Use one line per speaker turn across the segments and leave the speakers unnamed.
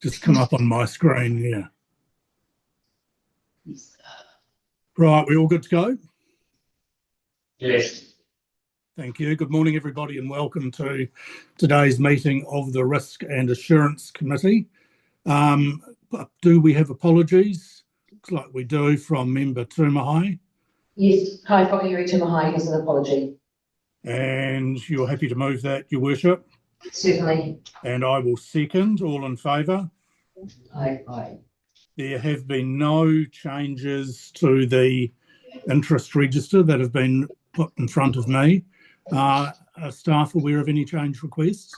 just come up on my screen here. Right, we all good to go?
Yes.
Thank you. Good morning, everybody, and welcome to today's meeting of the Risk and Assurance Committee. Do we have apologies? Looks like we do, from member Tūmahai.
Yes, hi, Whakahiri Tūmahai has an apology.
And you're happy to move that, Your Worship?
Certainly.
And I will second. All in favour?
Aye. There
have been no changes to the interest register that have been put in front of me. Are staff aware of any change requests?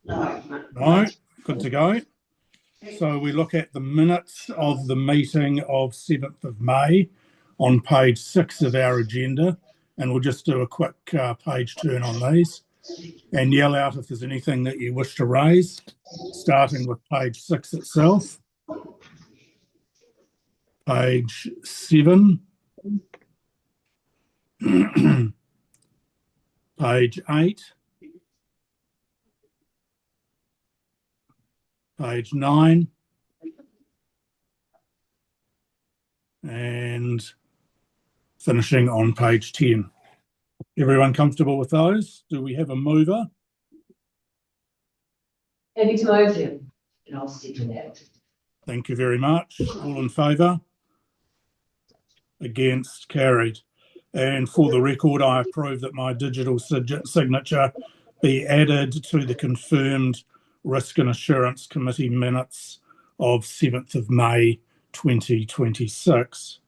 No, good to go. So we look at the minutes of the meeting of 7th of May on page 6 of our agenda, and we'll just do a quick page turn on these and yell out if there's anything that you wish to raise, starting with page 6 itself. Page 7. Page 8. Page 9. And finishing on page 10. Everyone comfortable with those? Do we have a mover?
Happy to move them, and I'll stick to that.
Thank you very much. All in favour? Against? Carried. And for the record, I approve that my digital signature be added to the confirmed Risk and Assurance Committee minutes of 7th of May 2026.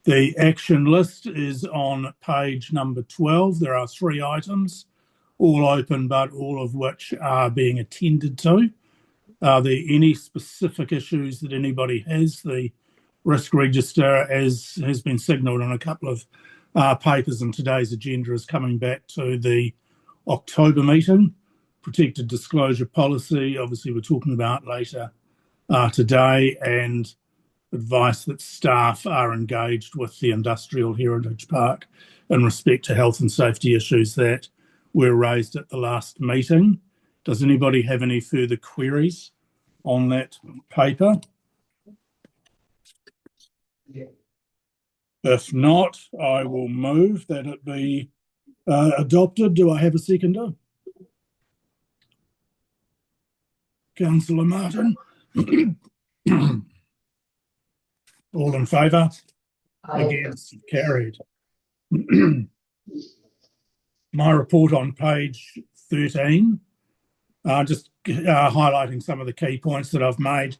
The action list is on page number 12. There are 3 items, all open, but all of which are being attended to. Are there any specific issues that anybody has? The risk register, as has been signalled on a couple of papers in today's agenda, is coming back to the October meeting. Protected disclosure policy, obviously we're talking about later today, and advice that staff are engaged with the Industrial Heritage Park in respect to health and safety issues that were raised at the last meeting. Does anybody have any further queries on that paper?
Yeah.
If not, I will move that it be adopted. Do I have a seconder? Councillor Martin. All in favour? Against? Carried. My report on page 13, just highlighting some of the key points that I've made,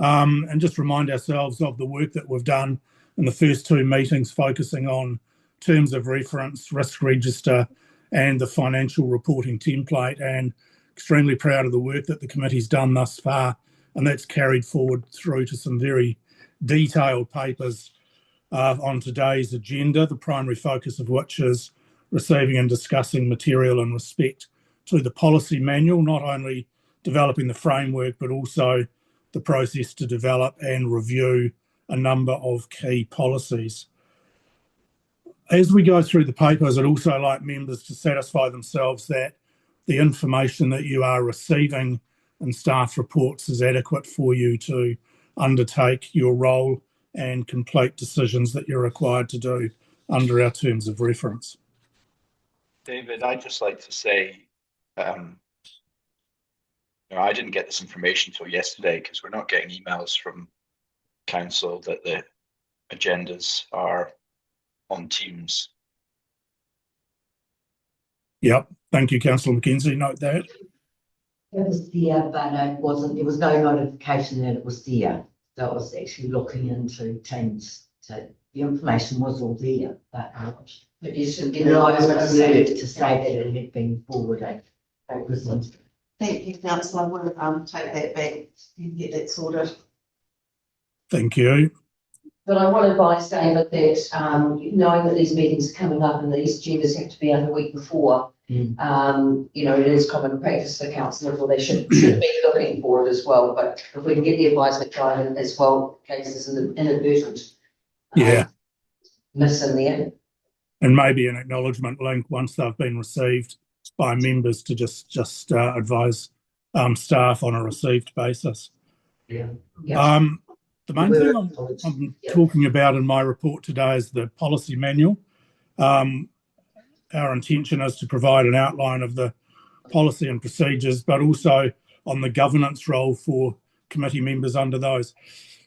and just remind ourselves of the work that we've done in the first 2 meetings, focusing on terms of reference, risk register, and the financial reporting template, and extremely proud of the work that the committee's done thus far, and that's carried forward through to some very detailed papers on today's agenda, the primary focus of which is receiving and discussing material in respect to the policy manual, not only developing the framework, but also the process to develop and review a number of key policies. As we go through the papers, I'd also like members to satisfy themselves that the information that you are receiving in staff reports is adequate for you to undertake your role and complete decisions that you're required to do under our terms of reference.
David, I'd just like to say, I didn't get this information until yesterday because we're not getting emails from council that the agendas are on Teams.
Yep, thank you, Councillor McKenzie. Note that.
It was there, but it wasn't. There was no notification that it was there. So I was actually looking into Teams. So the information was all there, but
you shouldn't get
I was alert to say that it had been forwarded.
Thank you, Councillor. I will take that back and get that sorted.
Thank you.
But I want to advise David that knowing that these meetings are coming up and these agendas have to be out a week before, it is common practice for council, therefore they should be looking for it as well. But if we can get the advisement guidance as well, in case there's an inadvertent miss in there.
And maybe an acknowledgement link once they've been received by members to just advise staff on a received basis.
Yeah.
The main thing I'm talking about in my report today is the policy manual. Our intention is to provide an outline of the policy and procedures, but also on the governance role for committee members under those.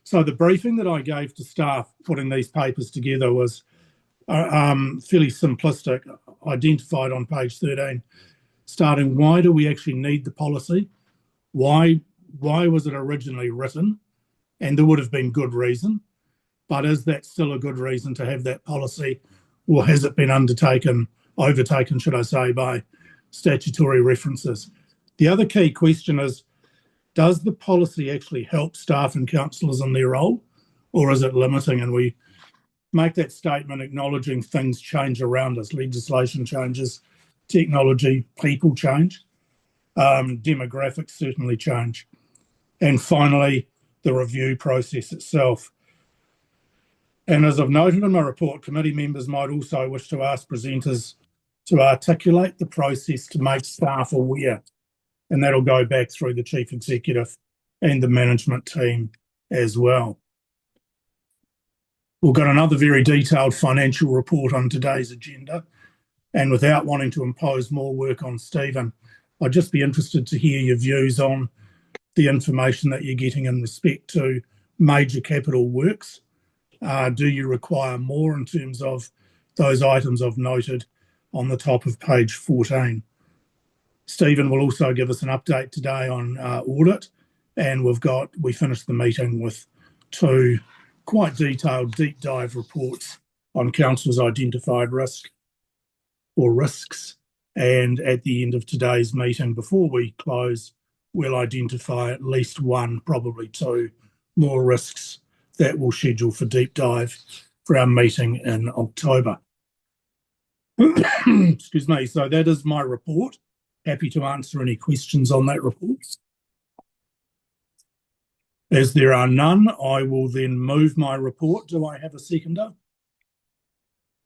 So the briefing that I gave to staff putting these papers together was fairly simplistic, identified on page 13, starting why do we actually need the policy? Why was it originally written? And there would have been good reason, but is that still a good reason to have that policy, or has it been overtaken, should I say, by statutory references? The other key question is, does the policy actually help staff and councillors in their role, or is it limiting? And we make that statement acknowledging things change around us, legislation changes, technology, people change, demographics certainly change. And finally, the review process itself. And as I've noted in my report, committee members might also wish to ask presenters to articulate the process to make staff aware. And that'll go back through the chief executive and the management team as well. We've got another very detailed financial report on today's agenda. And without wanting to impose more work on Stephen, I'd just be interested to hear your views on the information that you're getting in respect to major capital works. Do you require more in terms of those items I've noted on the top of page 14? Stephen will also give us an update today on audit, and we finished the meeting with 2 quite detailed deep dive reports on council's identified risk or risks. And at the end of today's meeting, before we close, we'll identify at least 1, probably 2 more risks that we'll schedule for deep dive for our meeting in October. Excuse me. So that is my report. Happy to answer any questions on that report. As there are none, I will then move my report. Do I have a seconder?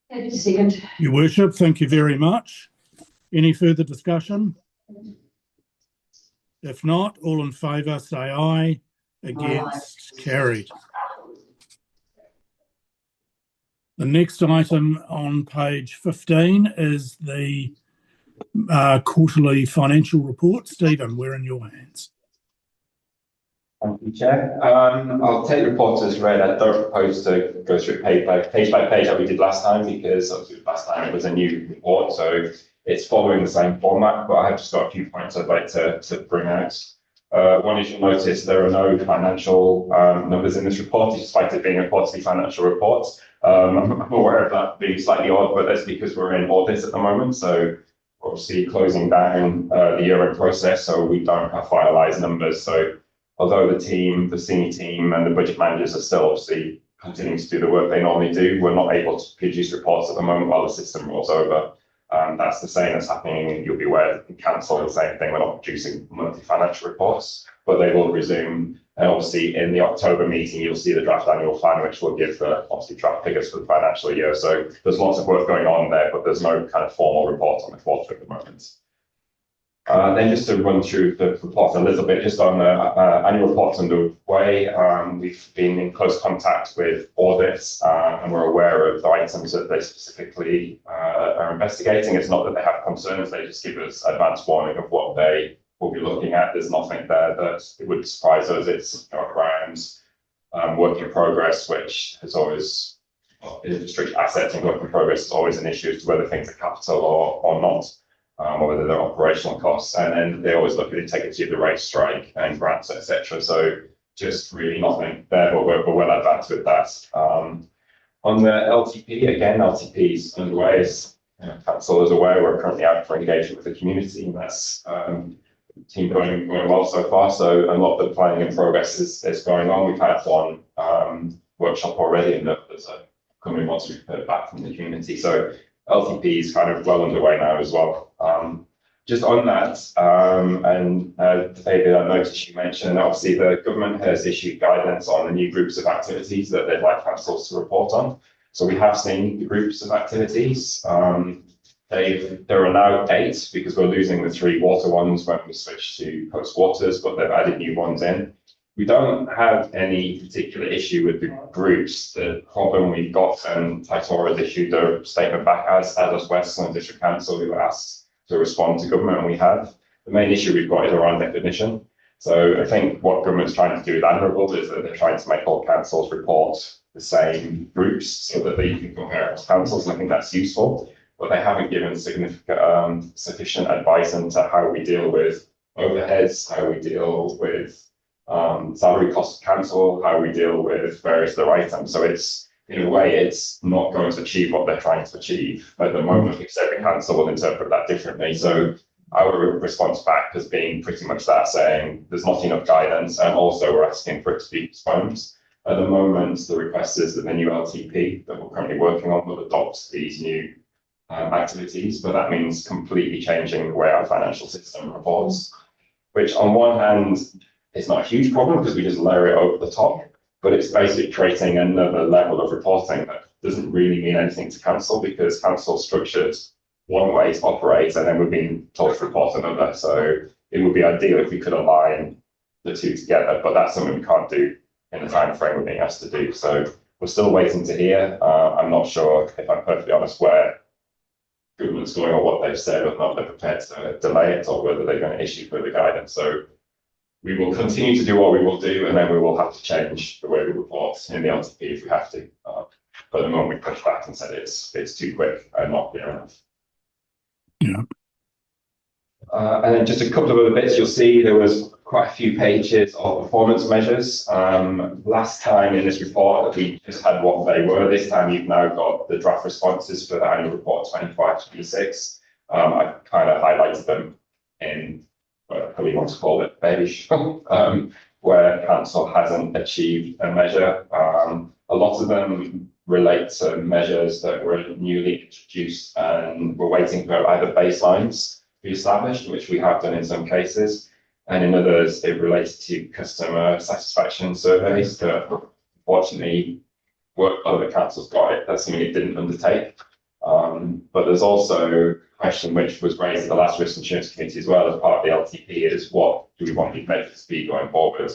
Happy to second.
Your Worship, thank you very much. Any further discussion? If not, all in favour say aye. Against, carried. The next item on page 15 is the quarterly financial report. Stephen, we're in your hands.
Thank you, Chair. I'll take the report as read. I don't propose to go through it page by page like we did last time, because obviously last time it was a new report, so it's following the same format, but I have just got a few points I'd like to bring out. One is, you'll notice there are no financial numbers in this report, despite it being a quarterly financial report. I'm aware of that being slightly odd, but that's because we're in audit at the moment, so obviously closing down the year-end process, so we don't have finalised numbers. So although the senior team and the budget managers are still obviously continuing to do the work they normally do, we're not able to produce reports at the moment while the system rolls over. That's the same that's happening. You'll be aware in council, the same thing. We're not producing monthly financial reports, but they will resume. And obviously in the October meeting, you'll see the draft annual plan, which will give the obviously draft figures for the financial year. So there's lots of work going on there, but there's no kind of formal report on the quarter at the moment. Then just to run through the report a little bit, just on the annual reports underway, we've been in close contact with audits, and we're aware of the items that they specifically are investigating. It's not that they have concerns, they just give us advance warning of what they will be looking at. There's nothing there that it would surprise us. It's around work in progress, which is always, strict assets and work in progress is always an issue as to whether things are capital or not. Or whether they're operational costs, and then they always look at the integrity of the race strike and grants, etc. So just really nothing there, but we're well advanced with that. On the LTP, again, LTP's underway. As council is aware, we're currently out for engagement with the community, and that's team going well so far. So a lot of the planning and progress is going on. We've had one workshop already, and there's a coming once we've heard back from the community. So LTP is kind of well underway now as well. Just on that, and David, I noticed you mentioned, obviously the government has issued guidance on the new groups of activities that they'd like councils to report on. So we have seen the groups of activities. There are now 8 because we're losing the 3 water ones when we switch to Coast Waters, but they've added new ones in. We don't have any particular issue with the groups. The problem we've got, and Taitora has issued a statement back as does Westland District Council, who asked to respond to government, and we have. The main issue we've got is around definition. So I think what government's trying to do with Admirable is that they're trying to make all councils report the same groups so that they can compare across councils, and I think that's useful. But they haven't given sufficient advice into how we deal with overheads, how we deal with salary costs of council, how we deal with various other items. So it's, in a way, it's not going to achieve what they're trying to achieve at the moment, because every council will interpret that differently. So our response back has been pretty much that, saying there's not enough guidance, and also we're asking for it to be postponed. At the moment, the request is that the new LTP that we're currently working on will adopt these new activities, but that means completely changing the way our financial system reports, which on one hand is not a huge problem because we just layer it over the top, but it's basically creating another level of reporting that doesn't really mean anything to council, because council structured one way to operate and then we're being told to report another. So it would be ideal if we could align the two together, but that's something we can't do in the time frame we're being asked to do. So we're still waiting to hear. I'm not sure, if I'm perfectly honest, where government's going or what they've said, or not they're prepared to delay it, or whether they're going to issue further guidance. So we will continue to do what we will do, and then we will have to change the way we report in the LTP if we have to. But at the moment we pushed back and said it's too quick and not clear enough.
Yeah.
And then just a couple of other bits, you'll see there was quite a few pages of performance measures. Last time in this report, we just had what they were. This time you've now got the draft responses for the annual report 25-26. I kind of highlighted them in whatever you want to call it, beige, where council hasn't achieved a measure. A lot of them relate to measures that were newly introduced and we're waiting for either baselines be established, which we have done in some cases, and in others it relates to customer satisfaction surveys that unfortunately other councils got it. That's something it didn't undertake. But there's also a question which was raised at the last Risk Insurance Committee as well as part of the LTP, is what do we want these measures to be going forward?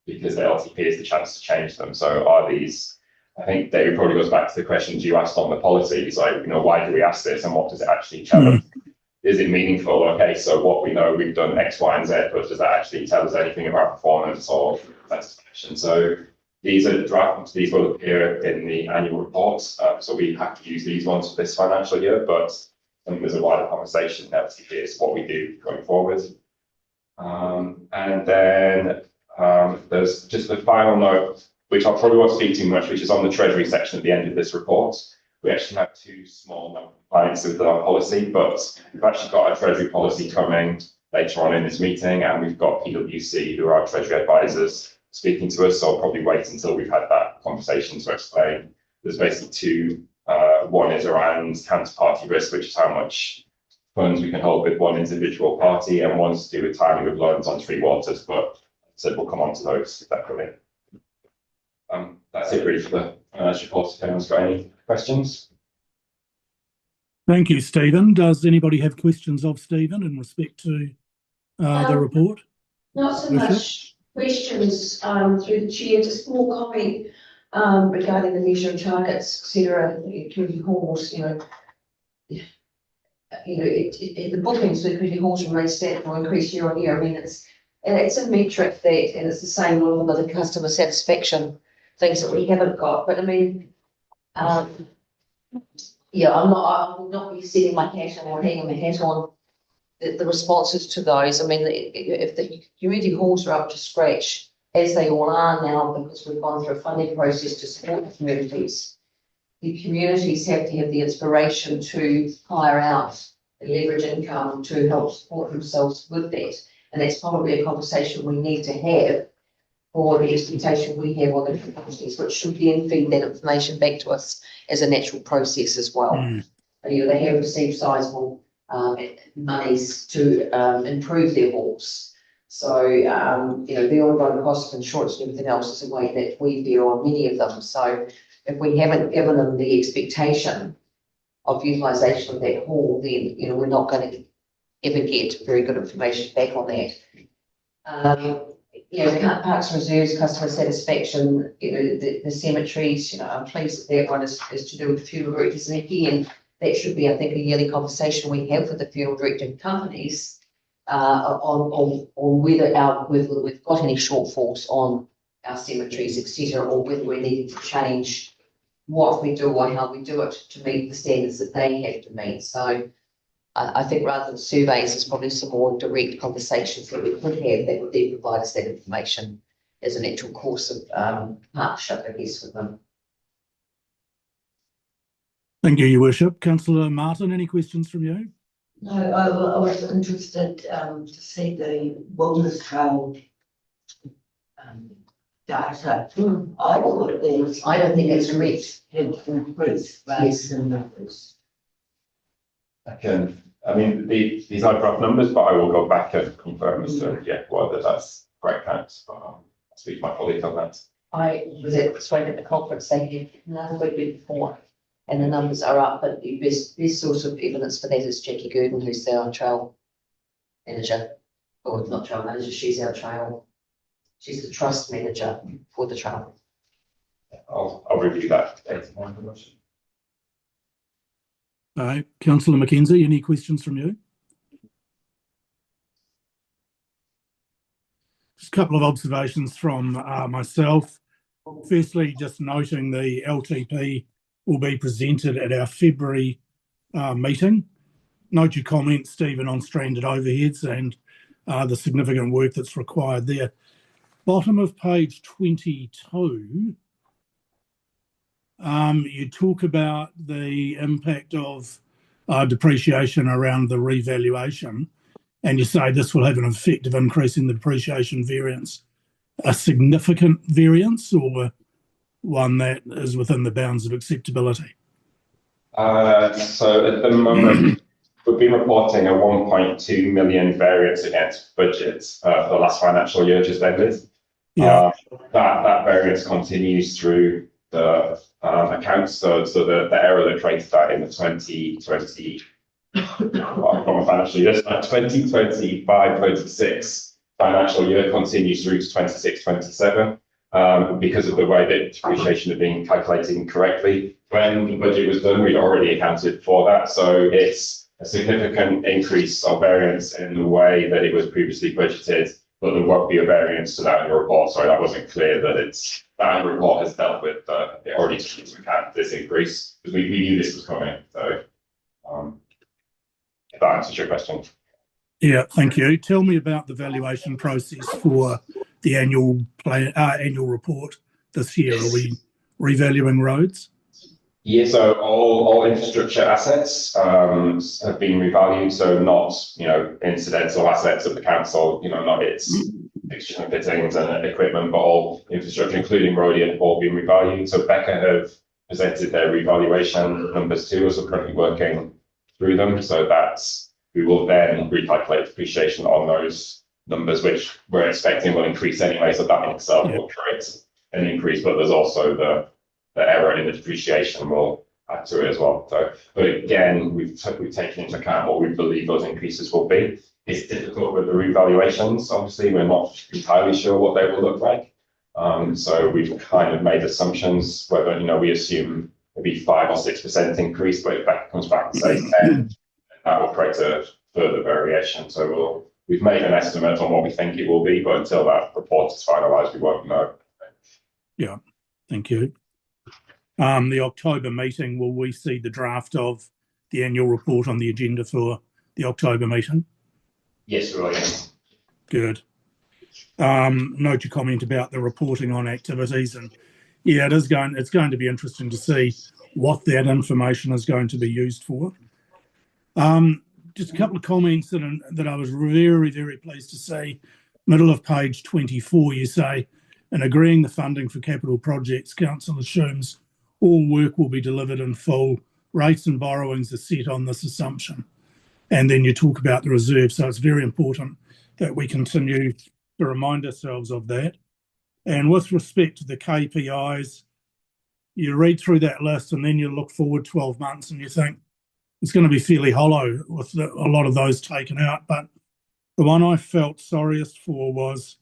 Because the LTP is the chance to change them. So are these, I think David probably goes back to the questions you asked on the policies, like, why do we ask this and what does it actually tell us? Is it meaningful? Okay, so what we know, we've done X, Y, and Z, but does that actually tell us anything about performance or satisfaction? So these are drafts, these will appear in the annual reports. So we have to use these ones for this financial year, but I think there's a wider conversation now to hear what we do going forward. And then there's just the final note, which I probably won't speak too much, which is on the Treasury section at the end of this report. We actually have 2 small non-compliance with our policy, but we've actually got our Treasury policy coming later on in this meeting, and we've got PwC, who are our Treasury advisors, speaking to us. So I'll probably wait until we've had that conversation to explain. There's basically 2. One is around counterparty risk, which is how much funds we can hold with one individual party, and one's to do with timing of loans on Three Waters. But so we'll come on to those separately. That's it really for the financial report. If anyone's got any questions.
Thank you, Stephen. Does anybody have questions of Stephen in respect to the report?
Not so much questions through the chair, just more comment regarding the measuring targets, etc. Community halls, the bookings for community halls remain static or increase year on year. I mean, it's a metric that, and it's the same with all the customer satisfaction things that we haven't got. But I mean, I will not be setting my hat on or hanging my hat on the responses to those. I mean, if the community halls are up to scratch, as they all are now, because we've gone through a funding process to support the communities have to have the inspiration to hire out and leverage income to help support themselves with that. And that's probably a conversation we need to have for the expectation we have on the communities, which should then feed that information back to us as a natural process as well. They have received sizable monies to improve their halls. So, the ongoing cost of insurance and everything else is a way that we bear on many of them. So if we haven't given them the expectation of utilisation of that hall, then, you know, we're not going to ever get very good information back on that. You know, parks and reserves, customer satisfaction, you know, the cemeteries, you know, I'm pleased that that one is to do with funeral directors. And again, that should be, I think, a yearly conversation we have with the funeral director companies on whether we've got any shortfalls on our cemeteries, etc., or whether we need to change what we do or how we do it to meet the standards that they have to meet. So I think rather than surveys, there's probably some more direct conversations that we could have that would then provide us that information as an actual course of partnership, I guess, with them.
Thank you, Your Worship. Councillor Martin, any questions from you?
No, I was interested to see the wellness trail data. I thought there's.
I don't think that's correct.
Had increased rather than numbers.
I mean, these are rough numbers, but I will go back and confirm as to whether that's correct counts. But I'll speak to my colleague on that.
I was at the conference they had last week before, and the numbers are up, but the best source of evidence for that is Jackie Gurdon, who's our trail manager, or not trail manager, she's our trail, she's the trust manager for the trail.
I'll review that data more information.
Councillor Mackenzie, any questions from you? Just a couple of observations from myself. Firstly, just noting the LTP will be presented at our February meeting. Note your comments, Stephen, on stranded overheads and the significant work that's required there. Bottom of page 22, you talk about the impact of depreciation around the revaluation, and you say this will have an effect of increasing the depreciation variance. A significant variance or one that is within the bounds of acceptability?
So at the moment, we've been reporting a 1.2 million variance against budgets for the last financial year just ended.
Yeah.
That variance continues through the accounts. So the error that created that in the 2020 from a financial year, 2025-26 financial year continues through to 26-27 because of the way that depreciation had been calculated incorrectly. When the budget was done, we'd already accounted for that. So it's a significant increase of variance in the way that it was previously budgeted, but there won't be a variance to that in the report. Sorry, that wasn't clear that that report has dealt with it already took into account this increase because we knew this was coming. So if that answers your question.
Yeah, thank you. Tell me about the valuation process for the annual report this year. Are we revaluing roads?
Yeah, so all infrastructure assets have been revalued. So not incidental assets of the council. Not its fixtures and fittings and equipment, but all infrastructure, including road, have all been revalued. So Becca have presented their revaluation numbers to us. We're currently working through them. So we will then recalculate depreciation on those numbers, which we're expecting will increase anyway. So that in itself will create an increase, but there's also the error in the depreciation will add to it as well. So, but again, we've taken into account what we believe those increases will be. It's difficult with the revaluations. Obviously, we're not entirely sure what they will look like. So we've kind of made assumptions whether we assume maybe 5 or 6% increase, but if that comes back and say 10, that will create a further variation. So we've made an estimate on what we think it will be, but until that report is finalised, we won't know.
Yeah, thank you. The October meeting, will we see the draft of the annual report on the agenda for the October meeting?
Yes, we will. Yes.
Good. Note your comment about the reporting on activities, and it's going to be interesting to see what that information is going to be used for. Just a couple of comments that I was very, very pleased to see. Middle of page 24, you say, in agreeing the funding for capital projects, council assumes all work will be delivered in full. Rates and borrowings are set on this assumption. And then you talk about the reserve. So it's very important that we continue to remind ourselves of that. And with respect to the KPIs, you read through that list and then you look forward 12 months and you think, it's going to be fairly hollow with a lot of those taken out. But the one I felt sorriest for was,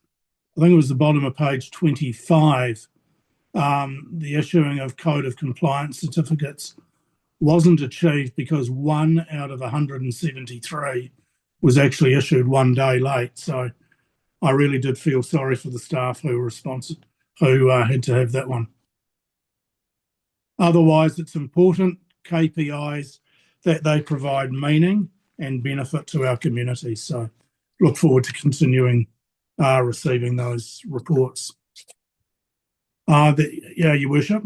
I think it was the bottom of page 25. The issuing of Code of Compliance certificates wasn't achieved because 1 out of 173 was actually issued 1 day late. So I really did feel sorry for the staff who had to have that one. Otherwise, it's important KPIs that they provide meaning and benefit to our community. So look forward to continuing receiving those reports. Your Worship.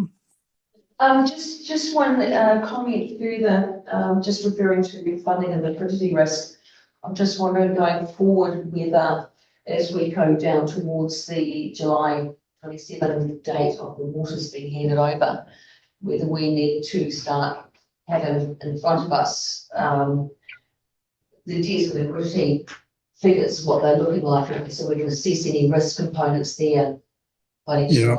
Just one comment further, just referring to funding and liquidity risk. I'm just wondering going forward whether, as we go down towards the July 27 date of the waters being handed over, whether we need to start having in front of us the debt and liquidity figures, what they're looking like, so we can assess any risk components there by next year.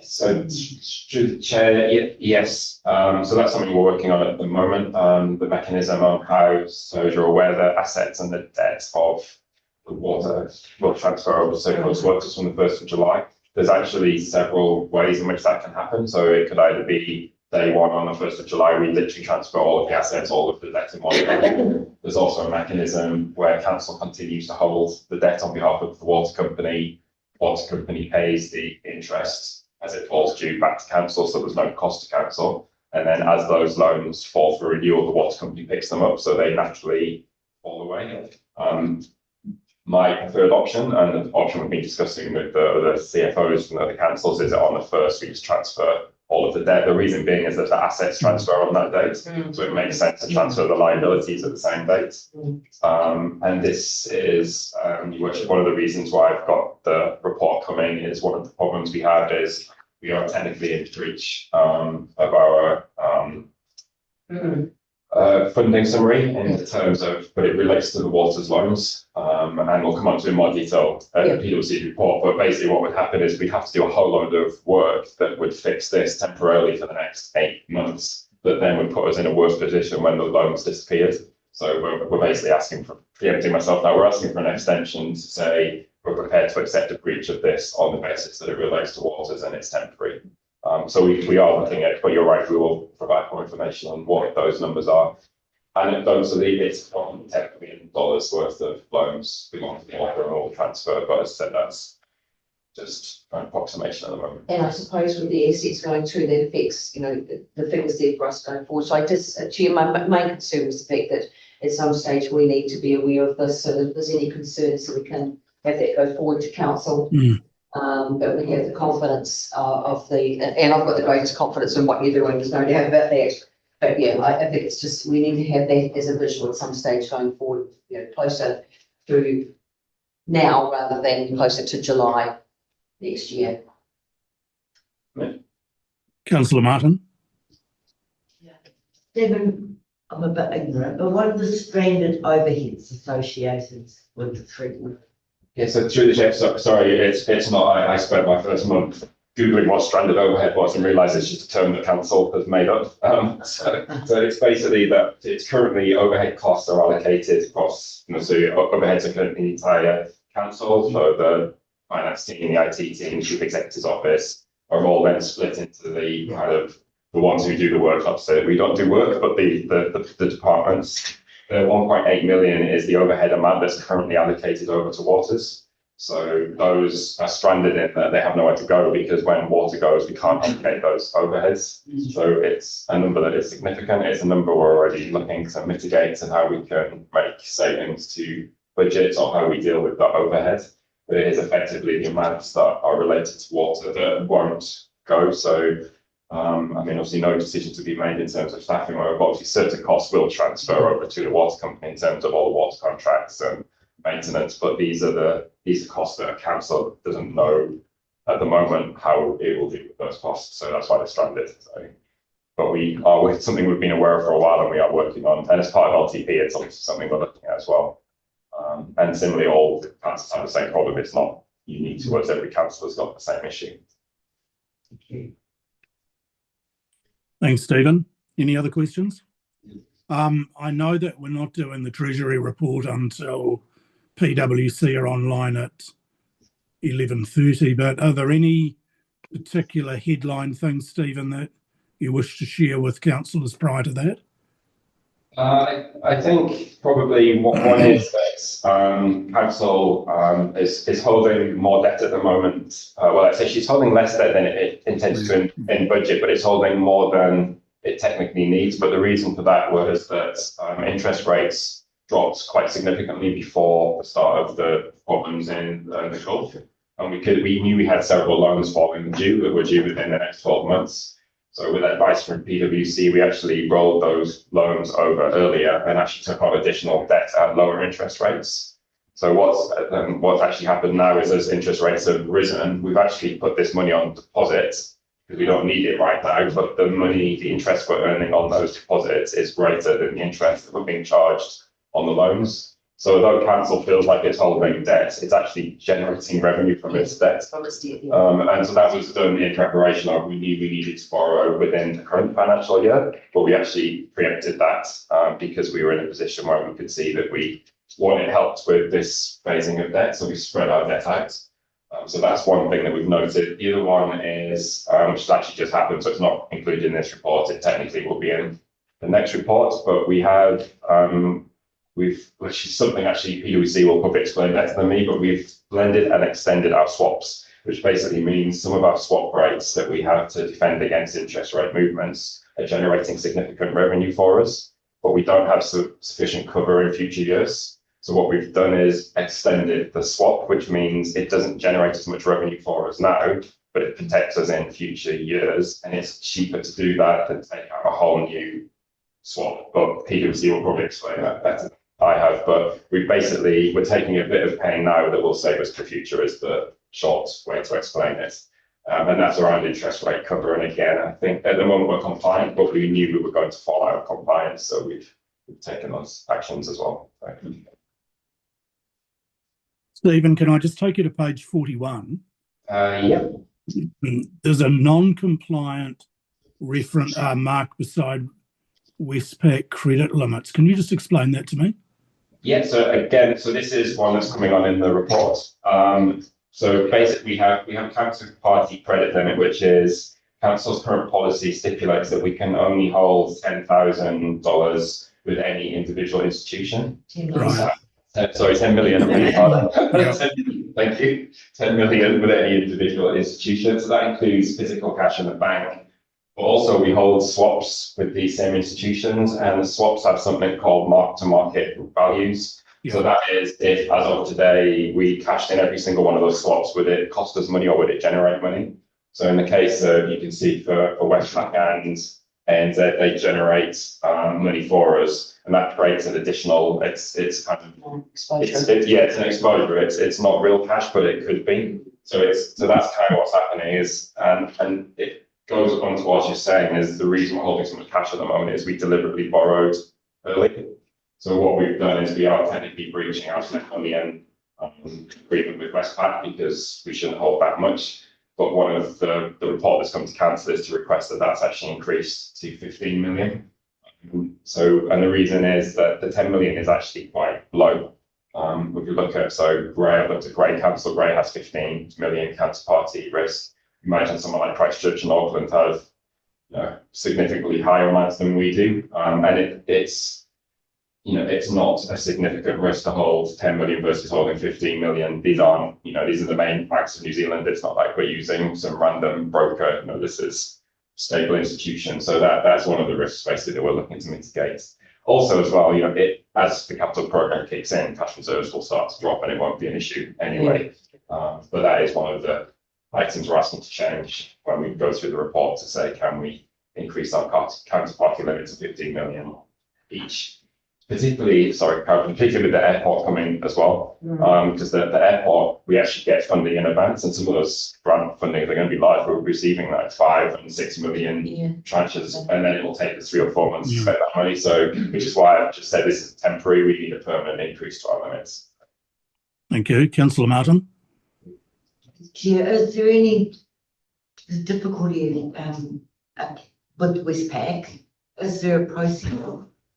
So, through the chair, yes. So that's something we're working on at the moment. The mechanism of how, so as you're aware, the assets and the debts of the water will transfer over to Circles Workers from the 1st of July. There's actually several ways in which that can happen. So it could either be day one on the 1st of July, we literally transfer all of the assets, all of the debt in one day. There's also a mechanism where council continues to hold the debt on behalf of the water company. Water company pays the interest as it falls due back to council, so there's no cost to council. And then as those loans fall for renewal, the water company picks them up, so they naturally fall away. My preferred option, and the option we've been discussing with the CFOs from the other councils, is that on the 1st we just transfer all of the debt. The reason being is that the assets transfer on that date, so it makes sense to transfer the liabilities at the same date. And this is, Your Worship, one of the reasons why I've got the report coming is one of the problems we have is we are technically in breach of our funding summary in terms of, but it relates to the waters loans, and we'll come on to in more detail at the PwC report. But basically, what would happen is we'd have to do a whole load of work that would fix this temporarily for the next 8 months, that then would put us in a worse position when the loans disappeared. So we're basically asking for, preempting myself now, we're asking for an extension to say we're prepared to accept a breach of this on the basis that it relates to waters and it's temporary. So we are looking at it, but you're right, we will provide more information on what those numbers are. Anecdotally, it's from $10 million worth of loans belong to the water and all transfer, but as I said, that's just an approximation at the moment.
And I suppose with the assets going through, that affects, the figures there for us going forward. So I just, Chair, my main concern was the fact that at some stage we need to be aware of this, so that if there's any concerns, so we can have that go forward to council. But we have the confidence of and I've got the greatest confidence in what you're doing, there's no doubt about that. But yeah, I think it's just, we need to have that as a visual at some stage going forward, closer to now rather than closer to July next year.
Councillor Martin.
Stephen, I'm a bit ignorant, but what are the stranded overheads associated with the treatment?
Yeah, so through the chair, sorry, it's not, I spent my first month Googling what stranded overhead was and realised it's just a term that council has made up. So it's basically that it's currently overhead costs are allocated across, so overheads are currently the entire council, so the finance team, the IT team, the chief executive's office are all then split into the kind of the ones who do the work. So we don't do work, but the departments. The 1.8 million is the overhead amount that's currently allocated over to waters. So those are stranded in that they have nowhere to go because when water goes, we can't allocate those overheads. So it's a number that is significant. It's a number we're already looking to mitigate and how we can make savings to budgets or how we deal with that overhead. But it is effectively the amounts that are related to water that won't go. So obviously no decision to be made in terms of staffing, but obviously certain costs will transfer over to the water company in terms of all the water contracts and maintenance. But these are costs that a council doesn't know at the moment how it will deal with those costs. So that's why they're stranded. So, but we are with something we've been aware of for a while and we are working on. And as part of LTP, it's obviously something we're looking at as well. And similarly, all the councils have the same problem. It's not unique to us. Every council has got the same issue.
Thank you.
Thanks, Stephen. Any other questions? I know that we're not doing the Treasury report until PwC are online at 11:30, but are there any particular headline things, Stephen, that you wish to share with councillors prior to that?
I think probably one is that council is holding more debt at the moment. Well, I'd say she's holding less debt than it intends to in budget, but it's holding more than it technically needs. But the reason for that was that interest rates dropped quite significantly before the start of the problems in the Gulf. And we knew we had several loans falling due that were due within the next 12 months. So with advice from PwC, we actually rolled those loans over earlier and actually took on additional debt at lower interest rates. So what's actually happened now is as interest rates have risen, we've actually put this money on deposits because we don't need it right now, but the interest we're earning on those deposits is greater than the interest that we're being charged on the loans. So although council feels like it's holding debt, it's actually generating revenue from its debt. And so that was done in preparation of we needed to borrow within the current financial year, but we actually preempted that because we were in a position where we could see that it helped with this phasing of debt, so we spread our debt out. So that's one thing that we've noted. The other one is, which has actually just happened, so it's not included in this report. It technically will be in the next report, but we have which is something actually PwC will probably explain better than me, but we've blended and extended our swaps, which basically means some of our swap rates that we have to defend against interest rate movements are generating significant revenue for us, but we don't have sufficient cover in future years. So what we've done is extended the swap, which means it doesn't generate as much revenue for us now, but it protects us in future years, and it's cheaper to do that than take out a whole new swap. But PwC will probably explain that better than I have, but we're taking a bit of pain now that will save us for future is the short way to explain it. And that's around interest rate cover. And again, I think at the moment we're compliant, but we knew we were going to fall out of compliance. So we've taken those actions as well.
Stephen, can I just take you to page 41?
Yeah.
There's a non-compliant reference mark beside Westpac credit limits. Can you just explain that to me?
Yeah, so again, this is one that's coming on in the report. So basically we have counterparty credit limit, which is council's current policy stipulates that we can only hold $10,000 with any individual institution.
Right.
Sorry, 10 million. Thank you. 10 million with any individual institution. So that includes physical cash in the bank. But also we hold swaps with these same institutions, and the swaps have something called mark-to-market values. Yeah. So that is if, as of today, we cashed in every single one of those swaps, would it cost us money or would it generate money? So in the case of, you can see for Westpac and they generate money for us, and that creates an additional, it's kind of, it's an exposure. It's not real cash, but it could be. So that's kind of what's happening is, and it goes on to what you're saying is the reason we're holding so much cash at the moment is we deliberately borrowed early. So what we've done is we are technically breaching our $10 million agreement with Westpac because we shouldn't hold that much. But one of the report that's come to council is to request that that's actually increased to 15 million. So, and the reason is that the 10 million is actually quite low. If you look at, so Grey, I've looked at Grey Council, Grey has 15 million counterparty risk. Imagine someone like Christchurch and Auckland have significantly higher amounts than we do. And it's not a significant risk to hold 10 million versus holding 15 million. These are the main banks of New Zealand. It's not like we're using some random broker. This is stable institution. So that's one of the risks basically that we're looking to mitigate. Also as well, as the capital program kicks in, cash reserves will start to drop and it won't be an issue anyway. But that is one of the items we're asking to change when we go through the report to say, can we increase our counterparty limit to 15 million each? Particularly with the airport coming as well, because the airport, we actually get funding in advance, and some of those grant funding, they're going to be live. We're receiving like 5 and 6 million tranches, and then it will take us 3 or 4 months to spend that money. So, which is why I've just said this is temporary. We need a permanent increase to our limits.
Thank you, Councillor Martin.
Chair, is there any difficulty with Westpac Is there a process?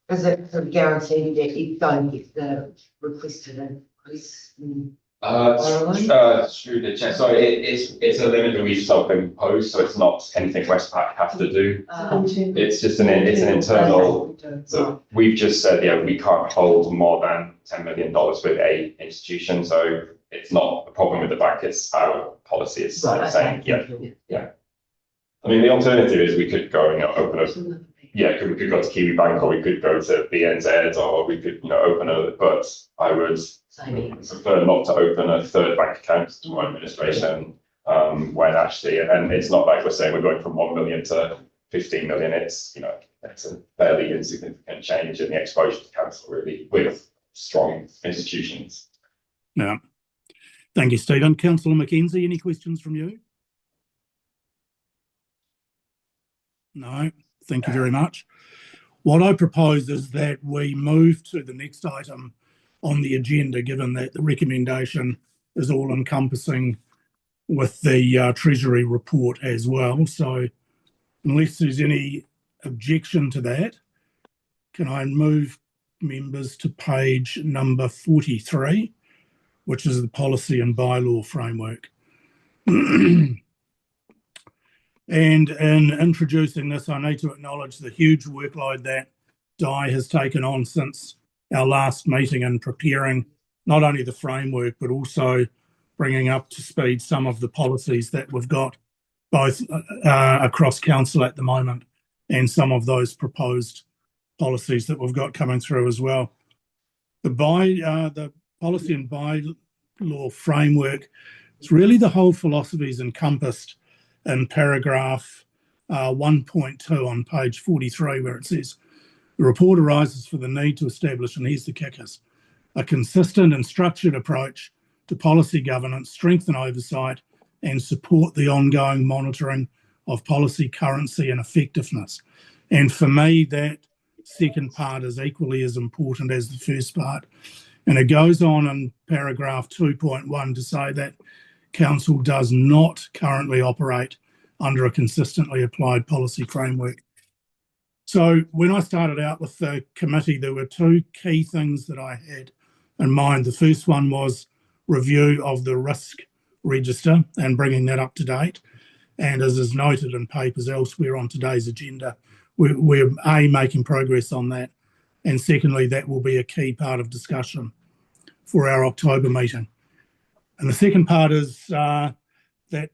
Is it sort of guaranteed that you don't get the requested increase?
Through the check, so it's a limit that we've self-imposed, so it's not anything Westpac have to do. It's just an internal. So we've just said, yeah, we can't hold more than $10 million with a institution, so it's not a problem with the bank. It's our policy. It's saying, yeah. I mean, the alternative is we could go and open a. Yeah, we could go to Kiwi Bank, or we could go to BNZ, or we could, open a. But I would prefer not to open a third bank account to my administration when actually, and it's not like we're saying we're going from 1 million to 15 million. It's it's a fairly insignificant change in the exposure to council, really, with strong institutions.
Yeah, thank you, Stephen. Councillor Mackenzie, any questions from you? No. Thank you very much. What I propose is that we move to the next item on the agenda, given that the recommendation is all encompassing with the Treasury report as well. So unless there's any objection to that, can I move members to page number 43, which is the policy and bylaw framework. And in introducing this, I need to acknowledge the huge workload that Di has taken on since our last meeting in preparing not only the framework, but also bringing up to speed some of the policies that we've got both across council at the moment and some of those proposed policies that we've got coming through as well. The policy and bylaw framework is really the whole philosophy is encompassed in paragraph 1.2 on page 43, where it says, the report arises for the need to establish, and here's the kickers, a consistent and structured approach to policy governance, strengthen oversight, and support the ongoing monitoring of policy currency and effectiveness. And for me, that second part is equally as important as the first part. And it goes on in paragraph 2.1 to say that Council does not currently operate under a consistently applied policy framework. So when I started out with the committee, there were two key things that I had in mind. The first one was review of the risk register and bringing that up to date. And as is noted in papers elsewhere on today's agenda, we're making progress on that. And secondly, that will be a key part of discussion for our October meeting. And the second part is that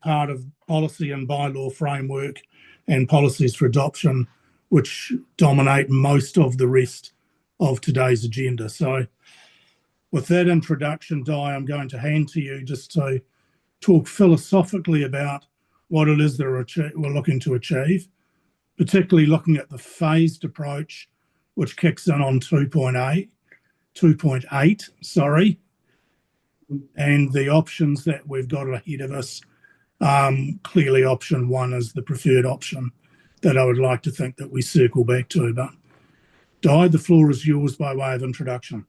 part of policy and bylaw framework and policies for adoption, which dominate most of the rest of today's agenda. So with that introduction, Di, I'm going to hand to you just to talk philosophically about what it is that we're looking to achieve, particularly looking at the phased approach, which kicks in on 2.8, and the options that we've got ahead of us. Clearly option one is the preferred option that I would like to think that we circle back to. But Di, the floor is yours by way of introduction.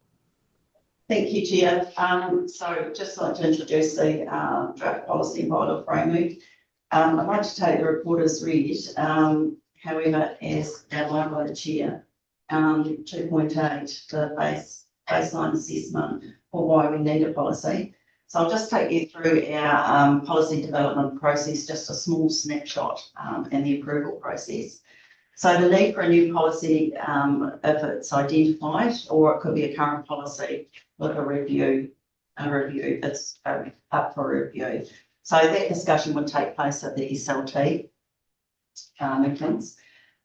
Thank you, Chair. So just like to introduce the draft policy and bylaw framework. I'd like to take the report as read. However, as outlined by the Chair, 2.8, the baseline assessment for why we need a policy. So I'll just take you through our policy development process, just a small snapshot and the approval process. So the need for a new policy, if it's identified, or it could be a current policy with a review, it's up for review. So that discussion would take place at the SLT meetings.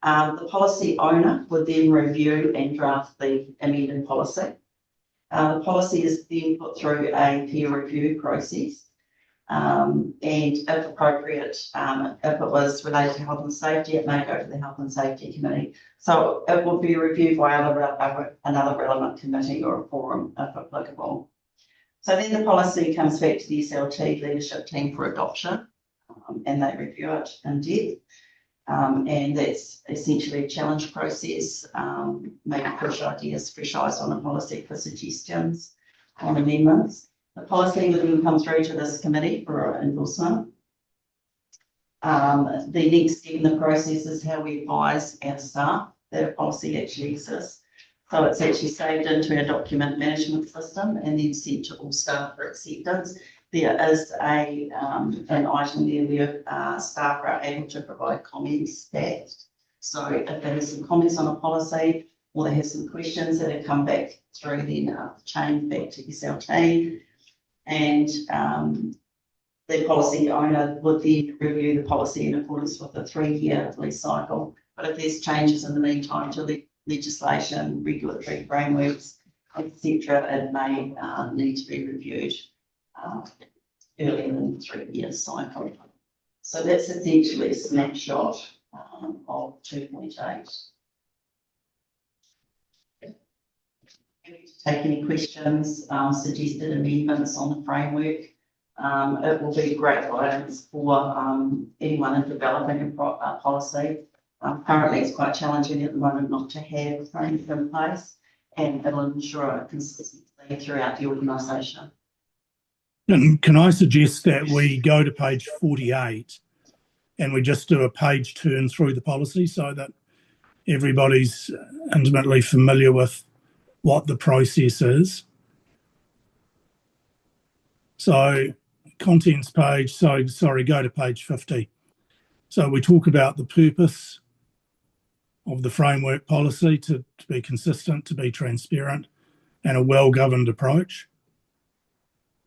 The policy owner would then review and draft the amended policy. The policy is then put through a peer review process, and if appropriate, if it was related to health and safety, it may go to the Health and Safety Committee. So it will be reviewed by another relevant committee or a forum if applicable. So then the policy comes back to the SLT leadership team for adoption, and they review it in depth. And that's essentially a challenge process, maybe fresh ideas, fresh eyes on the policy for suggestions on amendments. The policy will then come through to this committee for endorsement. The next step in the process is how we advise our staff that a policy actually exists. So it's actually saved into a document management system and then sent to all staff for acceptance. There is an item there where staff are able to provide comments that, so if they have some comments on a policy or they have some questions that have come back through then chain back to SLT, and the policy owner would then review the policy in accordance with the 3-year lease cycle. But if there's changes in the meantime to the legislation, regulatory frameworks, etc., it may need to be reviewed earlier in the 3-year cycle. So that's essentially a snapshot of 2.8. Take any questions, suggested amendments on the framework. It will be great guidance for anyone in developing a policy. Currently, it's quite challenging at the moment not to have a framework in place, and it will ensure consistency throughout the organisation.
And can I suggest that we go to page 48 and we just do a page turn through the policy so that everybody's intimately familiar with what the process is? So contents page, go to page 50. So we talk about the purpose of the framework policy to be consistent, to be transparent, and a well-governed approach.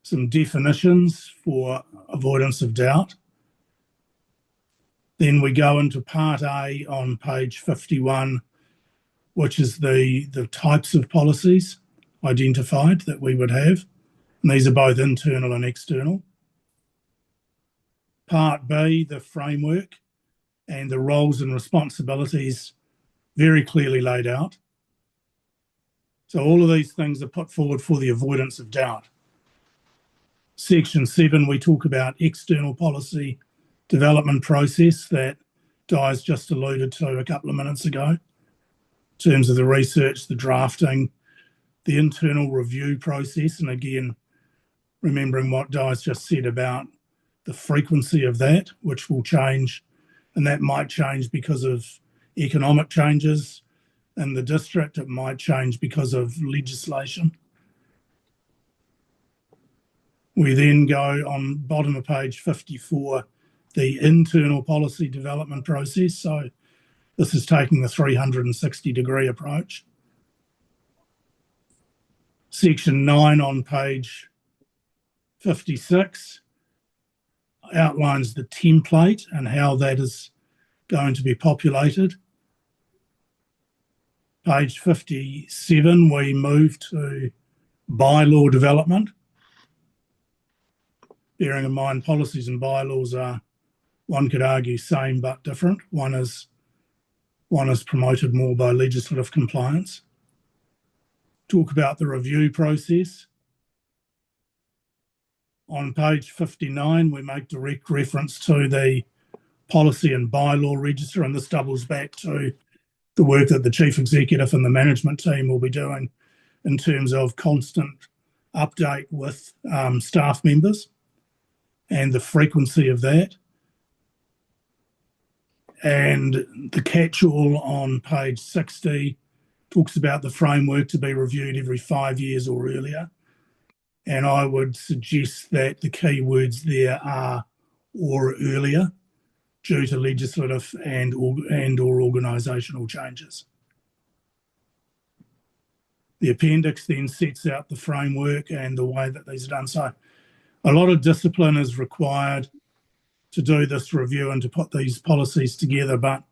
Some definitions for avoidance of doubt. Then we go into part A on page 51, which is the types of policies identified that we would have. And these are both internal and external. Part B, the framework and the roles and responsibilities very clearly laid out. So all of these things are put forward for the avoidance of doubt. Section 7, we talk about external policy development process that Di's just alluded to a couple of minutes ago, in terms of the research, the drafting, the internal review process, and again, remembering what Di's just said about the frequency of that, which will change, and that might change because of economic changes in the district. It might change because of legislation. We then go on bottom of page 54, the internal policy development process. So this is taking the 360-degree approach. Section 9 on page 56 outlines the template and how that is going to be populated. Page 57, we move to bylaw development. Bearing in mind policies and bylaws are, one could argue, same but different. One is promoted more by legislative compliance. Talk about the review process. On page 59, we make direct reference to the policy and bylaw register, and this doubles back to the work that the Chief Executive and the management team will be doing in terms of constant update with staff members and the frequency of that. And the catch-all on page 60 talks about the framework to be reviewed every 5 years or earlier. And I would suggest that the key words there are or earlier, due to legislative and or organisational changes. The appendix then sets out the framework and the way that these are done. So a lot of discipline is required to do this review and to put these policies together. But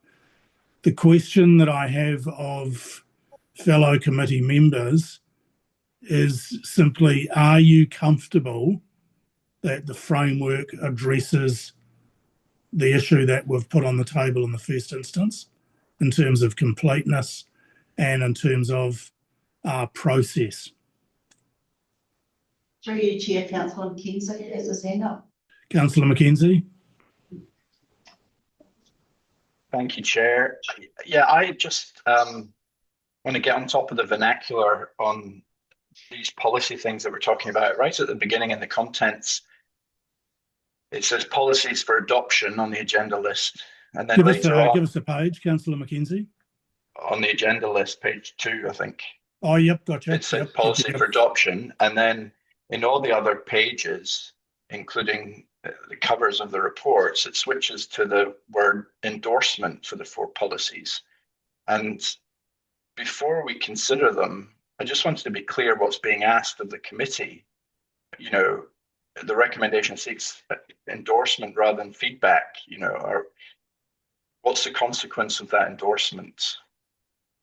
the question that I have of fellow committee members is simply, are you comfortable that the framework addresses the issue that we've put on the table in the first instance in terms of completeness and in terms of process?
Through you, Chair, Councillor McKenzie has his hand up.
Councillor McKenzie.
Thank you, Chair. Yeah, I just want to get on top of the vernacular on these policy things that we're talking about. Right at the beginning in the contents, it says policies for adoption on the agenda list. And then
give us a page, Councillor McKenzie.
on the agenda list, page 2, I think.
Oh, yep, gotcha.
It said
Yep,
policy
yep.
for adoption, and then in all the other pages, including the covers of the reports, it switches to the word endorsement for the 4 policies. And before we consider them, I just wanted to be clear what's being asked of the committee. You know, the recommendation seeks endorsement rather than feedback, you know, or what's the consequence of that endorsement?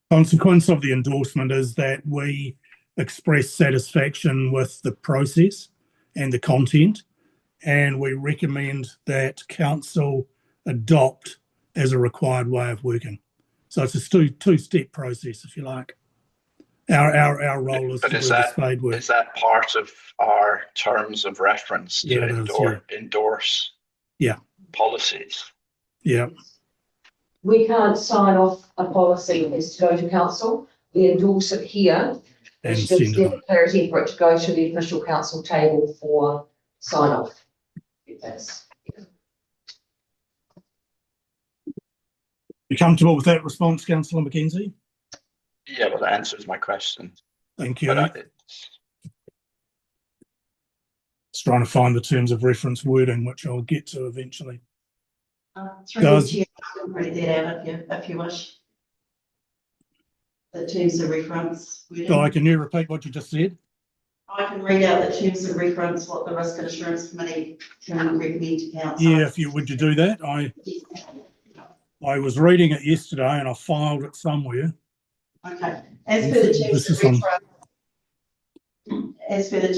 Consequence of the endorsement is that we express satisfaction with the process and the content, and we recommend that council adopt as a required way of working. So it's a two-step process, if you like. Our role is
But
to
is
do the
that,
spade work.
is that part of our terms of reference to
Yeah, it is,
endorse
Yeah.
policies?
Yeah,
We can't sign off a policy that is to go to council. We endorse it here,
and
which
send
gives
it
the
on.
clarity for it to go to the official council table for sign off.
You comfortable with that response, Councillor Mackenzie?
Yeah, well, that answers my question.
Thank you.
But
Just trying to find the terms of reference wording, which I'll get to eventually.
Through the chair, I can read that out if you wish. The terms of reference.
Guy, can you repeat what you just said?
I can read out the terms of reference, what the Risk and Assurance Committee can recommend to council.
Yeah, would you do that? I was reading it yesterday and I filed it somewhere.
Okay. As per the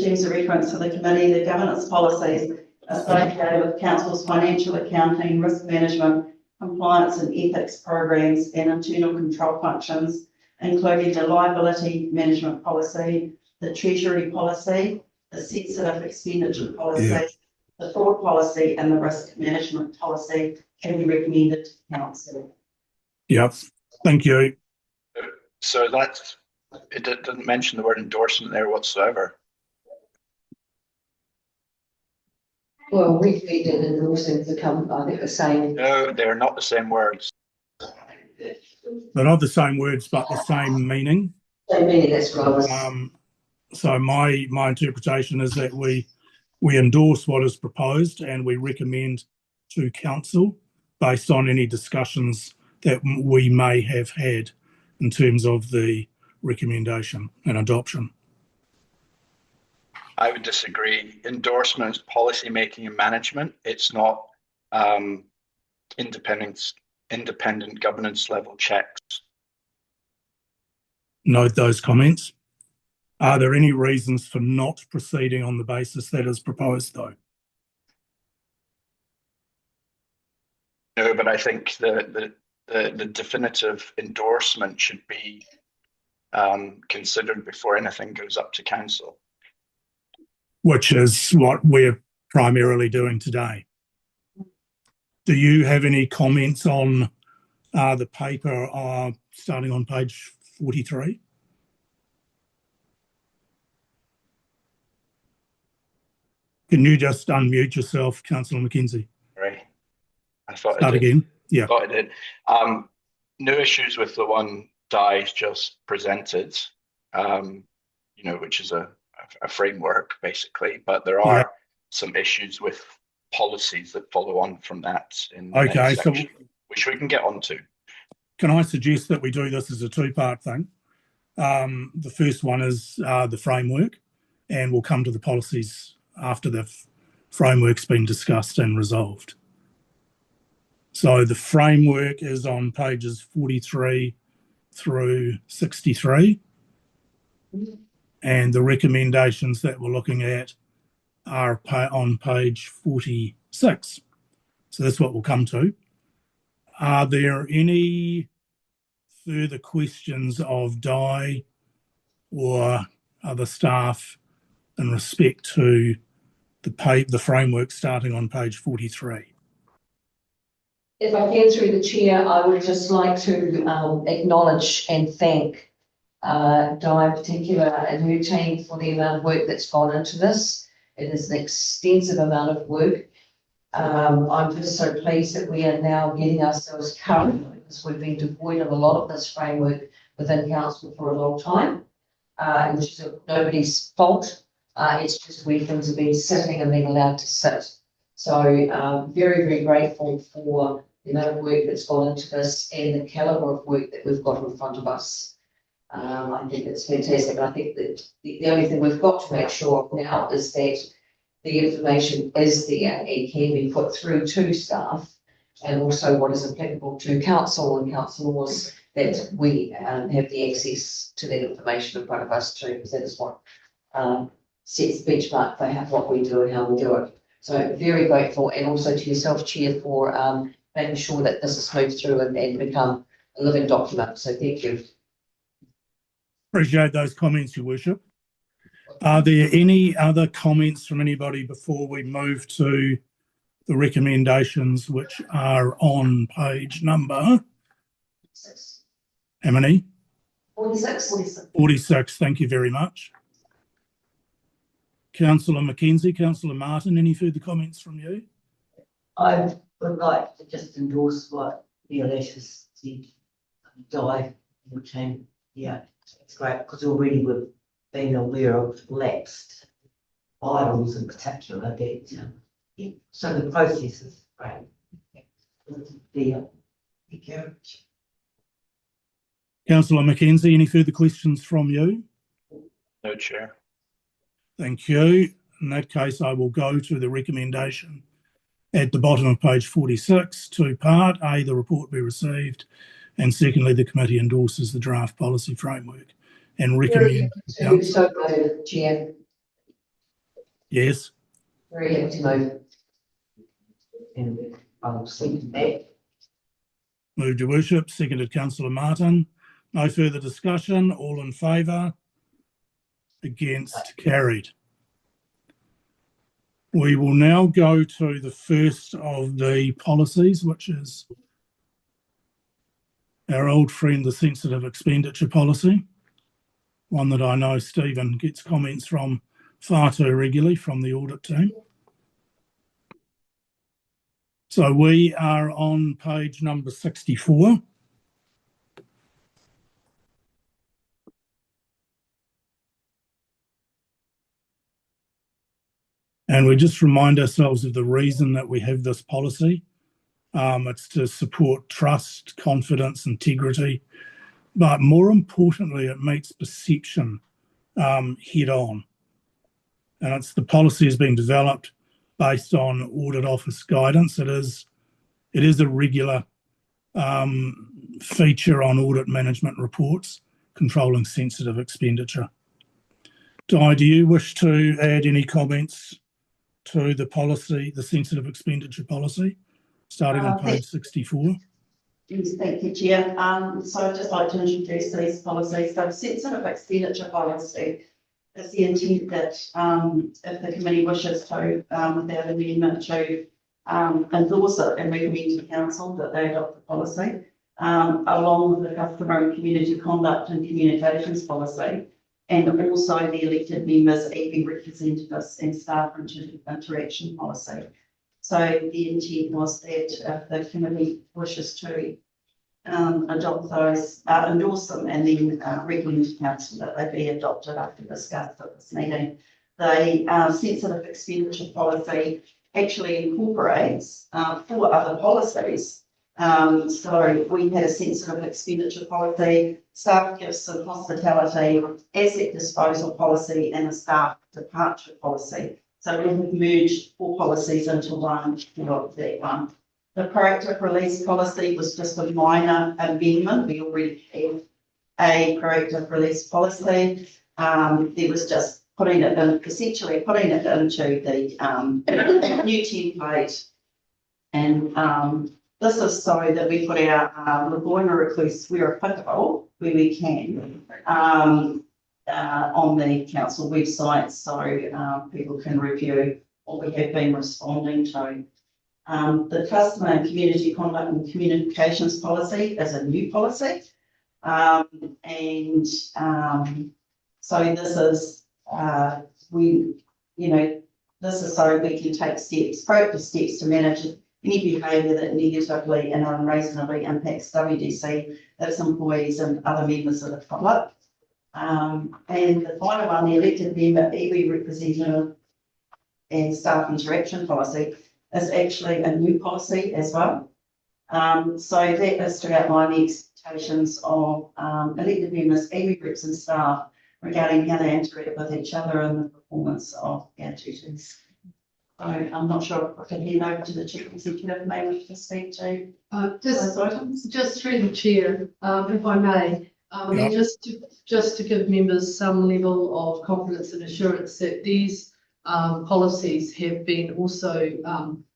terms of reference for the committee, the governance policies associated with council's financial accounting, risk management, compliance and ethics programs and internal control functions, including the liability management policy, the treasury policy, the sensitive expenditure policy, the fraud policy and the risk management policy can be recommended to council.
Yep, thank you.
So it doesn't mention the word endorsement there whatsoever.
Well, recommend and endorsing become, I think, the same.
No, they're not the same words.
They're not the same words, but the same meaning.
Same meaning, that's what I was.
So my interpretation is that we endorse what is proposed and we recommend to council based on any discussions that we may have had in terms of the recommendation and adoption.
I would disagree. Endorsement is policy making and management. It's not independent governance level checks.
Note those comments. Are there any reasons for not proceeding on the basis that is proposed, though?
No, but I think the definitive endorsement should be considered before anything goes up to council.
Which is what we're primarily doing today. Do you have any comments on the paper starting on page 43? Can you just unmute yourself, Councillor Mackenzie?
Right. I thought
Start again. Yeah.
I thought I did. No issues with the one Di just presented, which is a framework basically, but there are some issues with policies that follow on from that in the next section, which we can get onto.
Can I suggest that we do this as a two-part thing? The first one is the framework, and we'll come to the policies after the framework's been discussed and resolved. So the framework is on pages 43 through 63. And the recommendations that we're looking at are on page 46. So that's what we'll come to. Are there any further questions of Di or other staff in respect to the framework starting on page 43?
If I can, through the chair, I would just like to acknowledge and thank Di in particular and her team for the amount of work that's gone into this. It is an extensive amount of work. I'm just so pleased that we are now getting ourselves current because we've been devoid of a lot of this framework within council for a long time, which is nobody's fault. It's just where things have been sitting and being allowed to sit. So very, very grateful for the amount of work that's gone into this and the calibre of work that we've got in front of us. I think it's fantastic. I think that the only thing we've got to make sure of now is that the information is there and can be put through to staff, and also what is applicable to council and councillors, that we have the access to that information in front of us too, because that is what sets the benchmark for what we do and how we do it. So very grateful, and also to yourself, Chair, for making sure that this is moved through and become a living document. So thank you.
Appreciate those comments, Your Worship. Are there any other comments from anybody before we move to the recommendations, which are on page number? How many?
46.
46. Thank you very much. Councillor Mackenzie, Councillor Martin, any further comments from you?
I would like to just endorse what the Alicia's said. Di, your team, yeah, it's great because already we've been aware of lapsed items in particular that, yeah, so the process is great. Yeah, thank you.
Councillor Mackenzie, any further questions from you?
No, Chair.
Thank you. In that case, I will go to the recommendation at the bottom of page 46, two-part. A, the report be received, and secondly, the committee endorses the draft policy framework and recommend.
So moved, Chair.
Yes.
Very happy to move.
And I'll second that.
Moved, Your Worship. Seconded, Councillor Martin. No further discussion. All in favour? Against? Carried. We will now go to the first of the policies, which is our old friend, the sensitive expenditure policy, one that I know Stephen gets comments from far too regularly from the audit team. So we are on page number 64. And we just remind ourselves of the reason that we have this policy. It's to support trust, confidence, integrity, but more importantly, it meets perception head on. And it's the policy has been developed based on Audit Office guidance. It is a regular feature on audit management reports controlling sensitive expenditure. Di, do you wish to add any comments to the policy, the sensitive expenditure policy, starting on page 64?
Yes, thank you, Chair. So I'd just like to introduce these policies. So sensitive expenditure policy is the intent that if the committee wishes to, without amendment, to endorse it and recommend to council that they adopt the policy, along with the customer and community conduct and communications policy, and also the elected members, EP representatives and staff interaction policy. So the intent was that if the committee wishes to adopt those, endorse them, and then recommend to council that they be adopted after discussed at this meeting. The sensitive expenditure policy actually incorporates 4 other policies. So we had a sensitive expenditure policy, staff gifts and hospitality, asset disposal policy, and a staff departure policy. So we have merged 4 policies into one, not that one. The proactive release policy was just a minor amendment. We already have a proactive release policy. There was just putting it in, essentially putting it into the new template. And this is so that we put our Lagoina requests where applicable, where we can, on the council website, so people can review what we have been responding to. The customer and community conduct and communications policy is a new policy. So this is, This is so we can take steps, proactive steps to manage any behaviour that negatively and unreasonably impacts WDC, its employees and other members of the public. And the final one, the elected member, iwi representative and staff interaction policy is actually a new policy as well. So that is to outline the expectations of elected members, iwi reps and staff regarding how they interact with each other and the performance of our duties. So I'm not sure if I can hand over to the chief executive, may wish to speak to those items.
Just through the chair, if I may,
Yeah.
just to give members some level of confidence and assurance that these policies have been also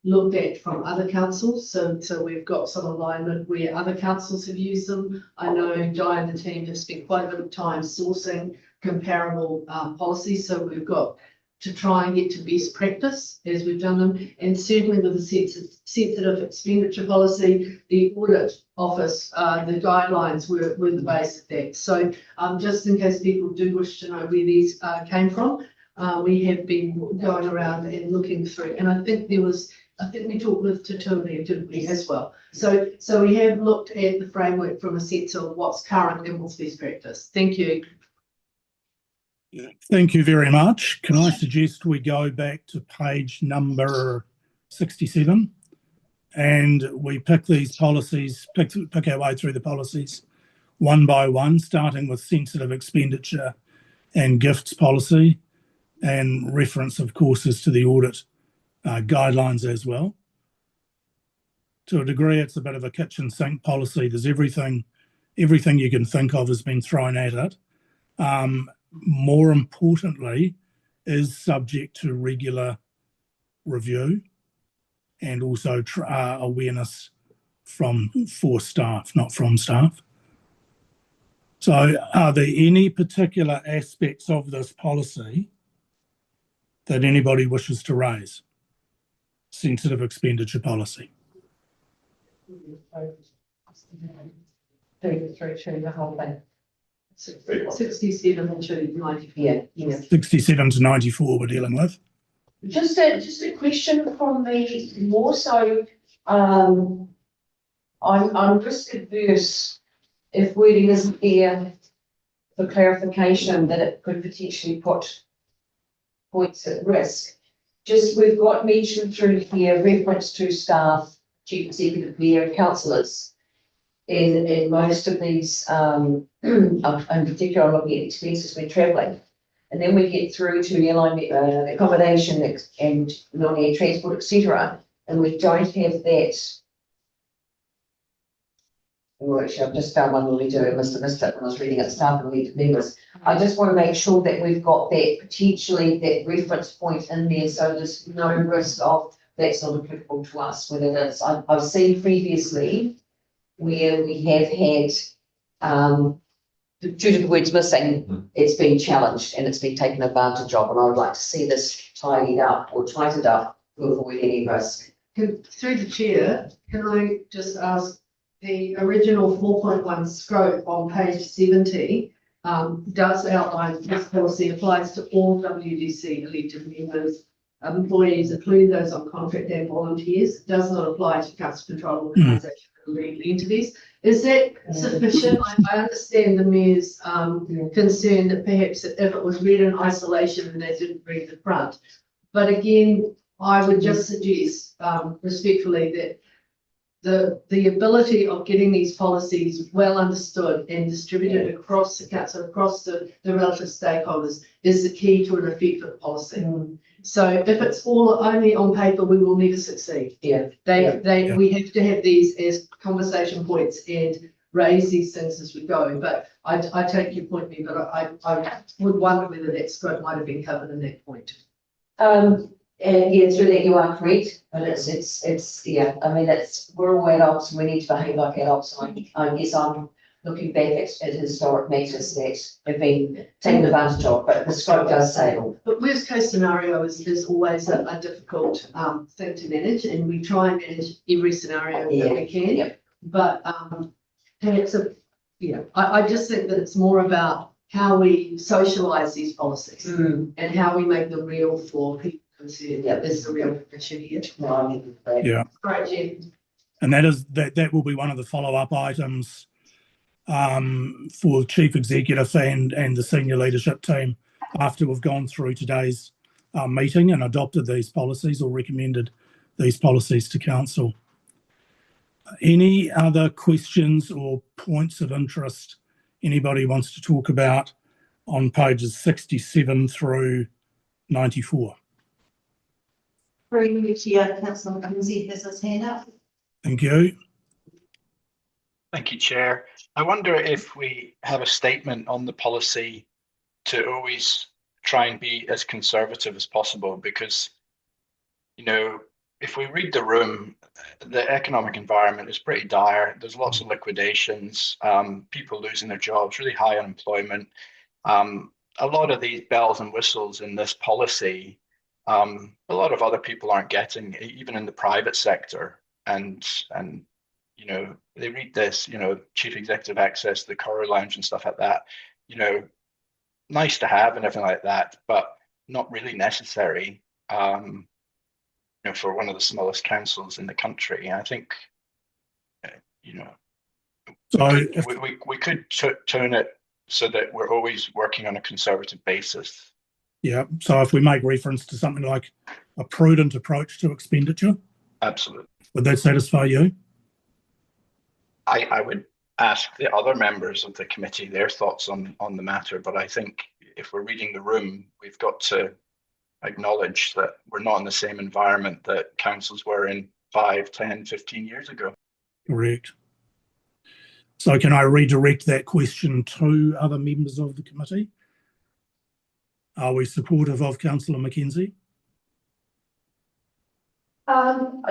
looked at from other councils. So we've got some alignment where other councils have used them. I know Di and the team have spent quite a bit of time sourcing comparable policies. So we've got to try and get to best practice as we've done them. And certainly with the sensitive expenditure policy, the audit office, the guidelines were the base of that. So just in case people do wish to know where these came from, we have been going around and looking through. And I think we talked with Tutulia, didn't we, as well? So we have looked at the framework from a sense of what's current and what's best practice. Thank you.
Thank you very much. Can I suggest we go back to page number 67 and we pick these policies, pick our way through the policies one by one, starting with sensitive expenditure and gifts policy, and reference, of course, is to the audit guidelines as well. To a degree, it's a bit of a kitchen sink policy. There's everything you can think of has been thrown at it. More importantly, is subject to regular review and also awareness for staff, not from staff. So are there any particular aspects of this policy that anybody wishes to raise? Sensitive expenditure policy.
Through the whole thing.
67 to 94.
Yeah.
67 to 94 we're dealing with.
Just a question from me, more so, I'm risk adverse if wording isn't there for clarification that it could potentially put points at risk. Just we've got mentioned through here reference to staff, chief executive, mayor and councillors. In most of these, in particular, I'm looking at expenses when travelling. And then we get through to airline accommodation and non-air transport, etc. And we don't have that. Well, actually, I've just found one where we do. I must have missed it when I was reading out staff and elected members. I just want to make sure that we've got that potentially that reference point in there, so there's no risk of that's not applicable to us. Whether that's I've seen previously where we have had, due to the words missing, it's been challenged and it's been taken advantage of, and I would like to see this tidied up or tightened up to avoid any risk.
Through the chair, can I just ask, the original 4.1 scope on page 70 does outline this policy applies to all WDC elected members, employees, including those on contract and volunteers. It does not apply to council control organisations and legal entities. Is that sufficient? I understand the mayor's concern that perhaps if it was read in isolation and they didn't read the front. But again, I would just suggest respectfully that the ability of getting these policies well understood and distributed across the council, across the relative stakeholders, is the key to an effective policy. So if it's all only on paper, we will never succeed. We have to have these as conversation points and raise these things as we go. But I take your point, but I would wonder whether that scope might have been covered in that point.
Yes, really, you are correct, but it's yeah. I mean, we're all adults and we need to behave like adults. I guess I'm looking back at historic matters that have been taken advantage of, but the scope does say it all.
But worst case scenario is always a difficult thing to manage, and we try and manage every scenario that we can.
Yep.
But it's I just think that it's more about how we socialise these policies and how we make them real for people concern.
Yeah,
There's a real issue here.
No, I think that.
Yeah.
Great, Jen.
And that will be one of the follow-up items for the chief executive and the senior leadership team after we've gone through today's meeting and adopted these policies or recommended these policies to council. Any other questions or points of interest anybody wants to talk about on pages 67 through 94?
Through you, Chair, Councillor McKenzie has his hand up.
Thank you.
Thank you, Chair. I wonder if we have a statement on the policy to always try and be as conservative as possible, because, you know, if we read the room, the economic environment is pretty dire. There's lots of liquidations, people losing their jobs, really high unemployment. A lot of these bells and whistles in this policy, a lot of other people aren't getting, even in the private sector. And you know, they read this, you know, chief executive access to the Cora Lounge and stuff like that, you know, nice to have and everything like that, but not really necessary, you know, for one of the smallest councils in the country. I think, you know,
So
we could turn it so that we're always working on a conservative basis.
yeah, so if we make reference to something like a prudent approach to expenditure,
Absolutely.
would that satisfy you?
I would ask the other members of the committee their thoughts on the matter, but I think if we're reading the room, we've got to acknowledge that we're not in the same environment that councils were in 5, 10, 15 years ago.
Correct. So can I redirect that question to other members of the committee? Are we supportive of Councillor McKenzie?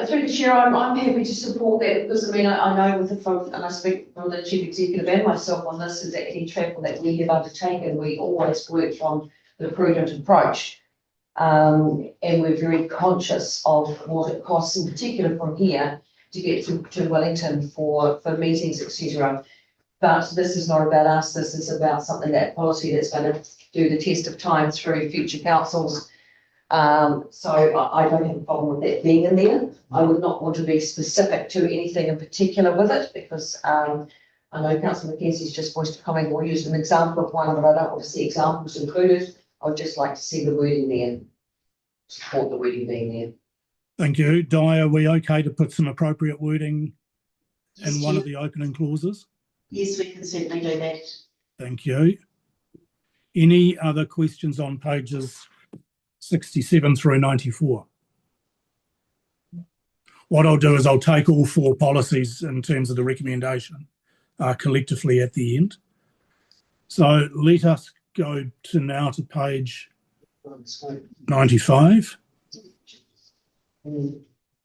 Through the chair, I'm happy to support that, because I mean, I know and I speak from the chief executive and myself on this, is that any travel that we have undertaken, we always work on the prudent approach. And we're very conscious of what it costs, in particular from here, to get to Wellington for meetings, etc. But this is not about us. This is about something, that policy that's going to do the test of time through future councils. So I don't have a problem with that being in there. I would not want to be specific to anything in particular with it, because I know Councillor McKenzie's just voiced a comment or used an example of one, but I don't want to see examples included. I would just like to see the wording there, support the wording being there.
Thank you. Di, are we okay to put some appropriate wording in one of the opening clauses?
Yes, we can certainly do that.
Thank you. Any other questions on pages 67 through 94? What I'll do is I'll take all 4 policies in terms of the recommendation collectively at the end. So let us go now to page 95,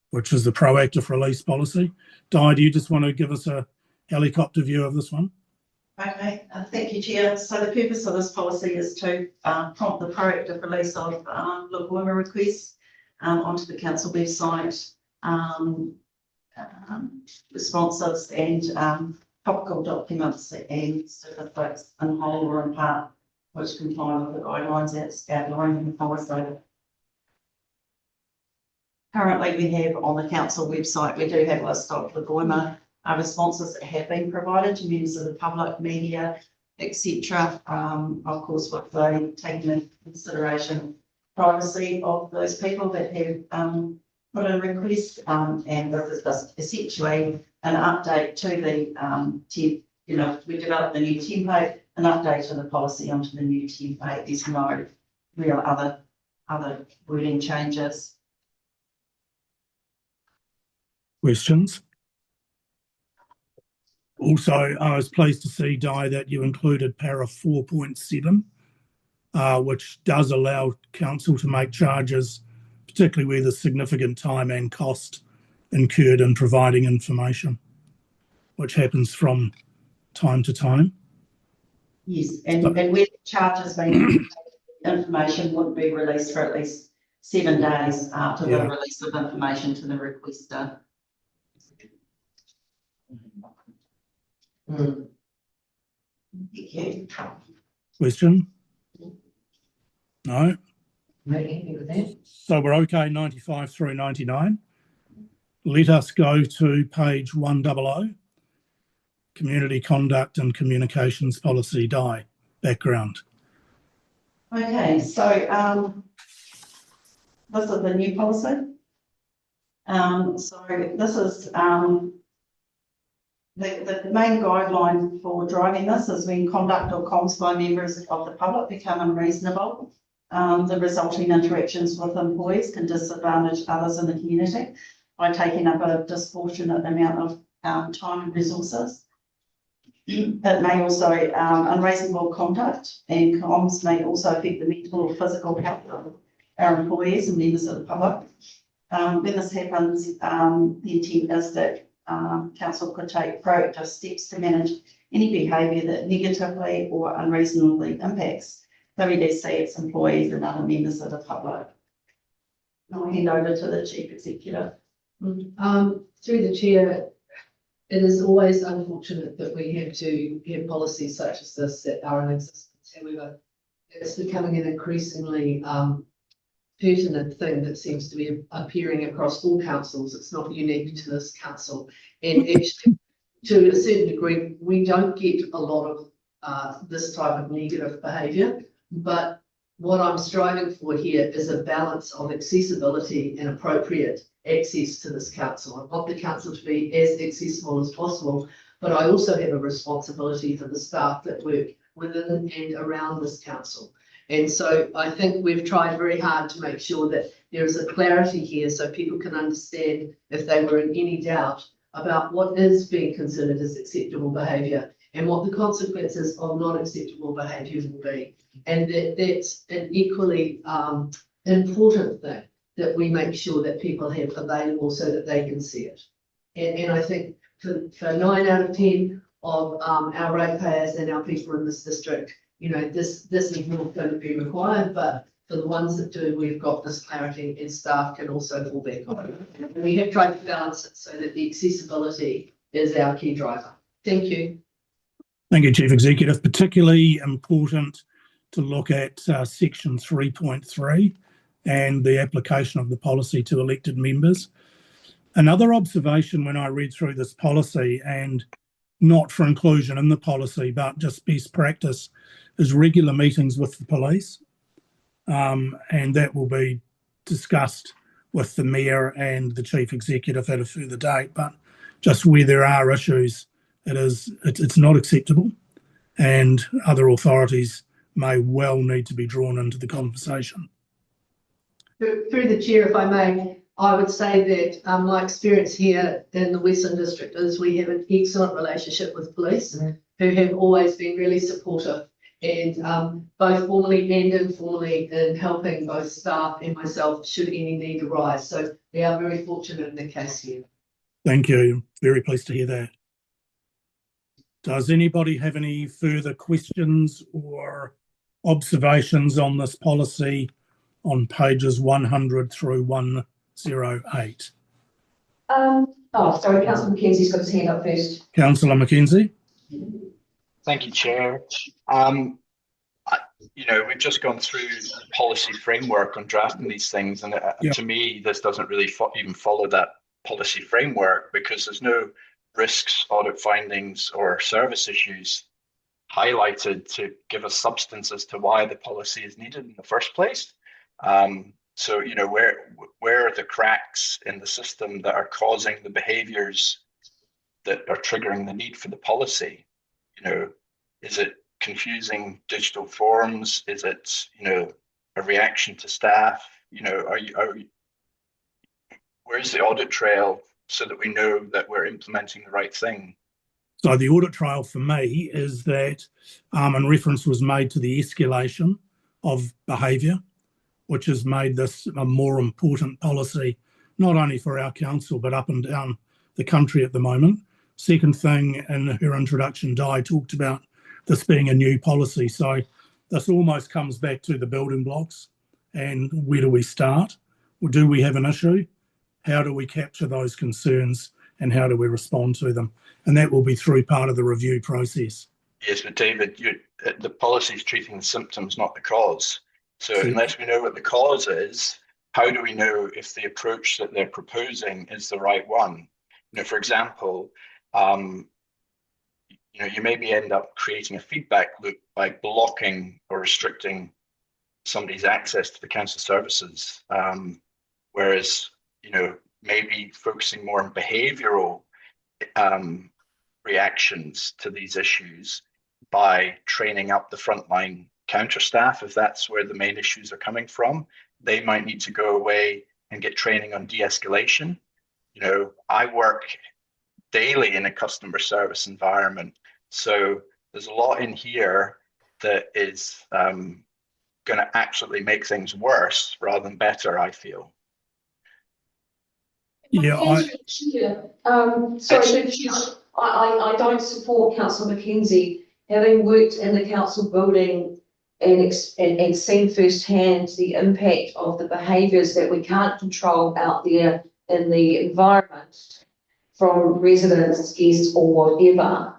which is the proactive release policy. Di, do you just want to give us a helicopter view of this one?
Okay, thank you, Chair. So the purpose of this policy is to prompt the proactive release of Lagoima requests onto the council website, responses and topical documents and certificates in whole or in part, which comply with the guidelines that's outlined in the policy. Currently, we have on the council website, we do have a list of Lagoima responses that have been provided to members of the public, media, etc. Of course, with the taking into consideration privacy of those people that have put in requests, and this is just essentially an update to the we developed the new template, an update of the policy onto the new template. There's no real other wording changes.
Questions? Also, I was pleased to see, Di, that you included para 4.7, which does allow council to make charges, particularly where there's significant time and cost incurred in providing information, which happens from time to time.
Yes, and where the charges being information wouldn't be released for at least 7 days after the release of information to the requester. Thank you.
Question? No?
Really happy with that.
So we're okay 95 through 99. Let us go to page 100, Community Conduct and Communications Policy DI, background.
Okay, so this is the new policy. So this is the main guideline for driving this is when conduct or comms by members of the public become unreasonable. The resulting interactions with employees can disadvantage others in the community by taking up a disproportionate amount of time and resources. It may also, unreasonable conduct and comms may also affect the mental or physical health of our employees and members of the public. When this happens, the intent is that council could take proactive steps to manage any behaviour that negatively or unreasonably impacts WDC, its employees and other members of the public. I'll hand over to the Chief Executive.
Through the chair, it is always unfortunate that we have to have policies such as this that are in existence. However, it's becoming an increasingly pertinent thing that seems to be appearing across all councils. It's not unique to this council. And actually, to a certain degree, we don't get a lot of this type of negative behaviour. But what I'm striving for here is a balance of accessibility and appropriate access to this council. I want the council to be as accessible as possible, but I also have a responsibility for the staff that work within and around this council. And so I think we've tried very hard to make sure that there is a clarity here so people can understand if they were in any doubt about what is being considered as acceptable behaviour and what the consequences of non-acceptable behaviour will be. And that's an equally important thing, that we make sure that people have available so that they can see it. And I think for 9 out of 10 of our ratepayers and our people in this district, you know, this is not going to be required, but for the ones that do, we've got this clarity and staff can also fall back on it. And we have tried to balance it so that the accessibility is our key driver. Thank you.
Thank you, Chief Executive. Particularly important to look at section 3.3 and the application of the policy to elected members. Another observation when I read through this policy, and not for inclusion in the policy, but just best practice, is regular meetings with the police. And that will be discussed with the Mayor and the Chief Executive at a further date. But just where there are issues, it's not acceptable, and other authorities may well need to be drawn into the conversation.
Through the chair, if I may, I would say that my experience here in the Western District is we have an excellent relationship with police who have always been really supportive and both formally and informally in helping both staff and myself should any need arise. So we are very fortunate in the case here.
Thank you. Very pleased to hear that. Does anybody have any further questions or observations on this policy on pages 100 through 108?
Sorry, Councillor Mackenzie's got his hand up first.
Councillor Mackenzie.
Thank you, Chair. We've just gone through the policy framework on drafting these things, and to me, this doesn't really even follow that policy framework, because there's no risks, audit findings, or service issues highlighted to give us substance as to why the policy is needed in the first place. So, where are the cracks in the system that are causing the behaviours that are triggering the need for the policy? Is it confusing digital forms? Is it, a reaction to staff? Where's the audit trail so that we know that we're implementing the right thing?
So the audit trail for me is that, and reference was made to the escalation of behaviour, which has made this a more important policy, not only for our council, but up and down the country at the moment. Second thing, in her introduction, Di talked about this being a new policy. So this almost comes back to the building blocks, and where do we start? Or do we have an issue? How do we capture those concerns, and how do we respond to them? And that will be through part of the review process.
Yes, but David, the policy is treating the symptoms, not the cause. So
So-
unless we know what the cause is, how do we know if the approach that they're proposing is the right one? You know, for example, you know, you maybe end up creating a feedback loop by blocking or restricting somebody's access to the council services. Whereas, you know, maybe focusing more on behavioural reactions to these issues by training up the frontline counter staff, if that's where the main issues are coming from. They might need to go away and get training on de-escalation. You know, I work daily in a customer service environment, so there's a lot in here that is going to actually make things worse rather than better, I feel.
Yeah,
Sorry, I don't support Councillor Mackenzie. Having worked in the council building and seen firsthand the impact of the behaviours that we can't control out there in the environment from residents, guests or whatever,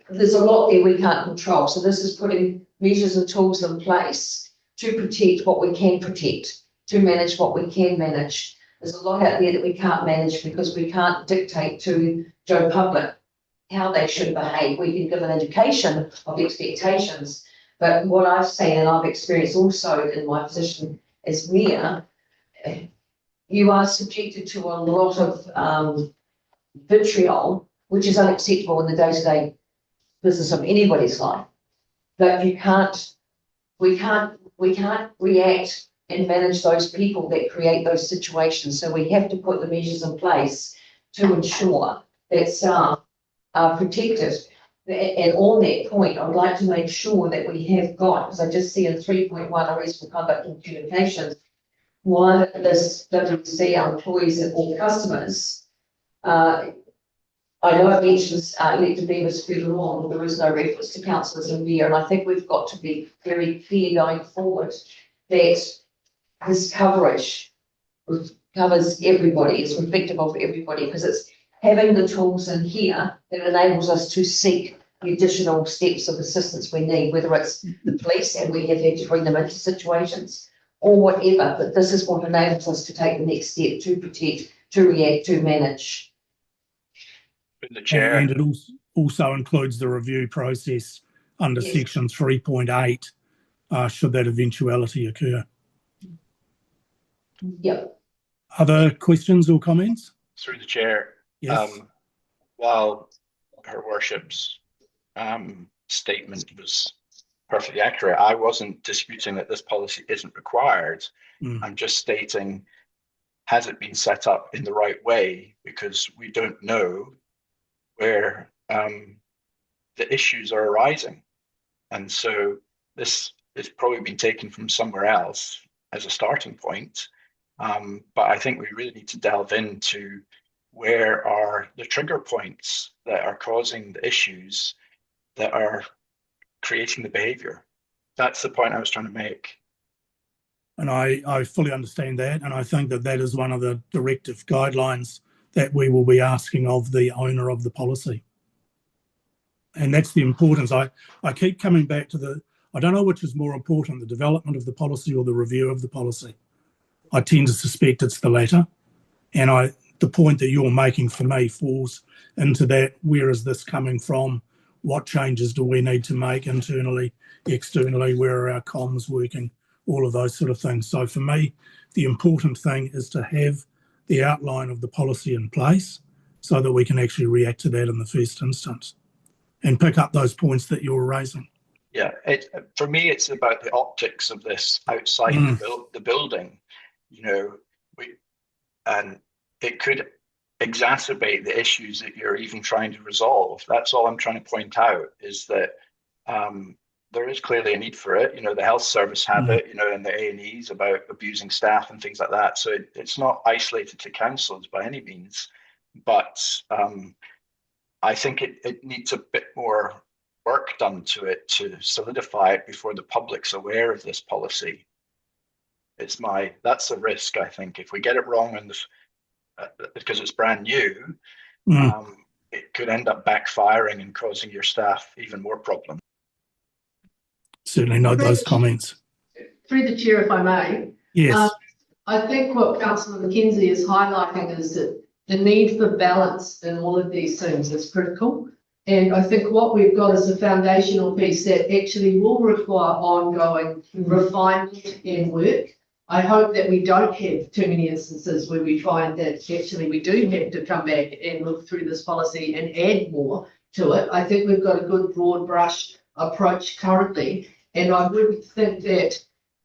there's a lot there we can't control. So this is putting measures and tools in place to protect what we can protect, to manage what we can manage. There's a lot out there that we can't manage because we can't dictate to Joe Public how they should behave. We can give an indication of expectations, but what I've seen and I've experienced also in my position as mayor, you are subjected to a lot of vitriol, which is unacceptable in the day-to-day business of anybody's life. But we can't react and manage those people that create those situations. So we have to put the measures in place to ensure that staff are protected. And on that point, I'd like to make sure that we have got, because I just see in 3.1 arrest for conduct and communications, why this doesn't see our employees or customers. I know it mentions elected members further on, but there is no reference to councillors and mayor, and I think we've got to be very clear going forward that this coverage covers everybody, it's reflective of everybody, because it's having the tools in here that enables us to seek the additional steps of assistance we need, whether it's the police and we have had to bring them into situations or whatever, but this is what enables us to take the next step to protect, to react, to manage.
The chair.
and it also includes the review process under
Yes.
section 3.8, should that eventuality occur.
Yep.
Other questions or comments?
Through the chair.
Yes.
While Her Worship's statement was perfectly accurate, I wasn't disputing that this policy isn't required. I'm just stating, has it been set up in the right way? Because we don't know where the issues are arising. And so this has probably been taken from somewhere else as a starting point. But I think we really need to delve into where are the trigger points that are causing the issues that are creating the behavior. That's the point I was trying to make.
And I fully understand that. And I think that that is one of the directive guidelines that we will be asking of the owner of the policy. And that's the importance. I keep coming back to I don't know which is more important, the development of the policy or the review of the policy. I tend to suspect it's the latter. And the point that you're making for me falls into that. Where is this coming from? What changes do we need to make internally, externally? Where are our comms working? All of those sort of things. So for me, the important thing is to have the outline of the policy in place so that we can actually react to that in the first instance and pick up those points that you're raising.
Yeah, for me, it's about the optics of this outside the building. You know, and it could exacerbate the issues that you're even trying to resolve. That's all I'm trying to point out, is that there is clearly a need for it. You know, the health service have it, you know, and the A&Es about abusing staff and things like that. So it's not isolated to councils by any means, but I think it needs a bit more work done to it to solidify it before the public's aware of this policy. That's a risk, I think. If we get it wrong and because it's brand new, it could end up backfiring and causing your staff even more problems.
Certainly note those comments.
through the chair, if I may.
Yes.
I think what Councillor McKenzie is highlighting is that the need for balance in all of these things is critical. And I think what we've got is a foundational piece that actually will require ongoing refinement and work. I hope that we don't have too many instances where we find that actually we do have to come back and look through this policy and add more to it. I think we've got a good broad brush approach currently. And I would think that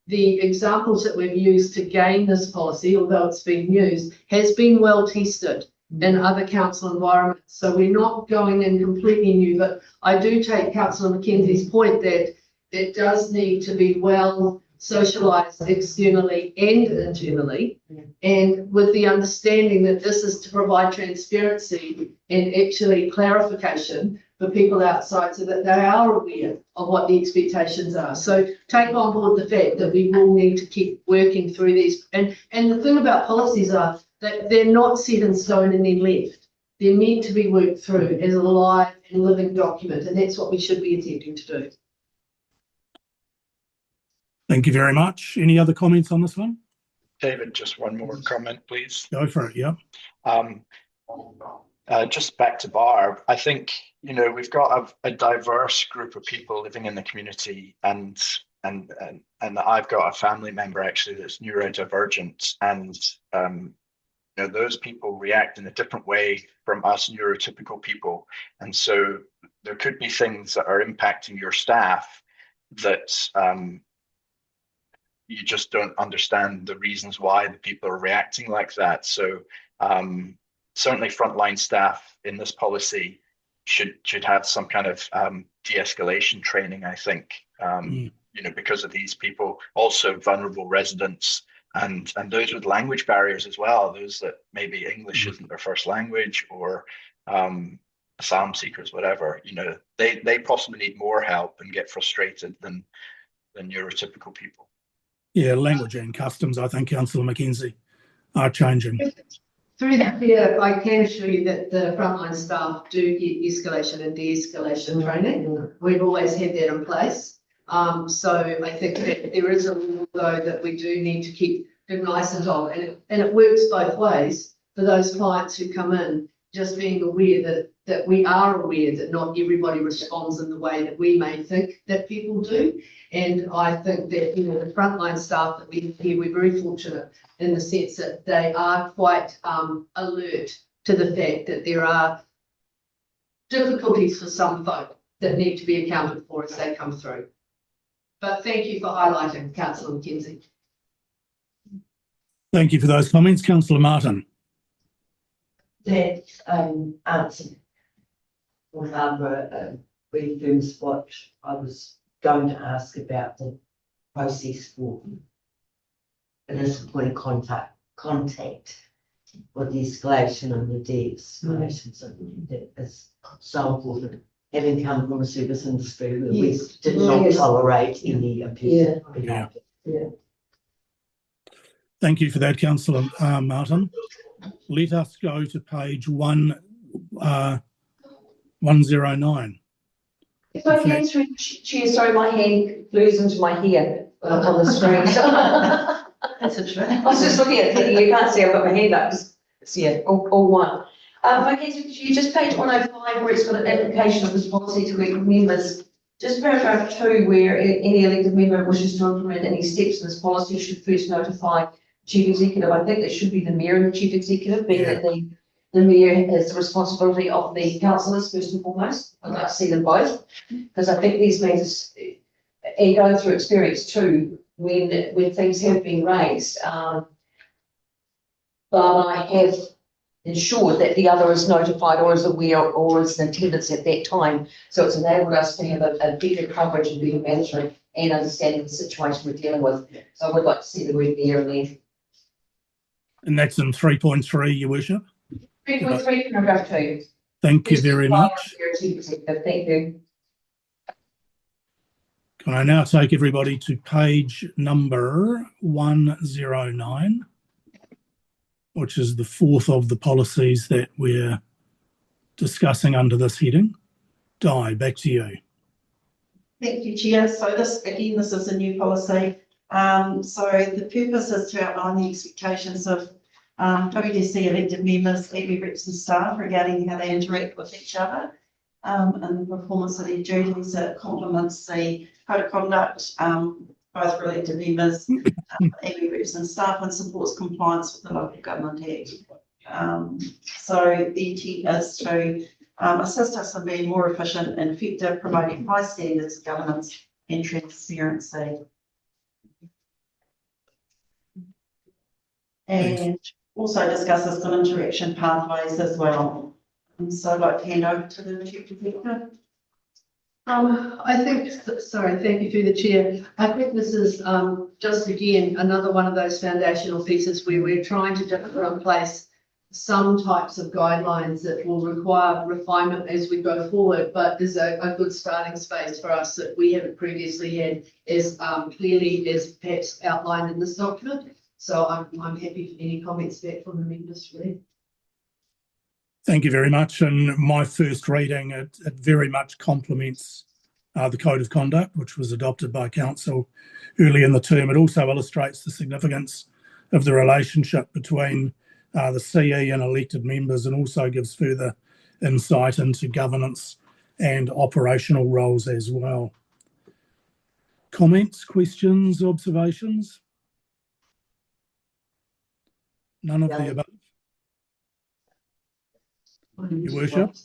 the examples that we've used to gain this policy, although it's been used, has been well tested in other council environments. So we're not going in completely new, but I do take Councillor McKenzie's point that it does need to be well socialised externally and internally, and with the understanding that this is to provide transparency and actually clarification for people outside so that they are aware of what the expectations are. So take on board the fact that we will need to keep working through these. And the thing about policies are that they're not set in stone and then left. They're meant to be worked through as a live and living document, and that's what we should be attempting to do.
Thank you very much. Any other comments on this one?
David, just one more comment, please.
Go for it, yeah.
Just back to Barb, I think, we've got a diverse group of people living in the community, and I've got a family member actually that's neurodivergent, and those people react in a different way from us neurotypical people. And so there could be things that are impacting your staff that you just don't understand the reasons why the people are reacting like that. So certainly frontline staff in this policy should have some kind of de-escalation training, I think, because of these people. Also vulnerable residents and those with language barriers as well, those that maybe English isn't their first language, or asylum seekers, whatever, they possibly need more help and get frustrated than neurotypical people. Yeah,
language and customs, I think, Councillor McKenzie, are changing.
Through that, yeah, I can assure you that the frontline staff do get escalation and de-escalation training. We've always had that in place. So I think that there is a rule, though, that we do need to keep cognizant of, and it works both ways for those clients who come in, just being aware that we are aware that not everybody responds in the way that we may think that people do. And I think that, the frontline staff that we have here, we're very fortunate in the sense that they are quite alert to the fact that there are difficulties for some folk that need to be accounted for as they come through. But thank you for highlighting, Councillor McKenzie.
Thank you for those comments. Councillor Martin.
That answer for Barbara reaffirms what I was going to ask about the process for initial point of contact with the escalation and the de-escalation. So that is so important. Having come from a service industry where we did not tolerate any abusive behaviour.
Yeah.
Thank you for that, Councillor Martin. Let us go to page 109.
If I can, through Chair, sorry, my hand flews into my hair on the screen.
That's a trap.
I was just looking at it, you can't see I've got my hand up. It's, all one. If I can, through Chair, just page 105, where it's got an application of this policy to elected members. Just paragraph 2, where any elected member wishes to implement any steps in this policy should first notify Chief Executive. I think it should be the Mayor and the Chief Executive, being that the Mayor has the responsibility of the councillors first and foremost. I'd like to see them both, because I think these matters, and going through experience too, when things have been raised, but I have ensured that the other is notified or is aware or is in attendance at that time. So it's enabled us to have a better coverage and better management and understanding the situation we're dealing with. So I would like to see the word Mayor in there.
And that's in 3.3, Your Worship?
3.3, paragraph 2.
Thank you very much.
Thank you.
Can I now take everybody to page number 109, which is the fourth of the policies that we're discussing under this heading. Di, back to you.
Thank you, Chair. So this is a new policy So the purpose is to outline the expectations of WDC elected members, EB reps and staff regarding how they interact with each other and the performance of their duties. It complements the code of conduct, both for elected members, EB reps and staff, and supports compliance with the Local Government Act. So the intent is to assist us in being more efficient and effective, promoting high standards of governance and transparency. And also discusses some interaction pathways as well. So I'd like to hand over to the Chief Executive.
I think, sorry, thank you through the chair. I think this is just again another one of those foundational pieces where we're trying to just put in place some types of guidelines that will require refinement as we go forward, but is a good starting space for us that we haven't previously had as clearly as perhaps outlined in this document. So I'm happy for any comments back from the members, really.
Thank you very much. And my first reading, it very much complements the Code of Conduct, which was adopted by Council early in the term. It also illustrates the significance of the relationship between the CE and elected members, and also gives further insight into governance and operational roles as well. Comments, questions, observations? None of the above. Your Worship.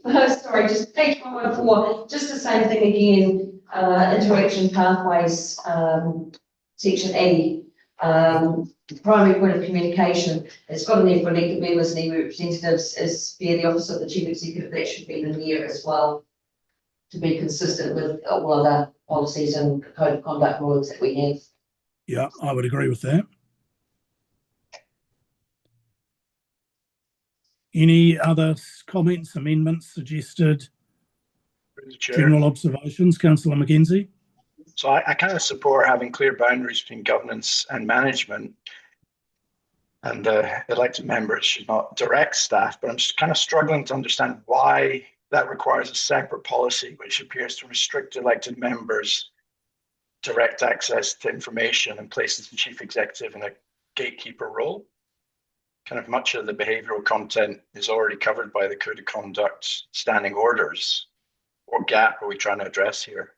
Sorry, just page 114, just the same thing again, interaction pathways, section A, primary point of communication. It's got in there for elected members and EU representatives is via the Office of the Chief Executive. That should be in here as well, to be consistent with all other policies and code of conduct rules that we have.
Yeah, I would agree with that. Any other comments, amendments suggested? General observations, Councillor Mackenzie.
So I kind of support having clear boundaries between governance and management, and elected members should not direct staff, but I'm just kind of struggling to understand why that requires a separate policy, which appears to restrict elected members' direct access to information and places the chief executive in a gatekeeper role. Kind of much of the behavioural content is already covered by the Code of Conduct standing orders. What gap are we trying to address here?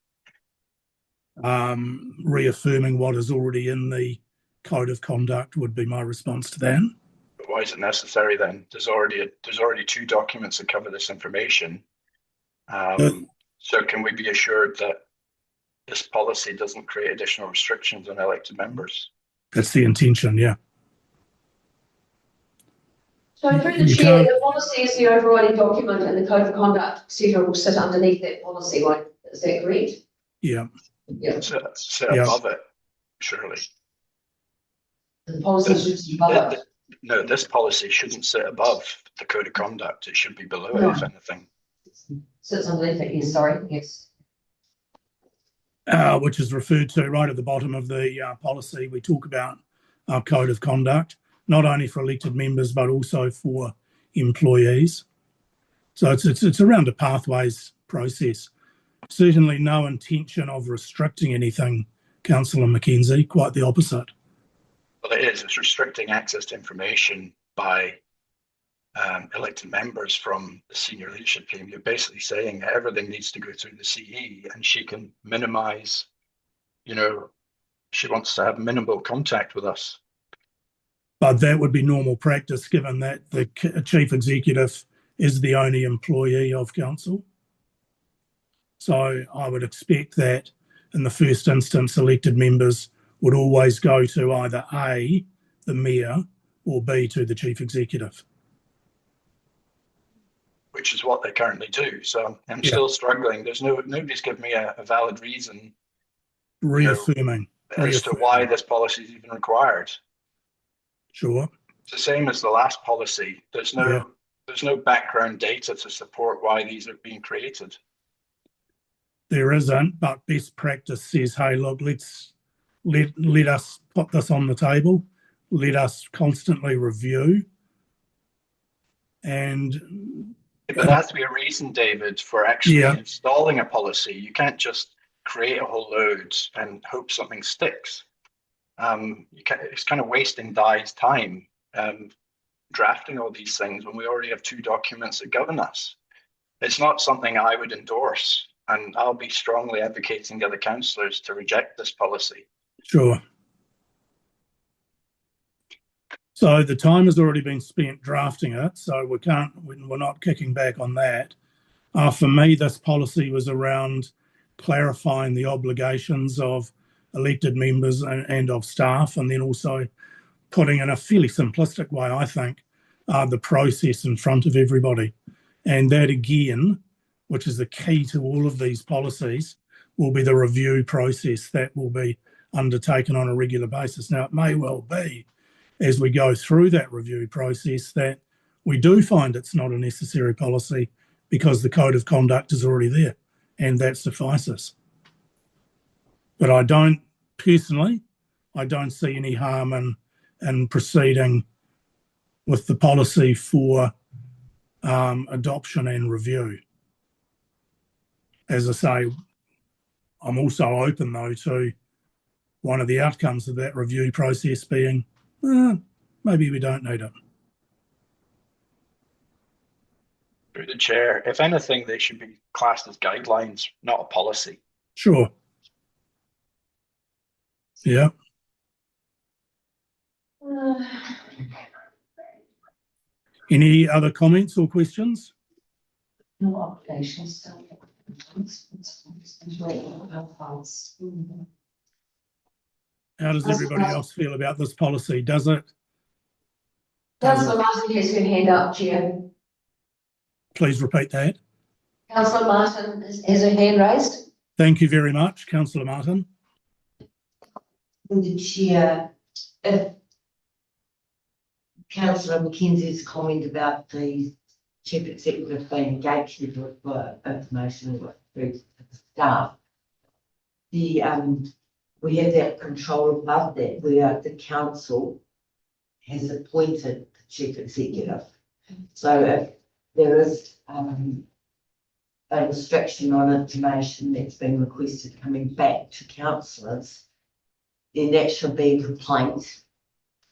Reaffirming what is already in the Code of Conduct would be my response to that.
But why is it necessary then? There's already 2 documents that cover this information. So can we be assured that this policy doesn't create additional restrictions on elected members?
That's the intention, yeah.
So through the chair, the policy is the overriding document, and the Code of Conduct, etc., will sit underneath that policy, right? Is that correct?
Yeah.
Yeah.
Sit above it, surely.
The policy should sit above it.
No, this policy shouldn't sit above the Code of Conduct. It should be below it, if anything.
Sits underneath it, yes, sorry, yes.
Which is referred to right at the bottom of the policy. We talk about our Code of Conduct, not only for elected members, but also for employees. So it's around a pathways process. Certainly no intention of restricting anything, Councillor Mackenzie, quite the opposite.
Well, it is. It's restricting access to information by elected members from the senior leadership team. You're basically saying that everything needs to go through the CE, and she can minimise, she wants to have minimal contact with us.
But that would be normal practice, given that the chief executive is the only employee of council. So I would expect that in the first instance, elected members would always go to either A, the mayor, or B, to the chief executive.
Which is what they currently do. So I'm still struggling. Nobody's given me a valid reason.
Reaffirming.
As to why this policy is even required.
Sure.
It's the same as the last policy. There's no background data to support why these are being created.
There isn't, but best practice says, hey, look, let us put this on the table. Let us constantly review. And
but there has to be a reason, David, for actually installing a policy. You can't just create a whole load and hope something sticks. It's kind of wasting Di's time drafting all these things when we already have 2 documents that govern us. It's not something I would endorse, and I'll be strongly advocating the other councillors to reject this policy.
Sure. So the time has already been spent drafting it, so we're not kicking back on that. For me, this policy was around clarifying the obligations of elected members and of staff, and then also putting in a fairly simplistic way, I think, the process in front of everybody. And that again, which is the key to all of these policies, will be the review process that will be undertaken on a regular basis. Now, it may well be, as we go through that review process, that we do find it's not a necessary policy because the code of conduct is already there, and that suffices. But I don't see any harm in proceeding with the policy for adoption and review. As I say, I'm also open, though, to one of the outcomes of that review process being, maybe we don't need it.
Through the chair, if anything, they should be classed as guidelines, not a policy.
Sure. Yeah. Any other comments or questions?
No obligations.
How does everybody else feel about this policy? Does it?
Councillor Martin has her hand up, Chair.
Please repeat that.
Councillor Martin has her hand raised.
Thank you very much, Councillor Martin.
The Chair, if Councillor Mackenzie's comment about the Chief Executive being gatekeeper for information with staff, we have that control above that where the council has appointed the Chief Executive. So if there is a restriction on information that's been requested coming back to councillors, then that should be a complaint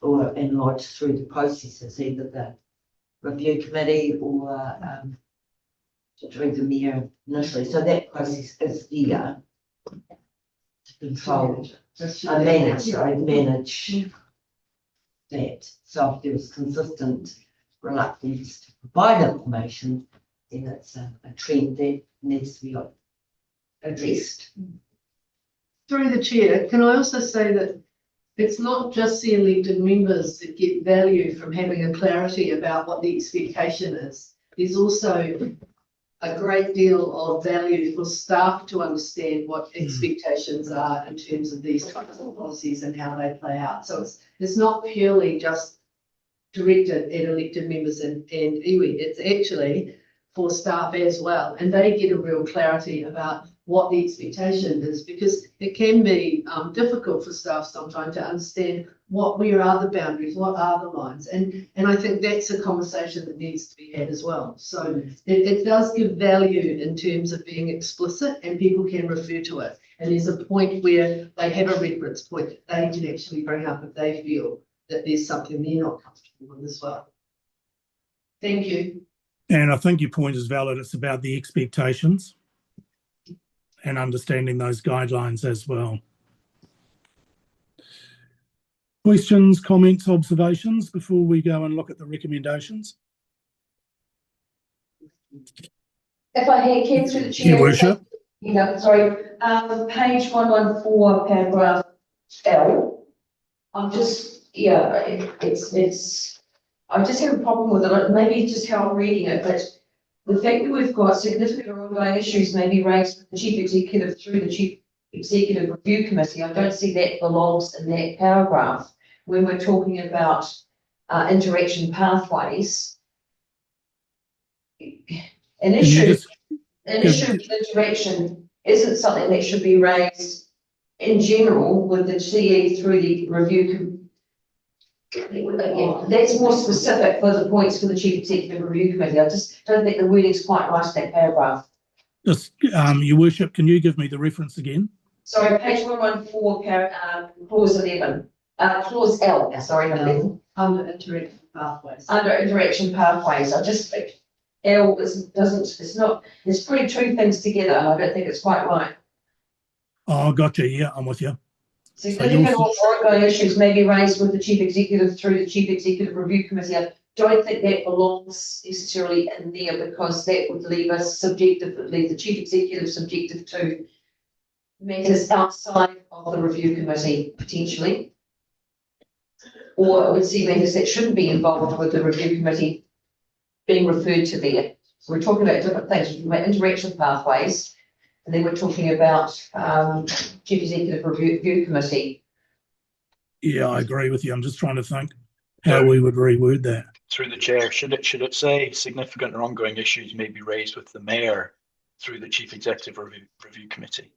or lodged through the processes, either the review committee or through the mayor initially. So that process is there to control, manage that. So if there was consistent reluctance to provide information, then it's a trend that needs to be addressed.
Through the chair, can I also say that it's not just the elected members that get value from having a clarity about what the expectation is. There's also a great deal of value for staff to understand what expectations are in terms of these types of policies and how they play out. So it's not purely just directed at elected members and iwi. It's actually for staff as well, and they get a real clarity about what the expectation is, because it can be difficult for staff sometimes to understand where are the boundaries, what are the lines, and I think that's a conversation that needs to be had as well. So it does give value in terms of being explicit, and people can refer to it, and there's a point where they have a reference point that they can actually bring up if they feel that there's something they're not comfortable with as well. Thank you.
And I think your point is valid. It's about the expectations and understanding those guidelines as well. Questions, comments, observations before we go and look at the recommendations?
If I can through the chair.
Your Worship.
Sorry. Page 114, paragraph L. I'm just, I just have a problem with it. Maybe it's just how I'm reading it, but the fact that we've got significant or ongoing issues may be raised with the Chief Executive through the Chief Executive Review Committee. I don't see that belongs in that paragraph when we're talking about interaction pathways. An issue of interaction isn't something that should be raised in general with the CE through the review committee. That's more specific for the points for the Chief Executive Review Committee. I just don't think the wording's quite right in that paragraph.
Just, Your Worship, can you give me the reference again?
Sorry, page 114, clause 11, clause L, sorry, not 11.
Under interaction pathways.
Under interaction pathways, I just think L it's putting two things together, and I don't think it's quite right.
Oh, gotcha. Yeah, I'm with you.
Significant or ongoing issues may be raised with the chief executive through the chief executive review committee. I don't think that belongs necessarily in there, because that would leave the chief executive subjective to matters outside of the review committee potentially. Or I would see matters that shouldn't be involved with the review committee being referred to there. So we're talking about different things. We're talking about interaction pathways, and then we're talking about chief executive review committee.
Yeah, I agree with you. I'm just trying to think how we would reword that.
Through the chair, should it say significant or ongoing issues may be raised with the mayor through the chief executive review committee?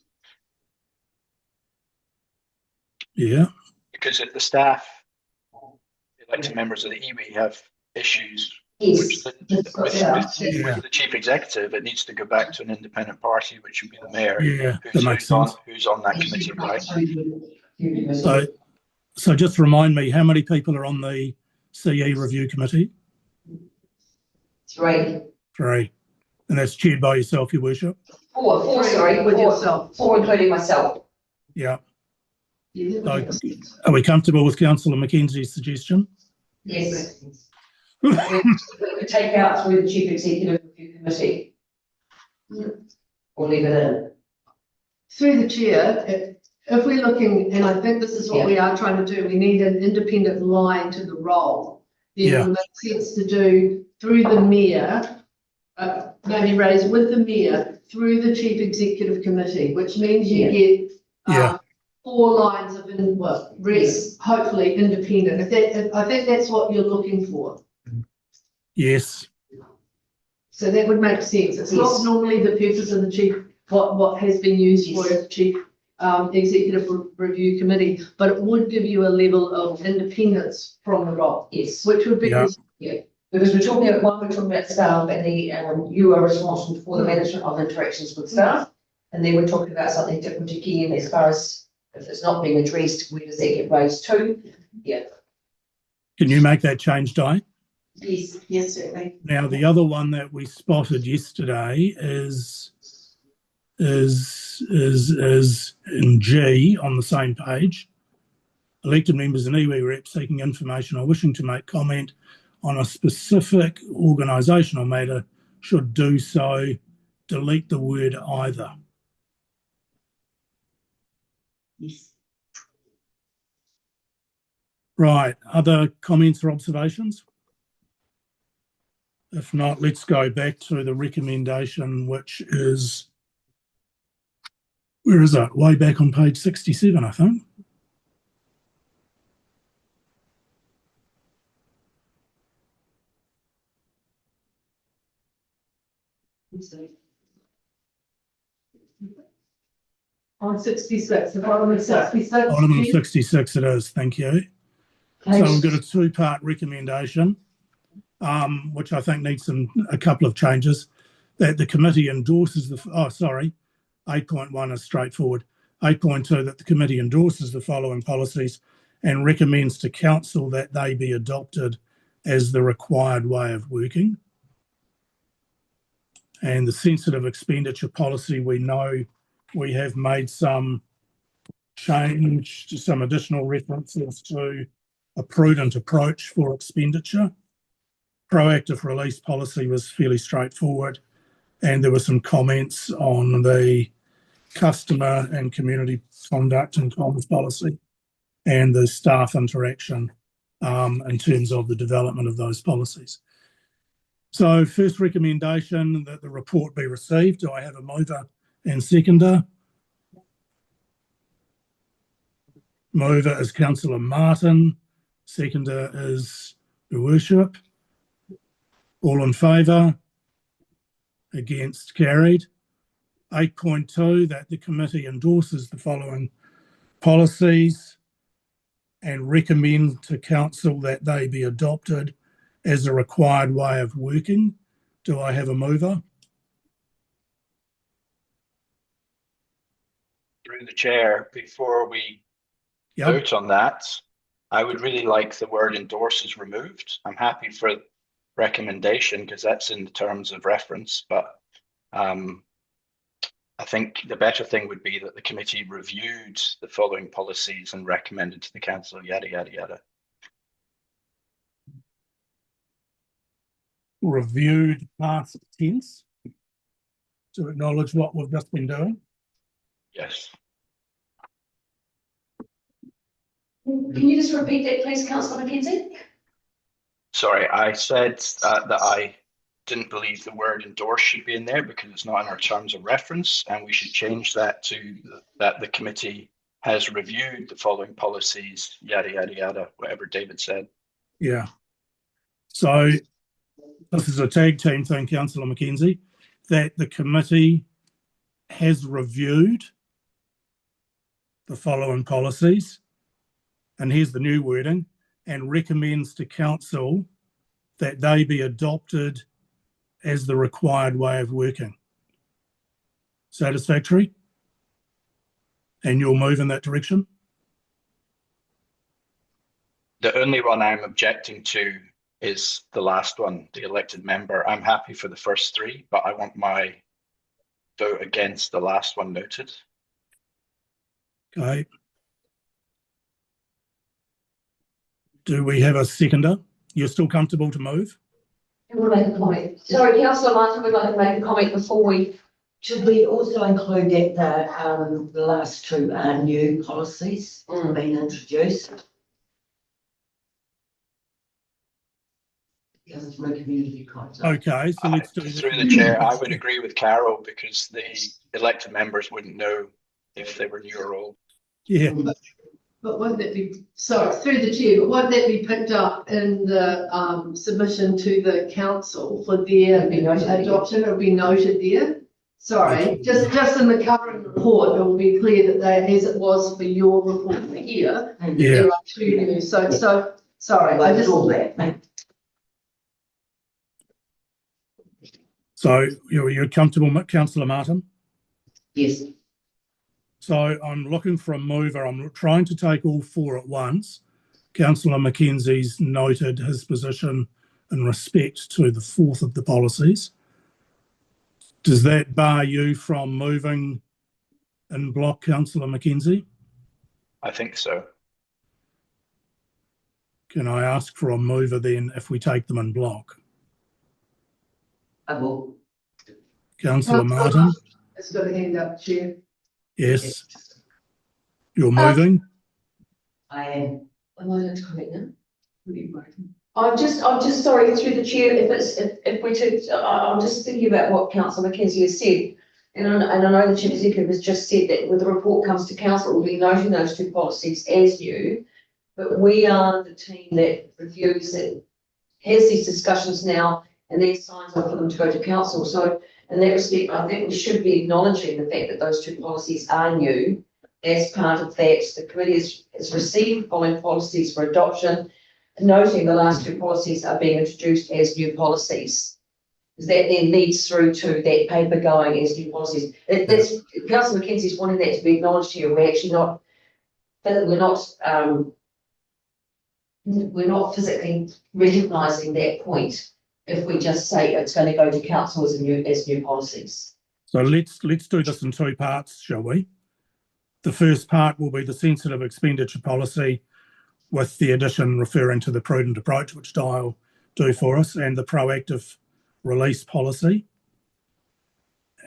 Yeah.
Because if the staff, elected members of the iwi, have issues
Yes.
with the chief executive, it needs to go back to an independent party, which would be the mayor.
Yeah, that makes sense.
Who's on that committee, right?
So just remind me, how many people are on the CE review committee?
3.
3. And that's chaired by yourself, Your Worship?
4, sorry,
With yourself.
4 including myself.
Yeah.
Yeah.
Are we comfortable with Councillor Mackenzie's suggestion?
Yes. We could take out through the chief executive review committee. Or leave it in.
Through the chair, if we're looking, and I think this is what we are trying to do, we need an independent line to the role. Then it would make sense to do through the mayor, maybe raise with the mayor through the chief executive committee, which means you get 4 lines of, hopefully independent. I think that's what you're looking for.
Yes.
So that would make sense. It's not normally the purpose of the chief, what has been used for a chief executive review committee, but it would give you a level of independence from the role.
Yes.
Which would be
Because we're talking about staff, and you are responsible for the management of interactions with staff, and then we're talking about something different again as far as if it's not being addressed, where does that get raised to? Yeah.
Can you make that change, Di?
Yes, certainly.
Now, the other one that we spotted yesterday is in G on the same page. Elected members and iwi reps seeking information or wishing to make comment on a specific organisational matter should do so. Delete the word either.
Yes.
Right, other comments or observations? If not, let's go back to the recommendation, which is, where is it? Way back on page 67, I think.
on 66, the bottom of 66.
Bottom of 66 it is, thank you. So we've got a 2-part recommendation, which I think needs a couple of changes. That the committee endorses 8.1 is straightforward. 8.2, that the committee endorses the following policies and recommends to council that they be adopted as the required way of working. And the sensitive expenditure policy, we know we have made some change to some additional references to a prudent approach for expenditure. Proactive release policy was fairly straightforward, and there were some comments on the customer and community conduct and comms policy and the staff interaction in terms of the development of those policies. So first recommendation, that the report be received. Do I have a mover and seconder? Mover is Councillor Martin. Seconder is Your Worship. All in favour? Against? Carried. 8.2, that the committee endorses the following policies and recommend to council that they be adopted as a required way of working. Do I have a mover?
through the chair, before we
Yep.
vote on that, I would really like the word endorses removed. I'm happy for recommendation because that's in the terms of reference, but I think the better thing would be that the committee reviewed the following policies and recommended to the council, yada, yada, yada.
Reviewed past tense to acknowledge what we've just been doing.
Yes.
Can you just repeat that, please, Councillor Mackenzie?
Sorry, I said that I didn't believe the word endorse should be in there because it's not in our terms of reference, and we should change that to that the committee has reviewed the following policies, yada, yada, yada, whatever David said.
Yeah. So this is a tag team thing, Councillor Mackenzie, that the committee has reviewed the following policies, and here's the new wording, and recommends to council that they be adopted as the required way of working. Satisfactory? And you'll move in that direction?
The only one I'm objecting to is the last one, the elected member. I'm happy for the first three, but I want my vote against the last one noted.
Okay. Do we have a seconder? You're still comfortable to move?
Who will make a comment? Sorry, Councillor Martin would like to make a comment before we.
Should we also include that the last two are new policies being introduced? Because from a community contact.
Okay, so let's do that.
Through the chair, I would agree with Carol because the elected members wouldn't know if they were new or old.
Yeah.
But won't that be, sorry, through the chair, but won't that be picked up in the submission to the council for their adoption? It'll be noted there. Sorry, just in the covering report, it will be clear that they, as it was for your report here,
Yeah.
there are two new. So sorry, I just
all that.
So you're comfortable, Councillor Martin?
Yes.
So I'm looking for a mover. I'm trying to take all four at once. Councillor Mackenzie's noted his position in respect to the fourth of the policies. Does that bar you from moving in block, Councillor Mackenzie?
I think so.
Can I ask for a mover then if we take them in block?
I will.
Councillor Martin?
it's got a hand up, Chair.
Yes. You're moving?
I am.
Am I allowed to comment now? I'm just sorry through the chair if we took, I'm just thinking about what Councillor Mackenzie has said. And I know the Chief Executive has just said that when the report comes to council, we'll be noting those two policies as new. But we are the team that reviews it, has these discussions now, and then signs off for them to go to council. So in that respect, I think we should be acknowledging the fact that those two policies are new. As part of that, the committee has received following policies for adoption, noting the last two policies are being introduced as new policies. That then leads through to that paper going as new policies. That's Councillor Mackenzie's wanting that to be acknowledged here. We're actually not, we're not physically recognising that point if we just say it's going to go to council as new policies.
So let's do this in two parts, shall we? The first part will be the sensitive expenditure policy with the addition referring to the prudent approach, which Di will do for us, and the proactive release policy.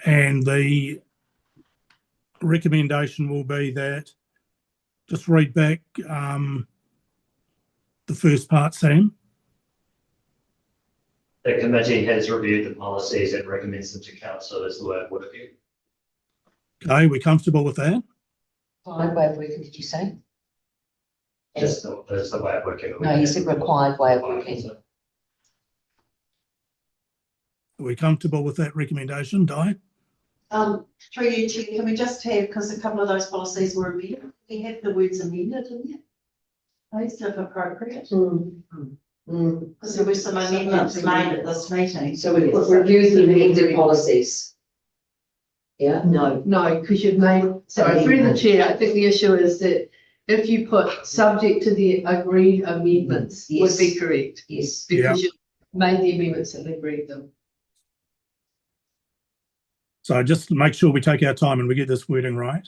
And the recommendation will be that, just read back the first part, Sam.
The committee has reviewed the policies and recommends them to council as the way of working.
Okay, we're comfortable with that?
Required way of working, did you say?
Just as the way of working.
No, you said required way of working.
Are we comfortable with that recommendation, Di?
Through you, Chair, can we just have, because a couple of those policies were amended, we have the words amended in there? Please, if appropriate. Because there were some amendments made at this meeting.
So we review the amended policies. Yeah,
No,
No, because you've made, sorry, through the chair, I think the issue is that if you put subject to the agreed amendments would be
Yes.
correct.
yes.
Because you made the amendments and agreed them.
So just make sure we take our time and we get this wording right.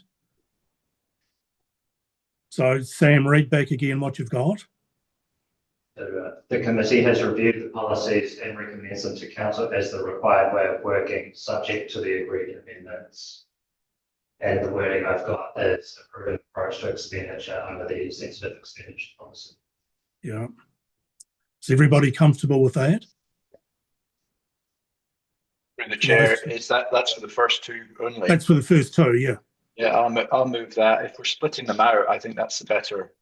So Sam, read back again what you've got.
The committee has reviewed the policies and recommends them to council as the required way of working, subject to the agreed amendments. And the wording I've got is a prudent approach to expenditure under the sensitive expenditure policy.
Yeah. Is everybody comfortable with that?
Through the chair, that's for the first two only?
That's for the first two, yeah.
Yeah, I'll move that. If we're splitting them out, I think that's the better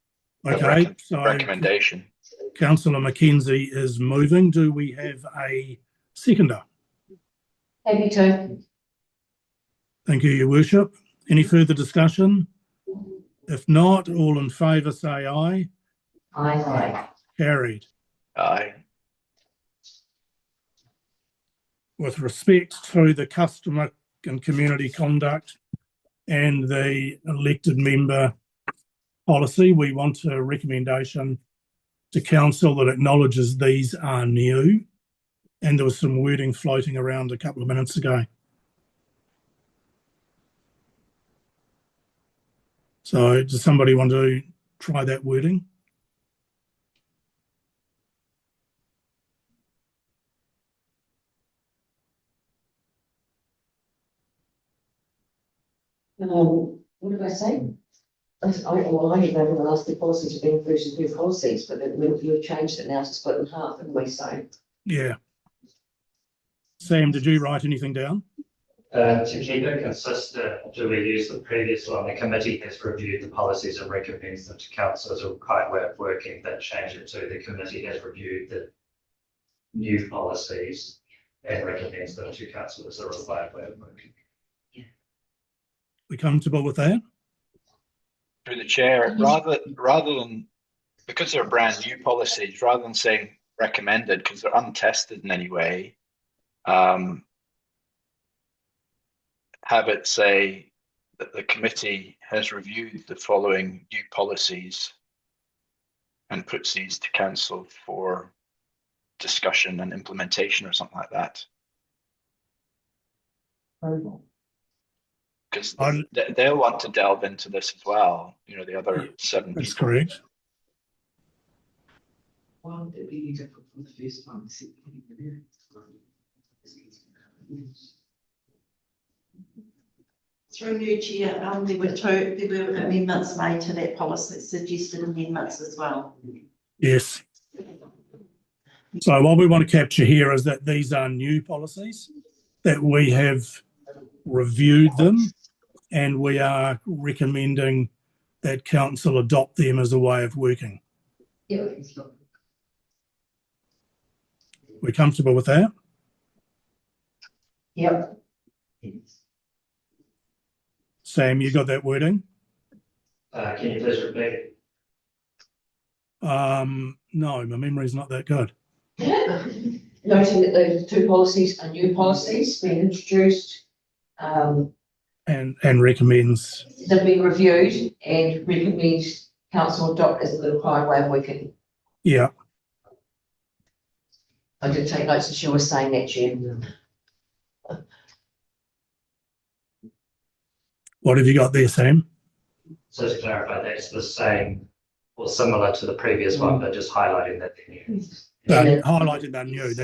Okay, so
recommendation.
Councillor Mackenzie is moving. Do we have a seconder?
Happy to.
Thank you, Your Worship. Any further discussion? If not, all in favour say aye.
Aye.
Carried.
Aye.
With respect to the customer and community conduct and the elected member policy, we want a recommendation to council that acknowledges these are new. And there was some wording floating around a couple of minutes ago. So does somebody want to try that wording?
What did I say? I didn't know when the last two policies have been included as new policies, but we've changed it now to split in half, haven't we? So
Yeah. Sam, did you write anything down?
To keep it consistent, do we use the previous one? The committee has reviewed the policies and recommends them to council as a required way of working, then change it to the committee has reviewed the new policies and recommends them to council as a required way of working.
We comfortable with that?
Through the chair, rather than, because they're brand new policies, rather than saying recommended, because they're untested in any way, have it say that the committee has reviewed the following new policies and puts these to council for discussion and implementation or something like that. Because they'll want to delve into this as well, you know, the other 7
That's
people.
correct.
Why would it be any different from the first one?
Through new chair, there were amendments made to that policy, suggested amendments as well.
Yes. So what we want to capture here is that these are new policies, that we have reviewed them, and we are recommending that council adopt them as a way of working.
yeah,
We're comfortable with that?
yep.
Sam, you got that wording?
Can you please repeat?
No, my memory's not that good.
Noting that those two policies are new policies being introduced,
And recommends.
they've been reviewed and recommend council adopt as the required way of working.
Yeah.
I did take notes as you were saying that, Chair.
What have you got there, Sam?
So to clarify, that's the same or similar to the previous one, but just highlighting that they're new.
Yeah.
Highlighted they're new.
And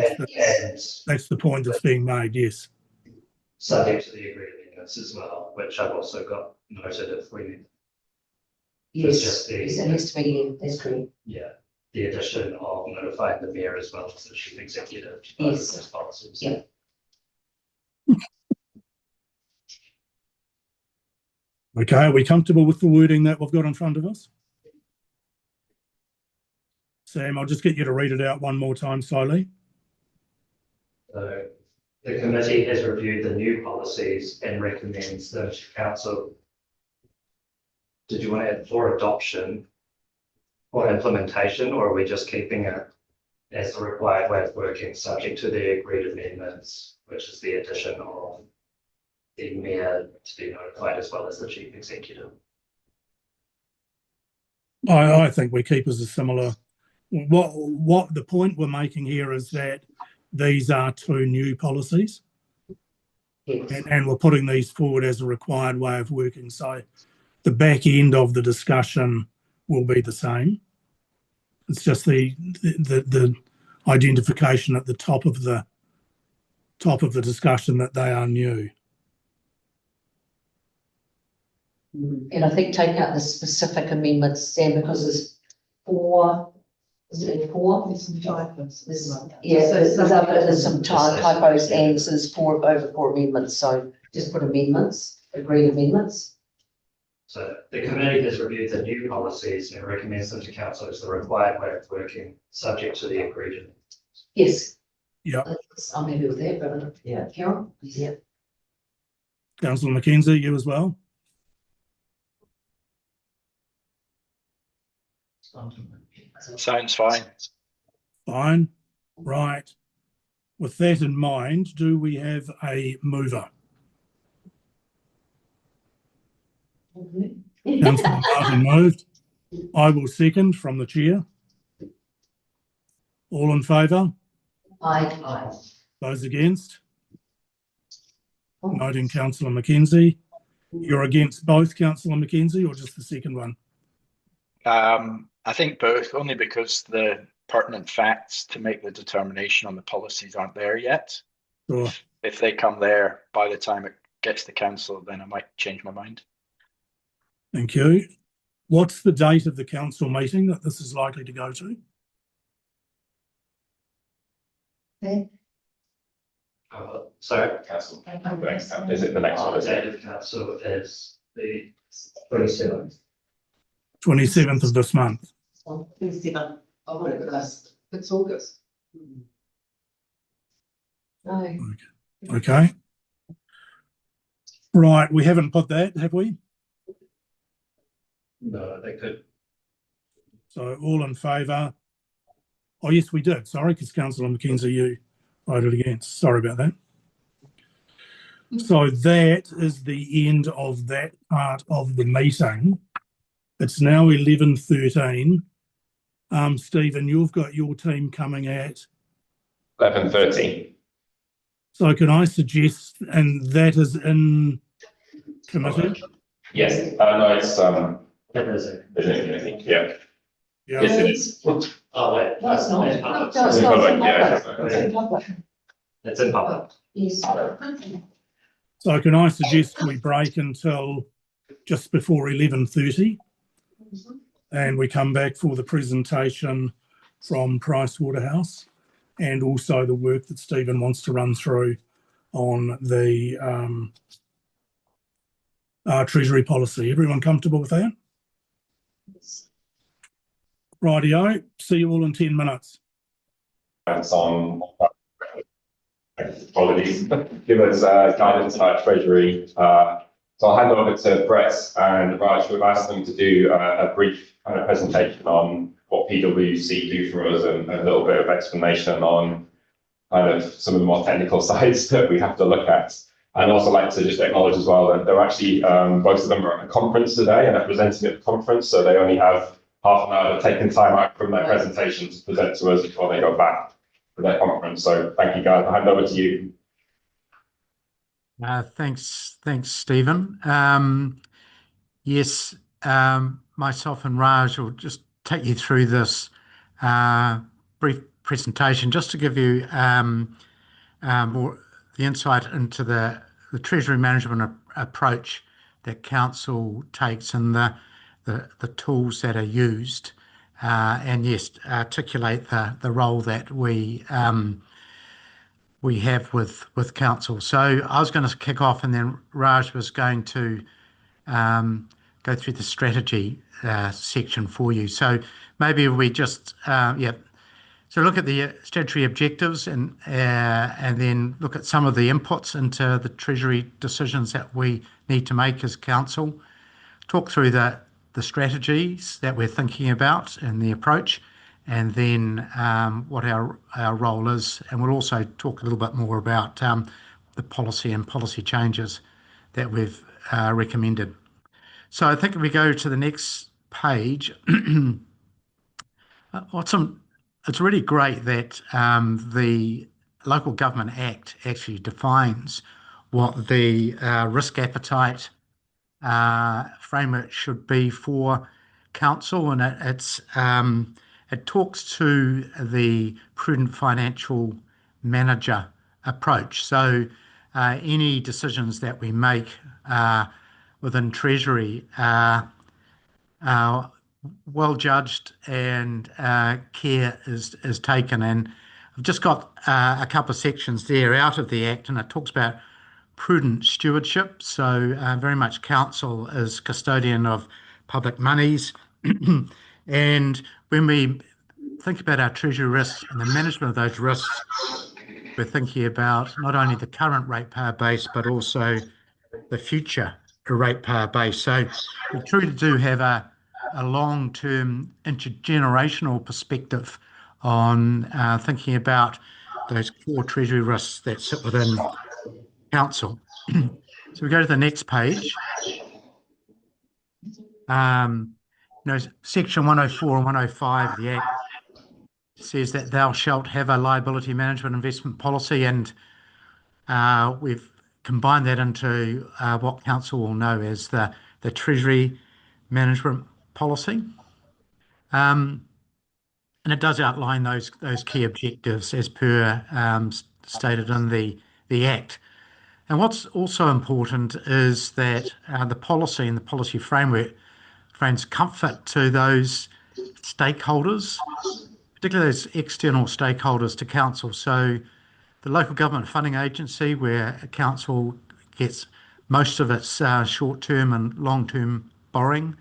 That's the point that's being made, yes.
subject to the agreed amendments as well, which I've also got noted if we need.
Yes,
just the-
yes, it has to be in, that's correct.
Yeah, the addition of notifying the mayor as well as the chief executive.
Yes.
Those policies.
Yeah.
Okay, are we comfortable with the wording that we've got in front of us? Sam, I'll just get you to read it out one more time slowly.
So the committee has reviewed the new policies and recommends them to council. Did you want to add for adoption or implementation, or are we just keeping it as the required way of working, subject to the agreed amendments, which is the addition of the mayor to be notified as well as the chief executive.
I think we keep as a similar. What the point we're making here is that these are two new policies, and we're putting these forward as a required way of working. So the back end of the discussion will be the same. It's just the identification at the top of the discussion that they are new.
And I think take out the specific amendments, Sam, because there's four, is it four?
There's some typos.
There's some typos and there's over four amendments, so just put amendments, agreed amendments.
So the committee has reviewed the new policies and recommends them to council as the required way of working, subject to the agreed.
Yes.
Yeah.
I'm happy with that, but yeah, Carol? Yeah.
Councillor Mackenzie, you as well?
Sounds fine.
Fine. Right. With that in mind, do we have a mover? Councillor Martin moved. I will second from the chair. All in favour?
Aye.
Those against? Noting Councillor Mackenzie. You're against both, Councillor Mackenzie, or just the second one?
I think both, only because the pertinent facts to make the determination on the policies aren't there yet.
Sure.
If they come there by the time it gets to council, then I might change my mind.
Thank you. What's the date of the council meeting that this is likely to go to?
So
Council. Is it the next one?
the
Is
date
it?
of council is the 27th.
27th of this month.
Oh, August. It's August.
No.
Okay. Right, we haven't put that, have we?
No, they could.
So all in favour? Oh, yes, we did. Sorry, because Councillor Mackenzie, you voted against. Sorry about that. So that is the end of that part of the meeting. It's now 11:13. Stephen, you've got your team coming at
11:30.
So can I suggest, and that is in committee?
Yes. No, it's
It is it?
isn't it? I think. Yeah.
Yeah.
Yes, it is.
Oh, wait.
No, it's not.
It's
No,
public.
it's not. It's in
Yeah,
public.
yeah.
It's in public.
It's in public.
Yes.
So can I suggest we break until just before 11:30 and we come back for the presentation from Pricewaterhouse and also the work that Stephen wants to run through on the Treasury policy. Everyone comfortable with that? Rightio. See you all in 10 minutes.
It's on apologies. Give us guidance about Treasury. So I'll hand over to Brett and Raj. We've asked them to do a brief kind of presentation on what PwC do for us and a little bit of explanation on kind of some of the more technical sides that we have to look at. And also like to just acknowledge as well that they're actually, both of them are at a conference today and they're presenting at the conference. So they only have half an hour taking time out from their presentation to present to us before they go back to their conference. So thank you guys. I'll hand over to you.
Thanks, Stephen. Yes, myself and Raj will just take you through this brief presentation just to give you more the insight into the Treasury management approach that Council takes and the tools that are used, and yes, articulate the role that we have with Council. So I was going to kick off and then Raj was going to go through the strategy section for you. So maybe we just, so look at the statutory objectives and then look at some of the inputs into the Treasury decisions that we need to make as Council, talk through the strategies that we're thinking about and the approach, and then what our role is. And we'll also talk a little bit more about the policy and policy changes. that we've recommended. So I think if we go to the next page, it's really great that the Local Government Act actually defines what the risk appetite framework should be for council, and it talks to the prudent financial manager approach. So any decisions that we make within Treasury are well judged, and care is taken. And I've just got a couple of sections there out of the Act, and it talks about prudent stewardship. So very much council is custodian of public monies. And when we think about our Treasury risks and the management of those risks, we're thinking about not only the current ratepayer base, but also the future ratepayer base. So we truly do have a long-term intergenerational perspective on thinking about those core Treasury risks that sit within council. So we go to the next page. Section 104 and 105 of the Act says that thou shalt have a liability management investment policy, and we've combined that into what council will know as the Treasury management policy. And it does outline those key objectives as per stated in the Act. And what's also important is that the policy and the policy framework brings comfort to those stakeholders, particularly those external stakeholders to council. So the local government funding agency, where council gets most of its short-term and long-term borrowing,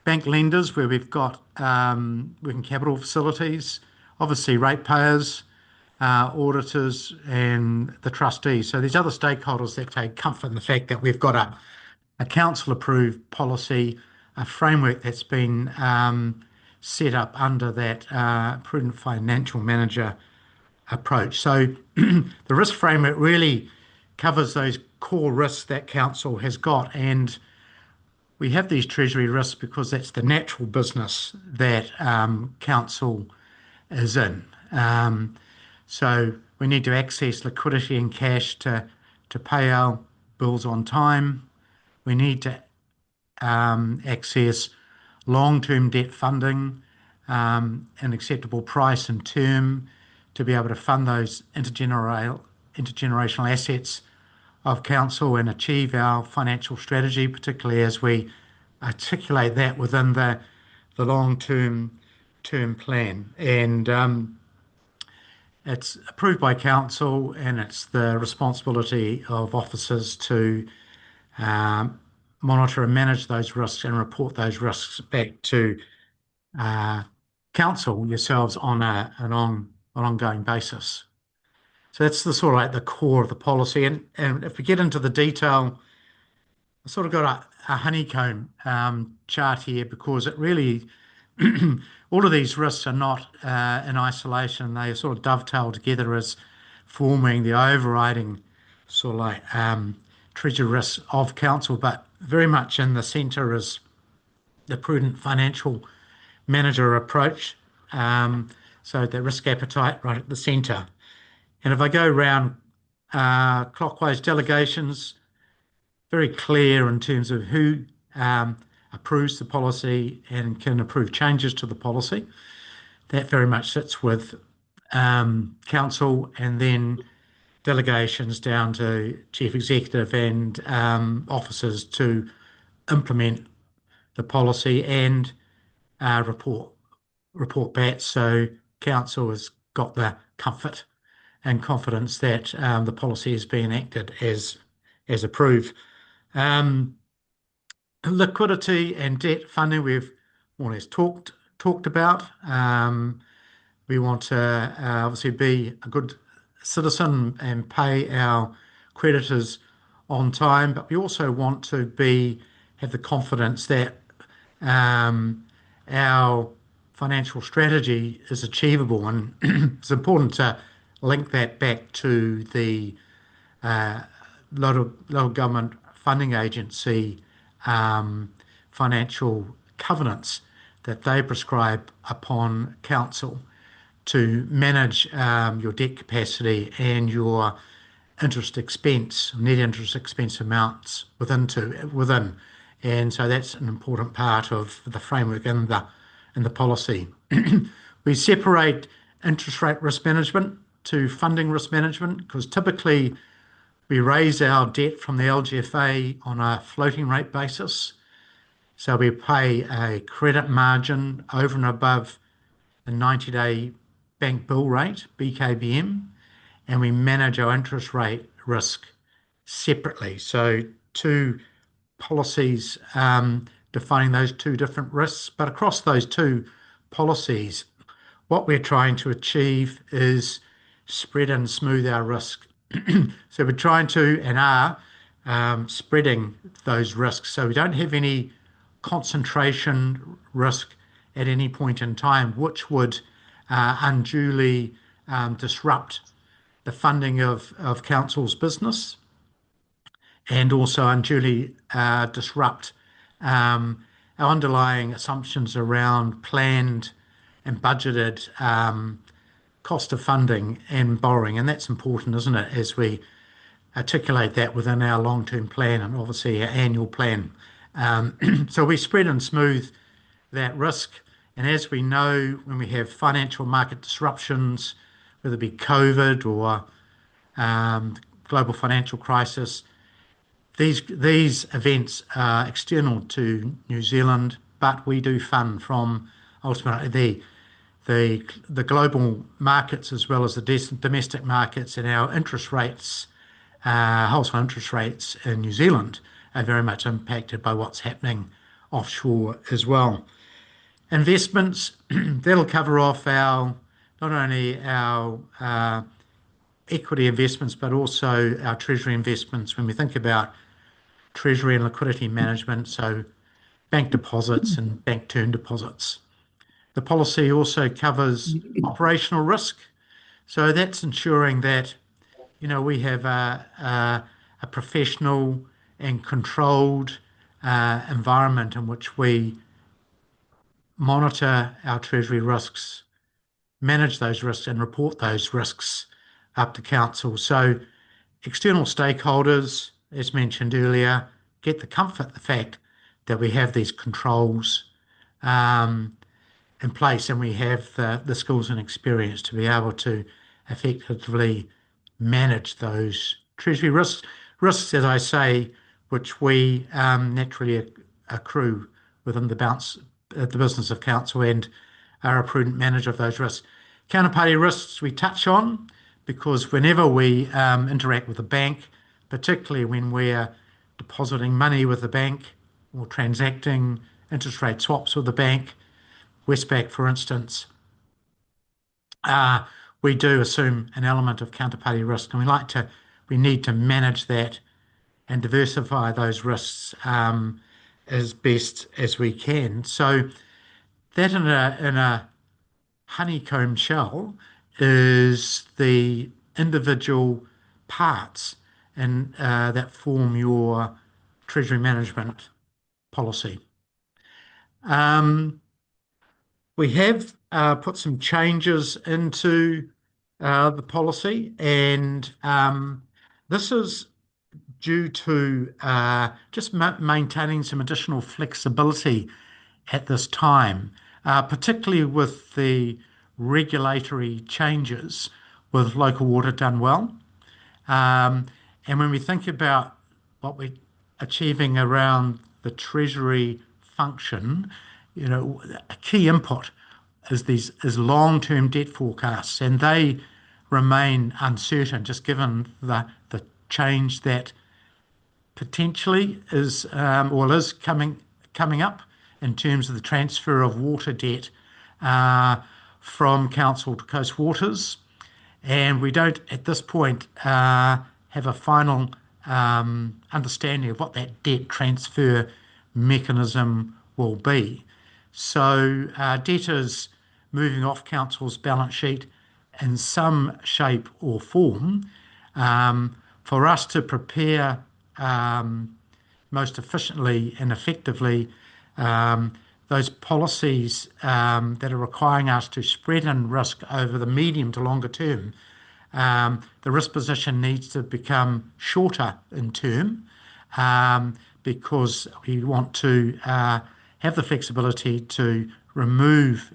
bank lenders, where we've got working capital facilities, obviously ratepayers, auditors, and the trustees. So these other stakeholders that take comfort in the fact that we've got a council-approved policy, a framework that's been set up under that prudent financial manager approach. So the risk framework really covers those core risks that council has got, and we have these Treasury risks because that's the natural business that council is in. So we need to access liquidity and cash to pay our bills on time. We need to access long-term debt funding, an acceptable price and term to be able to fund those intergenerational assets of council and achieve our financial strategy, particularly as we articulate that within the long-term plan. And it's approved by council, and it's the responsibility of officers to monitor and manage those risks and report those risks back to council yourselves on an ongoing basis. So that's the sort of like the core of the policy. And if we get into the detail, I sort of got a honeycomb chart here, because it really, all of these risks are not in isolation. They sort of dovetail together as forming the overriding sort of like Treasury risks of council, but very much in the centre is the prudent financial manager approach. So the risk appetite right at the centre. And if I go around clockwise, delegations, very clear in terms of who approves the policy and can approve changes to the policy. That very much sits with council, and then delegations down to chief executive and officers to implement the policy and report back. So council has got the comfort and confidence that the policy is being acted as approved. Liquidity and debt funding we've more or less talked about. We want to obviously be a good citizen and pay our creditors on time, but we also want to have the confidence that our financial strategy is achievable, and it's important to link that back to the local government funding agency financial covenants that they prescribe upon council to manage your debt capacity and your interest expense, net interest expense amounts within. And so that's an important part of the framework in the policy. We separate interest rate risk management to funding risk management, because typically we raise our debt from the LGFA on a floating rate basis. So we pay a credit margin over and above the 90-day bank bill rate, BKBM, and we manage our interest rate risk separately. So two policies defining those two different risks, but across those two policies, what we're trying to achieve is spread and smooth our risk. So we're trying to and are spreading those risks, so we don't have any concentration risk at any point in time, which would unduly disrupt the funding of council's business, and also unduly disrupt our underlying assumptions around planned and budgeted cost of funding and borrowing. And that's important, isn't it, as we articulate that within our long-term plan and obviously our annual plan. So we spread and smooth that risk. And as we know, when we have financial market disruptions, whether it be COVID or global financial crisis, these events are external to New Zealand, but we do fund from ultimately the global markets as well as the domestic markets, and our interest rates, wholesale interest rates in New Zealand are very much impacted by what's happening offshore as well. Investments, that'll cover off not only our equity investments, but also our treasury investments when we think about treasury and liquidity management, so bank deposits and bank term deposits. The policy also covers operational risk. So that's ensuring that, we have a professional and controlled environment in which we monitor our treasury risks, manage those risks and report those risks up to council. So external stakeholders, as mentioned earlier, get the comfort, the fact that we have these controls in place, and we have the skills and experience to be able to effectively manage those treasury risks. Risks, as I say, which we naturally accrue within the business of council and are a prudent manager of those risks. Counterparty risks we touch on, because whenever we interact with a bank, particularly when we're depositing money with the bank or transacting interest rate swaps with the bank, Westpac for instance, we do assume an element of counterparty risk, and we need to manage that and diversify those risks as best as we can. So that in a honeycomb shell is the individual parts and that form your treasury management policy. We have put some changes into the policy, and this is due to just maintaining some additional flexibility at this time, particularly with the regulatory changes with local water done well. And when we think about what we're achieving around the treasury function, a key input is long-term debt forecasts, and they remain uncertain just given the change that potentially is coming up in terms of the transfer of water debt from council to Coast Waters. And we don't at this point have a final understanding of what that debt transfer mechanism will be. So debt is moving off council's balance sheet in some shape or form. For us to prepare most efficiently and effectively those policies that are requiring us to spread in risk over the medium to longer term. The risk position needs to become shorter in term because we want to have the flexibility to remove,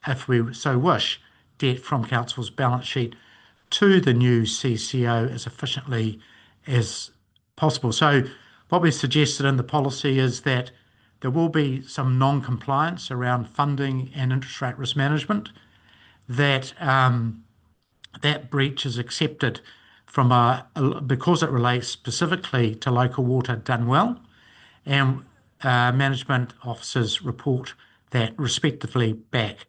if we so wish, debt from council's balance sheet to the new CCO as efficiently as possible. So what we've suggested in the policy is that there will be some non-compliance around funding and interest rate risk management, that that breach is accepted from because it relates specifically to local water done well, and management officers report that respectively back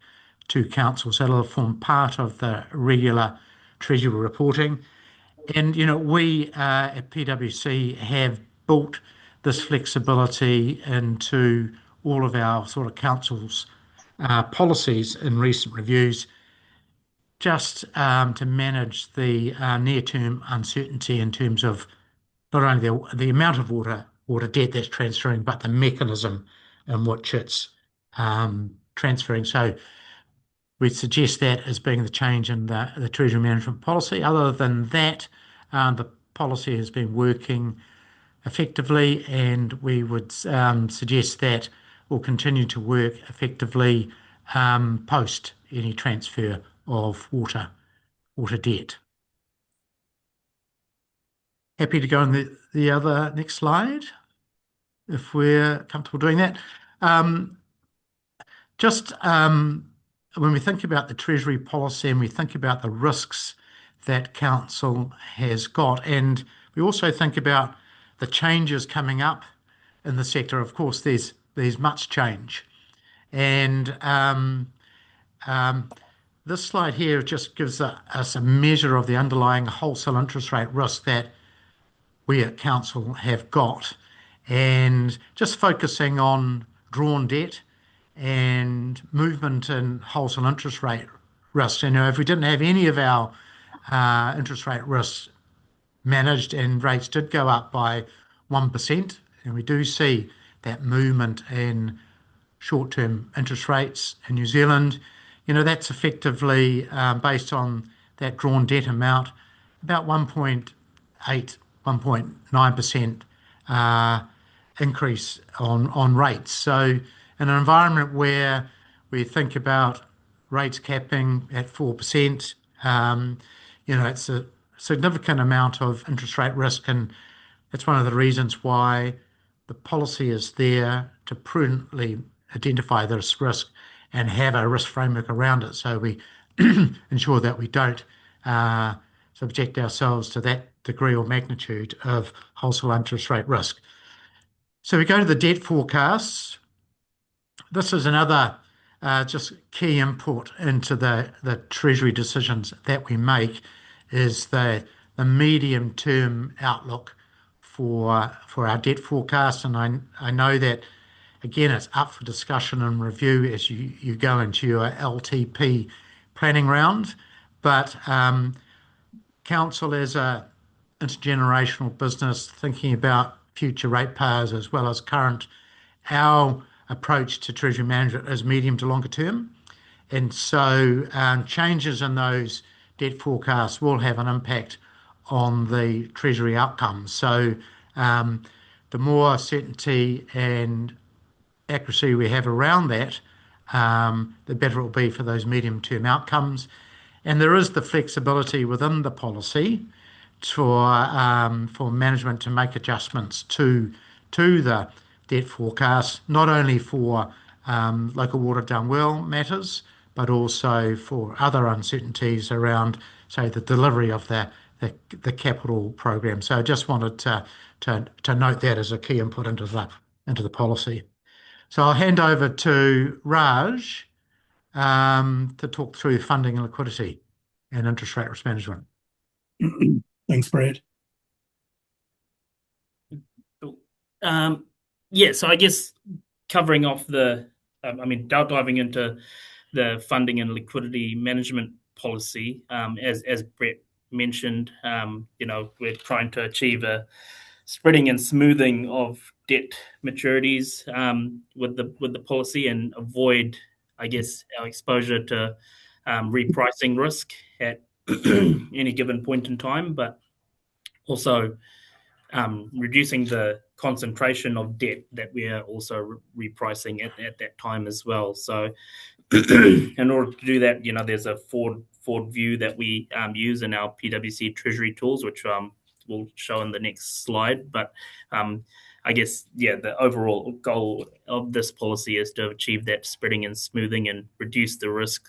to council. So it'll form part of the regular Treasury reporting. And, we at PwC have built this flexibility into all of our sort of council's policies in recent reviews, just to manage the near-term uncertainty in terms of not only the amount of water debt that's transferring, but the mechanism in which it's transferring. So we suggest that as being the change in the Treasury management policy. Other than that, the policy has been working effectively, and we would suggest that will continue to work effectively post any transfer of water debt. Happy to go on the other next slide, if we're comfortable doing that. When we think about the Treasury policy and we think about the risks that council has got, and we also think about the changes coming up in the sector, of course, there's much change. And this slide here just gives us a measure of the underlying wholesale interest rate risk that we at council have got, and just focusing on drawn debt and movement in wholesale interest rate risk. If we didn't have any of our interest rate risks managed and rates did go up by 1%, and we do see that movement in short-term interest rates in New Zealand, that's effectively based on that drawn debt amount, about 1.8, 1.9% increase on rates. So in an environment where we think about rates capping at 4%, it's a significant amount of interest rate risk, and it's one of the reasons why the policy is there to prudently identify this risk and have a risk framework around it, so we ensure that we don't subject ourselves to that degree or magnitude of wholesale interest rate risk. So we go to the debt forecasts. This is another just key input into the Treasury decisions that we make, is the medium-term outlook for our debt forecast. And I know that, again, it's up for discussion and review as you go into your LTP planning round. But council, as a intergenerational business thinking about future ratepayers as well as current, our approach to Treasury management is medium to longer term. And so changes in those debt forecasts will have an impact on the Treasury outcomes. So the more certainty and accuracy we have around that, the better it will be for those medium-term outcomes. And there is the flexibility within the policy for management to make adjustments to the debt forecast, not only for local water done well matters, but also for other uncertainties around, say, the delivery of the capital program. So I just wanted to note that as a key input into the policy. So I'll hand over to Raj to talk through funding and liquidity and interest rate risk management.
Thanks, Brad.
So I guess covering off diving into the funding and liquidity management policy, as Brett mentioned, we're trying to achieve a spreading and smoothing of debt maturities with the policy and avoid, I guess, our exposure to repricing risk at any given point in time, but also reducing the concentration of debt that we are also repricing at that time as well. So in order to do that, there's a forward view that we use in our PwC Treasury tools, which we'll show in the next slide. But I guess, the overall goal of this policy is to achieve that spreading and smoothing and reduce the risk,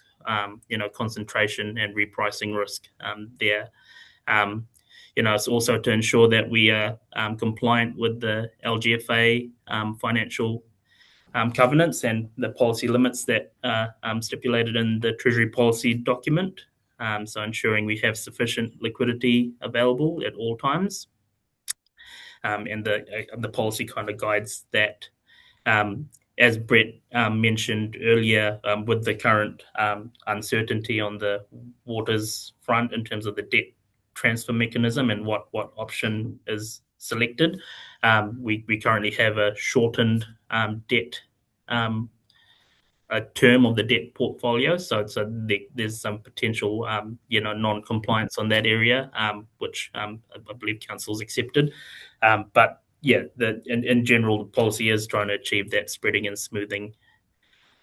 concentration and repricing risk there. It's also to ensure that we are compliant with the LGFA financial covenants and the policy limits that are stipulated in the Treasury policy document. So ensuring we have sufficient liquidity available at all times. And the policy kind of guides that. As Brett mentioned earlier, with the current uncertainty on the waters front in terms of the debt transfer mechanism and what option is selected, we currently have a shortened debt a term of the debt portfolio, so there's some potential non-compliance on that area, which I believe council's accepted, but in general the policy is trying to achieve that spreading and smoothing.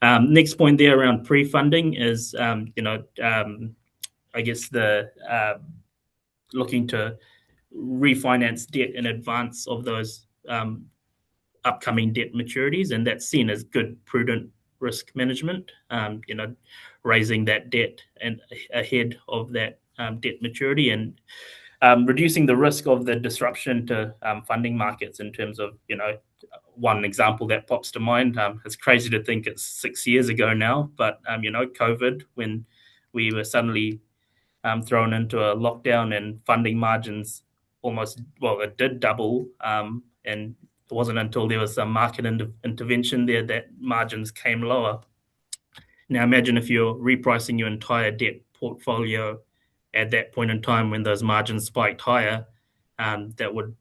Next point there around pre-funding is I guess the looking to refinance debt in advance of those upcoming debt maturities, and that's seen as good, prudent risk management. Raising that debt and ahead of that debt maturity, and reducing the risk of the disruption to funding markets. In terms of one example that pops to mind, it's crazy to think it's 6 years ago now, but COVID, when we were suddenly thrown into a lockdown and funding margins it did double, and it wasn't until there was some market intervention there that margins came lower. Now imagine if you're repricing your entire debt portfolio at that point in time when those margins spiked higher, that would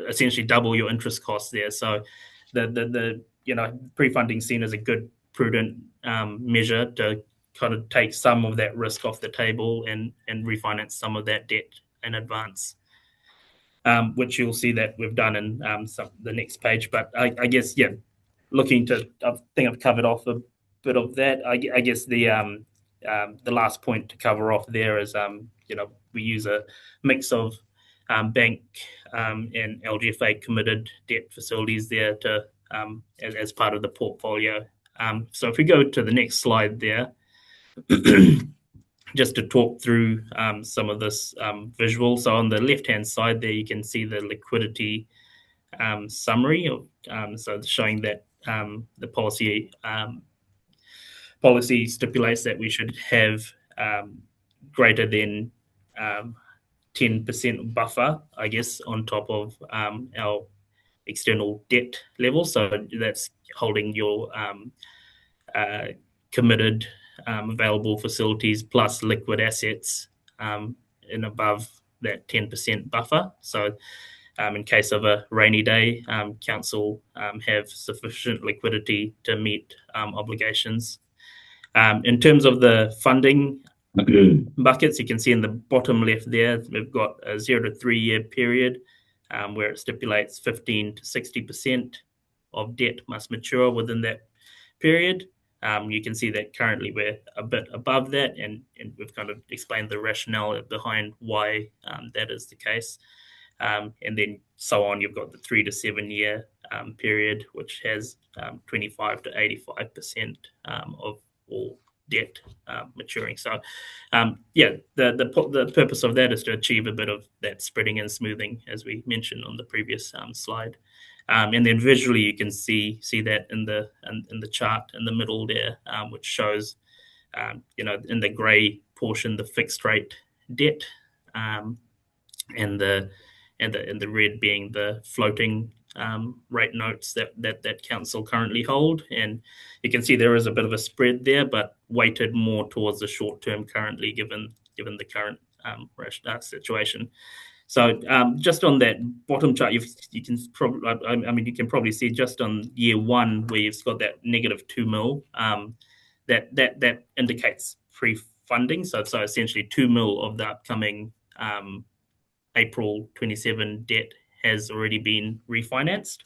essentially double your interest costs there. So the pre-funding seen as a good, prudent measure to kind of take some of that risk off the table and refinance some of that debt in advance, which you'll see that we've done in the next page. But I guess, looking to, I think I've covered off a bit of that. I guess the last point to cover off there is, we use a mix of bank and LGFA committed debt facilities there to as part of the portfolio. So if we go to the next slide there, just to talk through some of this visual. So on the left-hand side there, you can see the liquidity summary of so showing that the policy stipulates that we should have greater than 10% buffer, I guess, on top of our external debt level. So that's holding your committed available facilities plus liquid assets in above that 10% buffer. So in case of a rainy day, council have sufficient liquidity to meet obligations. In terms of the funding buckets, you can see in the bottom left there, we've got a 0 to 3 year period where it stipulates 15 to 60% of debt must mature within that period. You can see that currently we're a bit above that, and we've kind of explained the rationale behind why that is the case. And then so on, you've got the 3 to 7 year period, which has 25 to 85% of all debt maturing. So, the purpose of that is to achieve a bit of that spreading and smoothing, as we mentioned on the previous slide. And then visually, you can see that in the chart in the middle there, which shows, in the grey portion, the fixed rate debt, and the red being the floating rate notes that council currently hold. And you can see there is a bit of a spread there, but weighted more towards the short term currently, given the current situation. So just on that bottom chart, you can probably, I mean, you can probably see just on year one where you've got that -2 mil, that indicates pre-funding. So essentially 2 mil of the upcoming April 27 debt has already been refinanced.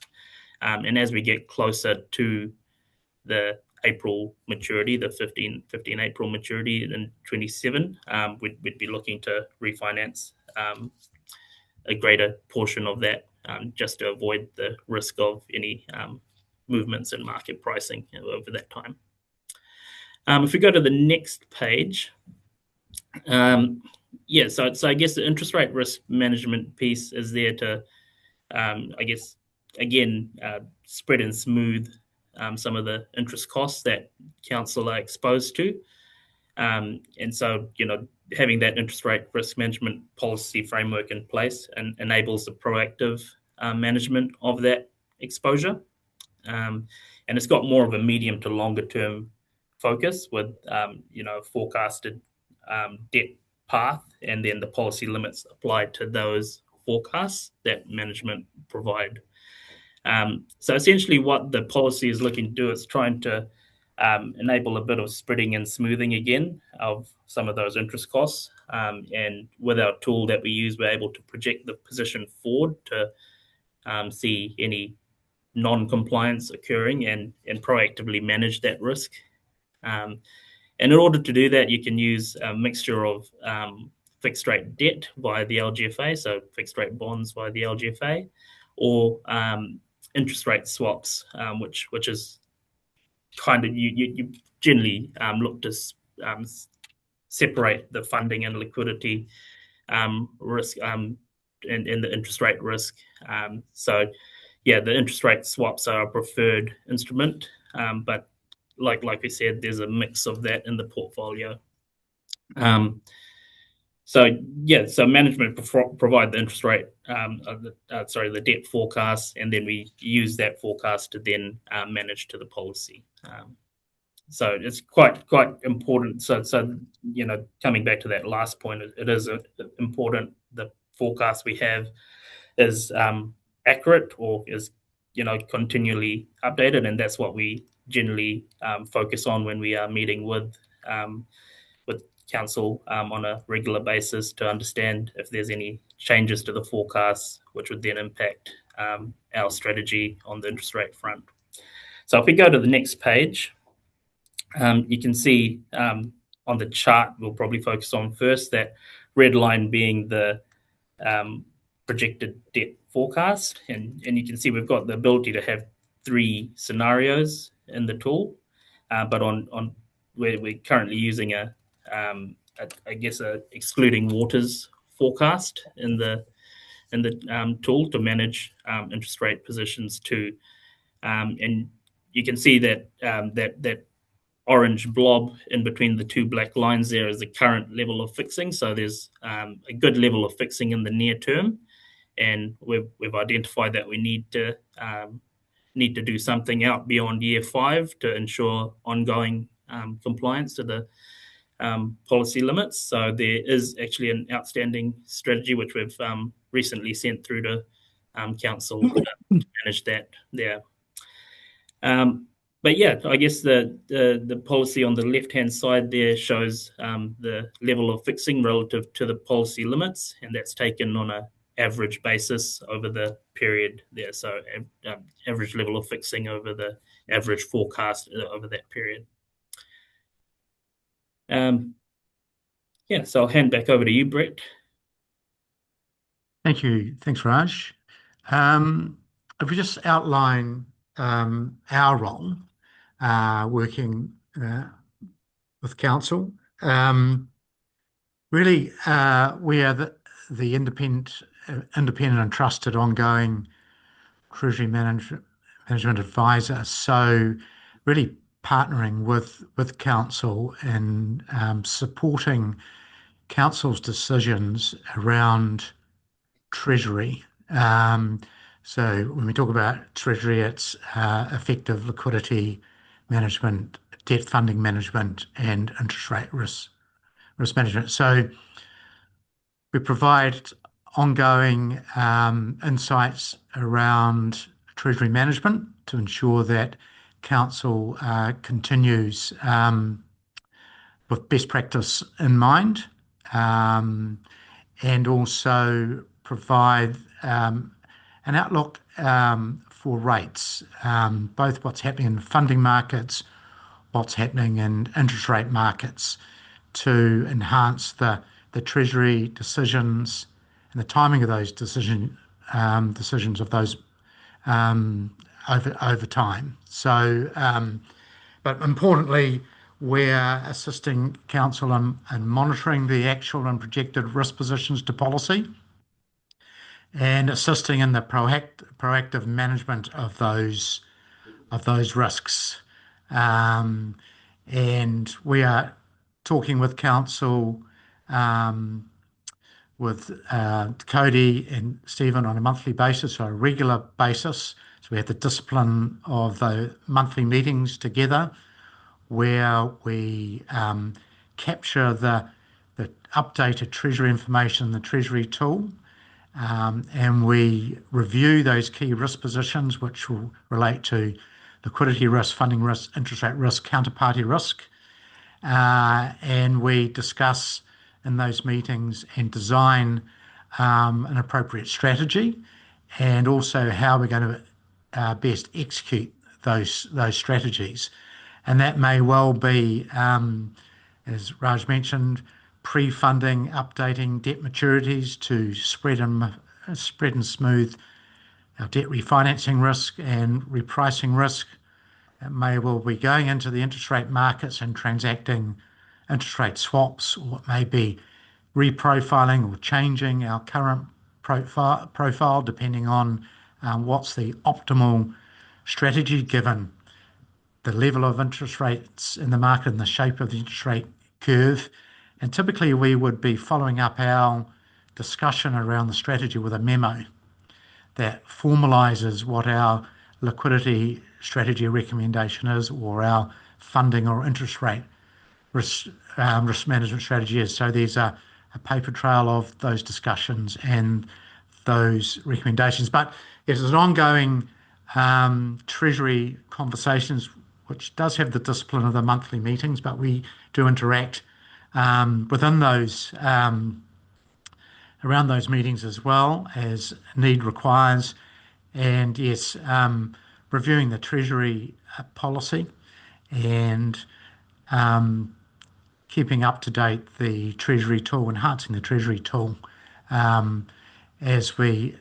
And as we get closer to the April maturity, the 15 April maturity in 27, we'd be looking to refinance a greater portion of that, just to avoid the risk of any movements in market pricing over that time. If we go to the next page, yeah, so I guess the interest rate risk management piece is there to, I guess, again, spread and smooth some of the interest costs that council are exposed to. And so, having that interest rate risk management policy framework in place and enables the proactive management of that exposure. And it's got more of a medium to longer term focus with, forecasted debt path, and then the policy limits applied to those forecasts that management provide. So essentially what the policy is looking to do is trying to enable a bit of spreading and smoothing again of some of those interest costs. And with our tool that we use, we're able to project the position forward to see any non-compliance occurring and proactively manage that risk. And in order to do that, you can use a mixture of fixed rate debt via the LGFA, so fixed rate bonds via the LGFA, or interest rate swaps, which is kind of, you generally look to separate the funding and liquidity risk and the interest rate risk. So yeah, the interest rate swaps are a preferred instrument, but like we said, there's a mix of that in the portfolio. So management provide the interest rate, the debt forecast, and then we use that forecast to then manage to the policy. So it's quite important. So coming back to that last point, it is important the forecast we have is accurate or is continually updated, and that's what we generally focus on when we are meeting with council on a regular basis to understand if there's any changes to the forecast, which would then impact our strategy on the interest rate front. So if we go to the next page, you can see on the chart, we'll probably focus on first that red line being the projected debt forecast. And you can see we've got the ability to have 3 scenarios in the tool, but on where we're currently using a excluding waters forecast in the tool to manage interest rate positions too. And you can see that that orange blob in between the 2 black lines there is the current level of fixing. So there's a good level of fixing in the near term, and we've identified that we need to do something out beyond year 5 to ensure ongoing compliance to the policy limits. So there is actually an outstanding strategy which we've recently sent through to council to manage that there. But yeah, I guess the policy on the left-hand side there shows the level of fixing relative to the policy limits, and that's taken on an average basis over the period there. So average level of fixing over the average forecast over that period. So I'll hand back over to you, Brett.
Thank you. Thanks, Raj. If we just outline our role working with council, really we are the independent and trusted ongoing Treasury management advisor. So really partnering with council and supporting council's decisions around Treasury. So when we talk about Treasury, it's effective liquidity management, debt funding management, and interest rate risk management. So we provide ongoing insights around Treasury management to ensure that Council continues with best practice in mind, and also provide an outlook for rates, both what's happening in funding markets, what's happening in interest rate markets, to enhance the Treasury decisions and the timing of those decisions of those over time. So, but importantly, we're assisting Council in monitoring the actual and projected risk positions to policy, and assisting in the proactive management of those risks. And we are talking with Council, with Cody and Stephen on a monthly basis or a regular basis. So we have the discipline of the monthly meetings together, where we capture the updated Treasury information in the Treasury tool, and we review those key risk positions which will relate to liquidity risk, funding risk, interest rate risk, counterparty risk, and we discuss in those meetings and design an appropriate strategy, and also how we're going to best execute those strategies. And that may well be, as Raj mentioned, pre-funding, updating debt maturities to spread and smooth our debt refinancing risk and repricing risk. It may well be going into the interest rate markets and transacting interest rate swaps, or it may be reprofiling or changing our current profile depending on what's the optimal strategy given the level of interest rates in the market and the shape of the interest rate curve. And typically we would be following up our discussion around the strategy with a memo that formalises what our liquidity strategy recommendation is, or our funding or interest rate risk management strategy is. So there's a paper trail of those discussions and those recommendations. But it is an ongoing Treasury conversations, which does have the discipline of the monthly meetings, but we do interact within those, around those meetings as well as need requires. And yes, reviewing the Treasury policy and keeping up to date the Treasury tool, enhancing the Treasury tool as we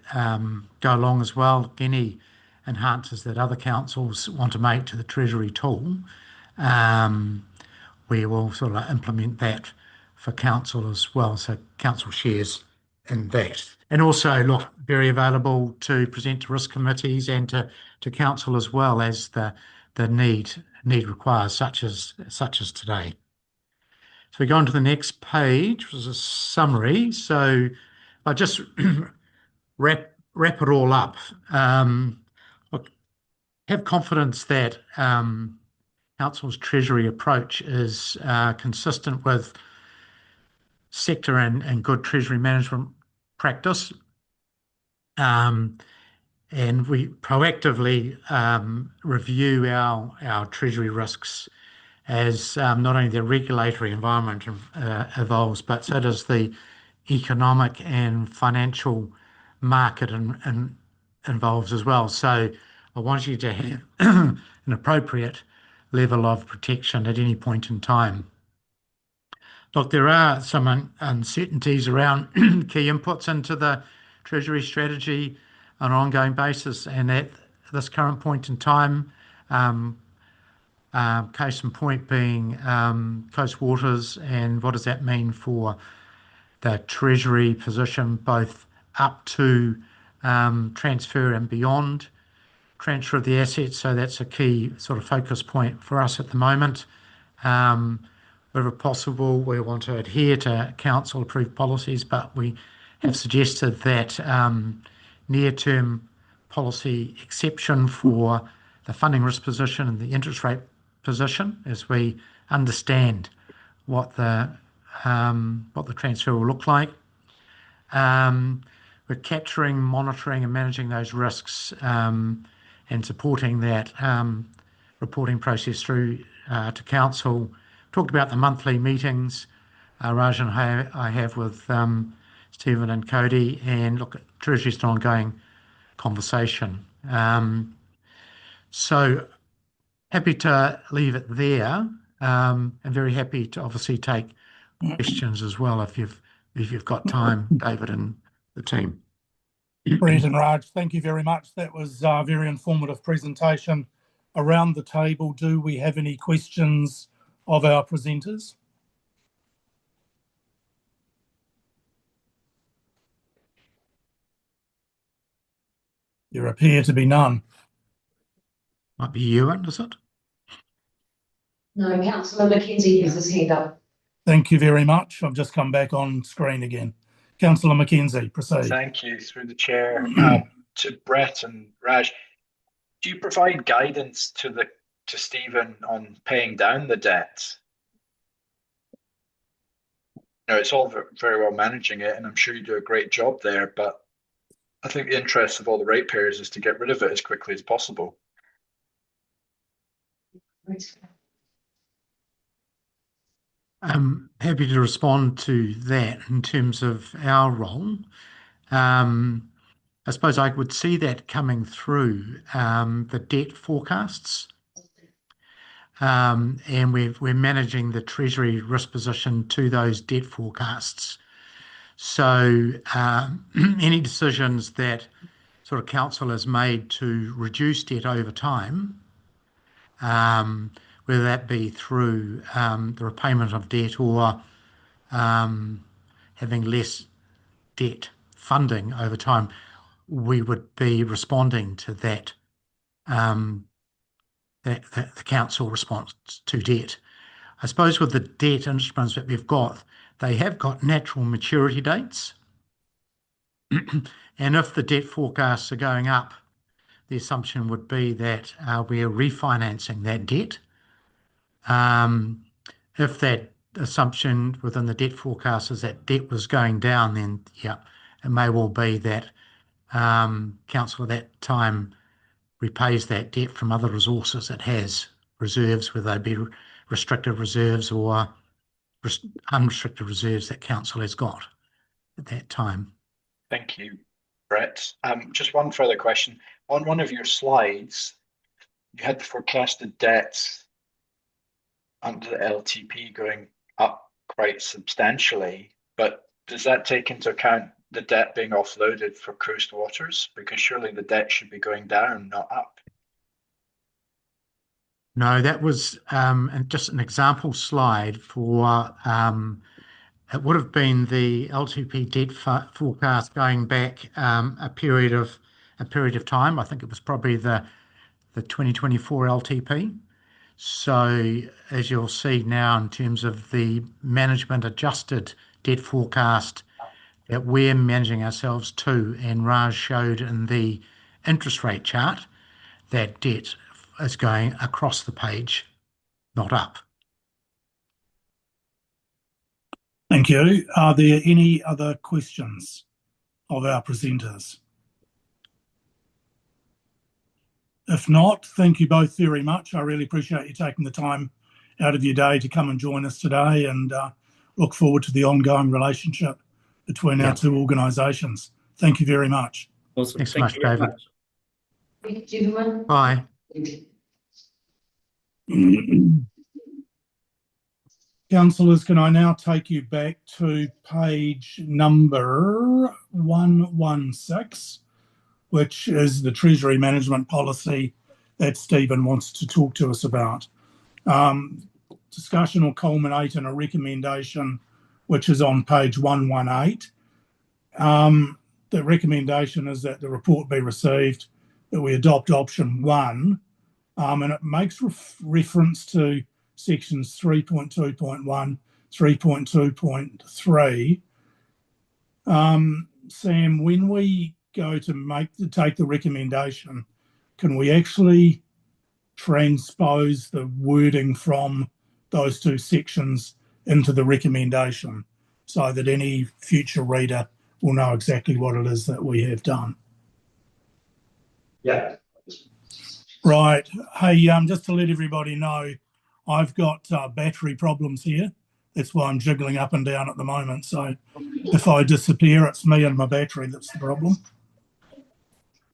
go along as well. Any enhances that other councils want to make to the Treasury tool, we will sort of implement that for Council as well. So Council shares in that. And also, look, very available to present to risk committees and to Council as well as the need requires, such as today. So we go on to the next page, which is a summary. So I just wrap it all up. Look, have confidence that Council's Treasury approach is consistent with sector and good Treasury management practice. And we proactively review our Treasury risks as not only the regulatory environment evolves, but so does the economic and financial market and involves as well. So I want you to have an appropriate level of protection at any point in time. Look, there are some uncertainties around key inputs into the Treasury strategy on an ongoing basis, and at this current point in time, case in point being close waters, and what does that mean for the Treasury position, both up to transfer and beyond transfer of the assets. So that's a key sort of focus point for us at the moment. Wherever possible, we want to adhere to Council approved policies, but we have suggested that near-term policy exception for the funding risk position and the interest rate position, as we understand what the transfer will look like. capturing, monitoring, and managing those risks, and supporting that reporting process through to council. Talked about the monthly meetings Raj and I have with Stephen and Cody, and look, Treasury's an ongoing conversation. So happy to leave it there, and very happy to obviously take questions as well if you've got time, David and the team.
Brent and Raj, thank you very much. That was a very informative presentation. Around the table, do we have any questions of our presenters? There appear to be none.
Might be Ewan, is it?
No, Councillor Mackenzie has his hand up.
Thank you very much. I've just come back on screen again. Councillor Mackenzie, proceed.
Thank you, through the chair. To Brett and Raj, do you provide guidance to Stephen on paying down the debt? You know, it's all very well managing it, and I'm sure you do a great job there, but I think the interest of all the ratepayers is to get rid of it as quickly as possible.
I'm happy to respond to that in terms of our role. I suppose I would see that coming through the debt forecasts, and we're managing the Treasury risk position to those debt forecasts. So any decisions that sort of council has made to reduce debt over time, whether that be through the repayment of debt or having less debt funding over time, we would be responding to that, the council response to debt. I suppose with the debt instruments that we've got, they have got natural maturity dates. And if the debt forecasts are going up, the assumption would be that we're refinancing that debt. If that assumption within the debt forecast is that debt was going down, then yeah, it may well be that council at that time repays that debt from other resources it has, reserves, whether they be restricted reserves or unrestricted reserves that council has got at that time.
Thank you, Brett. Just one further question. On one of your slides, you had the forecasted debts under the LTP going up quite substantially, but does that take into account the debt being offloaded for Coast Waters? Because surely the debt should be going down, not up.
No, that was just an example slide for it would have been the LTP debt forecast going back a period of time. I think it was probably the 2024 LTP. So as you'll see now, in terms of the management adjusted debt forecast that we're managing ourselves to, and Raj showed in the interest rate chart, that debt is going across the page, not up.
Thank you. Are there any other questions of our presenters? If not, thank you both very much. I really appreciate you taking the time out of your day to come and join us today, and look forward to the ongoing relationship between our two organisations. Thank you very much.
Awesome.
Thanks so much, David.
Thank you, gentlemen.
Bye.
Councillors, can I now take you back to page number 116, which is the Treasury Management Policy that Stephen wants to talk to us about. Discussion will culminate in a recommendation, which is on page 118. The recommendation is that the report be received, that we adopt option 1, and it makes reference to sections 3.2.1, 3.2.3. Sam, when we go to take the recommendation, can we actually transpose the wording from those two sections into the recommendation so that any future reader we'll know exactly what it is that we have done.
Yeah.
Right. Hey, just to let everybody know, I've got battery problems here. That's why I'm jiggling up and down at the moment. So if I disappear, it's me and my battery that's the problem.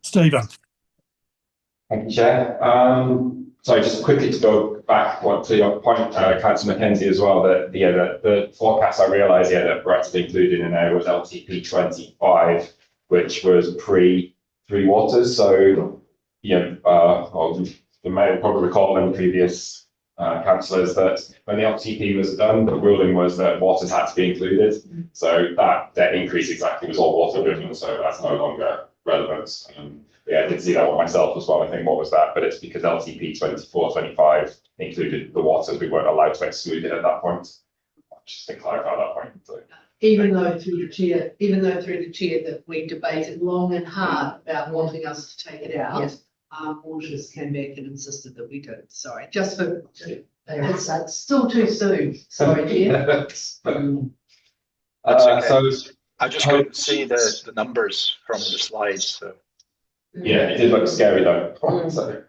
Stephen.
Thank you, Chair. So just quickly to go back to your point, Councillor Mackenzie, as well, that the forecast I realised that we're actually included in there was LTP 25, which was pre-Three Waters. So the mayor will probably recall in previous councillors that when the LTP was done, the ruling was that waters had to be included. So that increase exactly was all water driven, so that's no longer relevant. I did see that one myself as well. I think, what was that? But it's because LTP 24-25 included the waters. We weren't allowed to exclude it at that point. Just to clarify that point. So.
Even though through the chair that we debated long and hard about wanting us to take it out, yes. Waters came back and insisted that we do. Sorry, just for it's still too soon. Sorry, Chair.
That's okay. So I just couldn't see the numbers from the slides. So.
Yeah, it did look scary though. So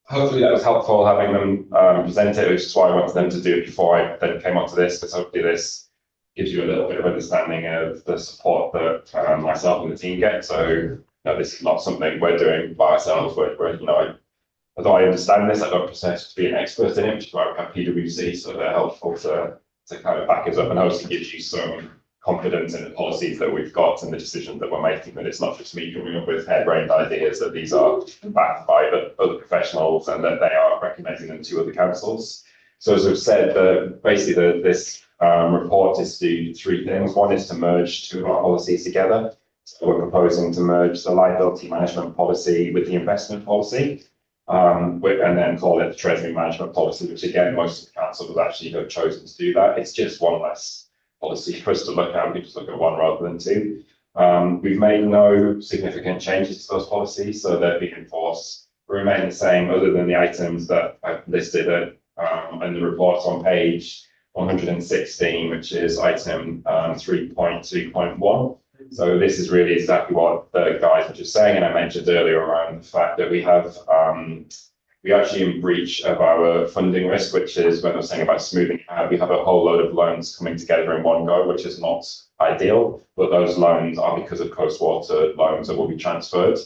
hopefully that was helpful having them present it, which is why I wanted them to do it before I then came onto this, because hopefully this gives you a little bit of understanding of the support that myself and the team get. So this is not something we're doing by ourselves. Although I understand this, I don't process to be an expert in it, which is why we have PwC, so they're helpful to kind of back us up, and hopefully gives you some confidence in the policies that we've got and the decisions that we're making, that it's not just me coming up with harebrained ideas, that these are backed by other professionals and that they are recommending them to other councils. So as I've said, basically this report is to do three things. One is to merge two of our policies together. So we're proposing to merge the liability management policy with the investment policy, and then call it the treasury management policy, which again, most of the councils actually have chosen to do that. It's just one less policy for us to look at. We can just look at one rather than two. We've made no significant changes to those policies, so they're being enforced, remain the same, other than the items that I've listed in the reports on page 116, which is item 3.2.1. So this is really exactly what the guys were just saying, and I mentioned earlier around the fact that we have we actually in breach of our funding risk, which is when I was saying about smoothing out, we have a whole load of loans coming together in one go, which is not ideal, but those loans are because of Coastwater loans that will be transferred.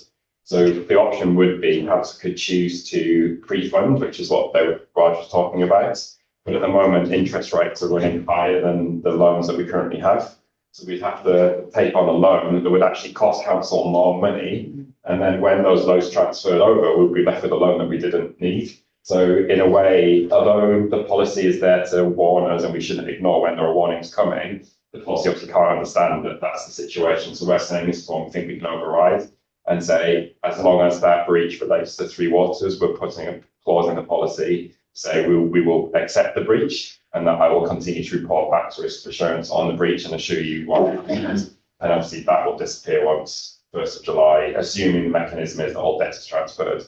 So the option would be perhaps we could choose to pre-fund, which is what Raj was talking about. But at the moment, interest rates are running higher than the loans that we currently have. So we'd have to take on a loan that would actually cost council more money. And then when those loans transferred over, we'd be left with a loan that we didn't need. So in a way, although the policy is there to warn us and we shouldn't ignore when there are warnings coming, the policy obviously can't understand that that's the situation. So we're saying this is one we think we can override and say, as long as that breach relates to Three Waters, we're putting a clause in the policy, say we will accept the breach and that I will continue to report back to risk assurance on the breach and assure you what happened. And obviously that will disappear once 1st of July, assuming the mechanism is the whole debt is transferred.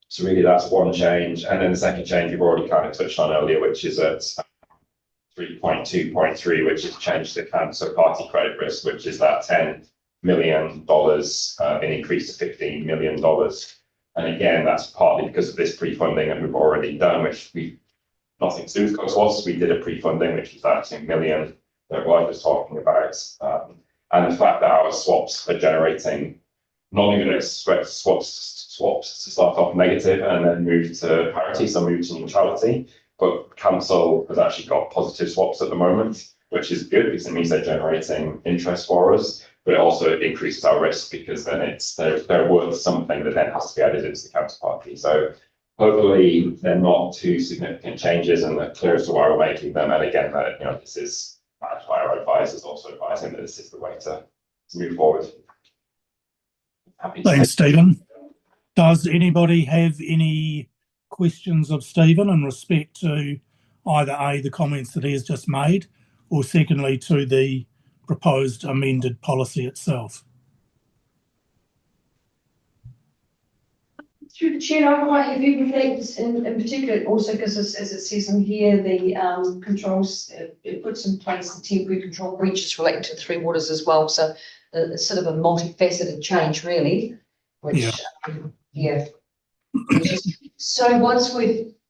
So really that's one change. And then the second change you've already kind of touched on earlier, which is at 3.2.3, which is change to cancer party credit risk, which is that $10 million an increase to $15 million. And again, that's partly because of this pre-funding that we've already done, which we nothing to do with Coastwaters. We did a pre-funding, which was that $2 million that Raj was talking about. And the fact that our swaps are generating, not even expect swaps to start off negative and then move to parity, so move to neutrality. But council has actually got positive swaps at the moment, which is good because it means they're generating interest for us, but it also increases our risk because then they're worth something that then has to be added into the counterparty. So hopefully they're not too significant changes and they're clear as to why we're making them. And again, this is managed by our advisors also advising that this is the way to move forward.
Thanks, Stephen. Does anybody have any questions of Stephen in respect to either A, the comments that he has just made, or secondly to the proposed amended policy itself?
Through the chair, I might have you reflect in particular also because as it says in here, the controls, it puts in place the temporary control breaches relating to Three Waters as well. So it's sort of a multifaceted change really, which, yeah. So once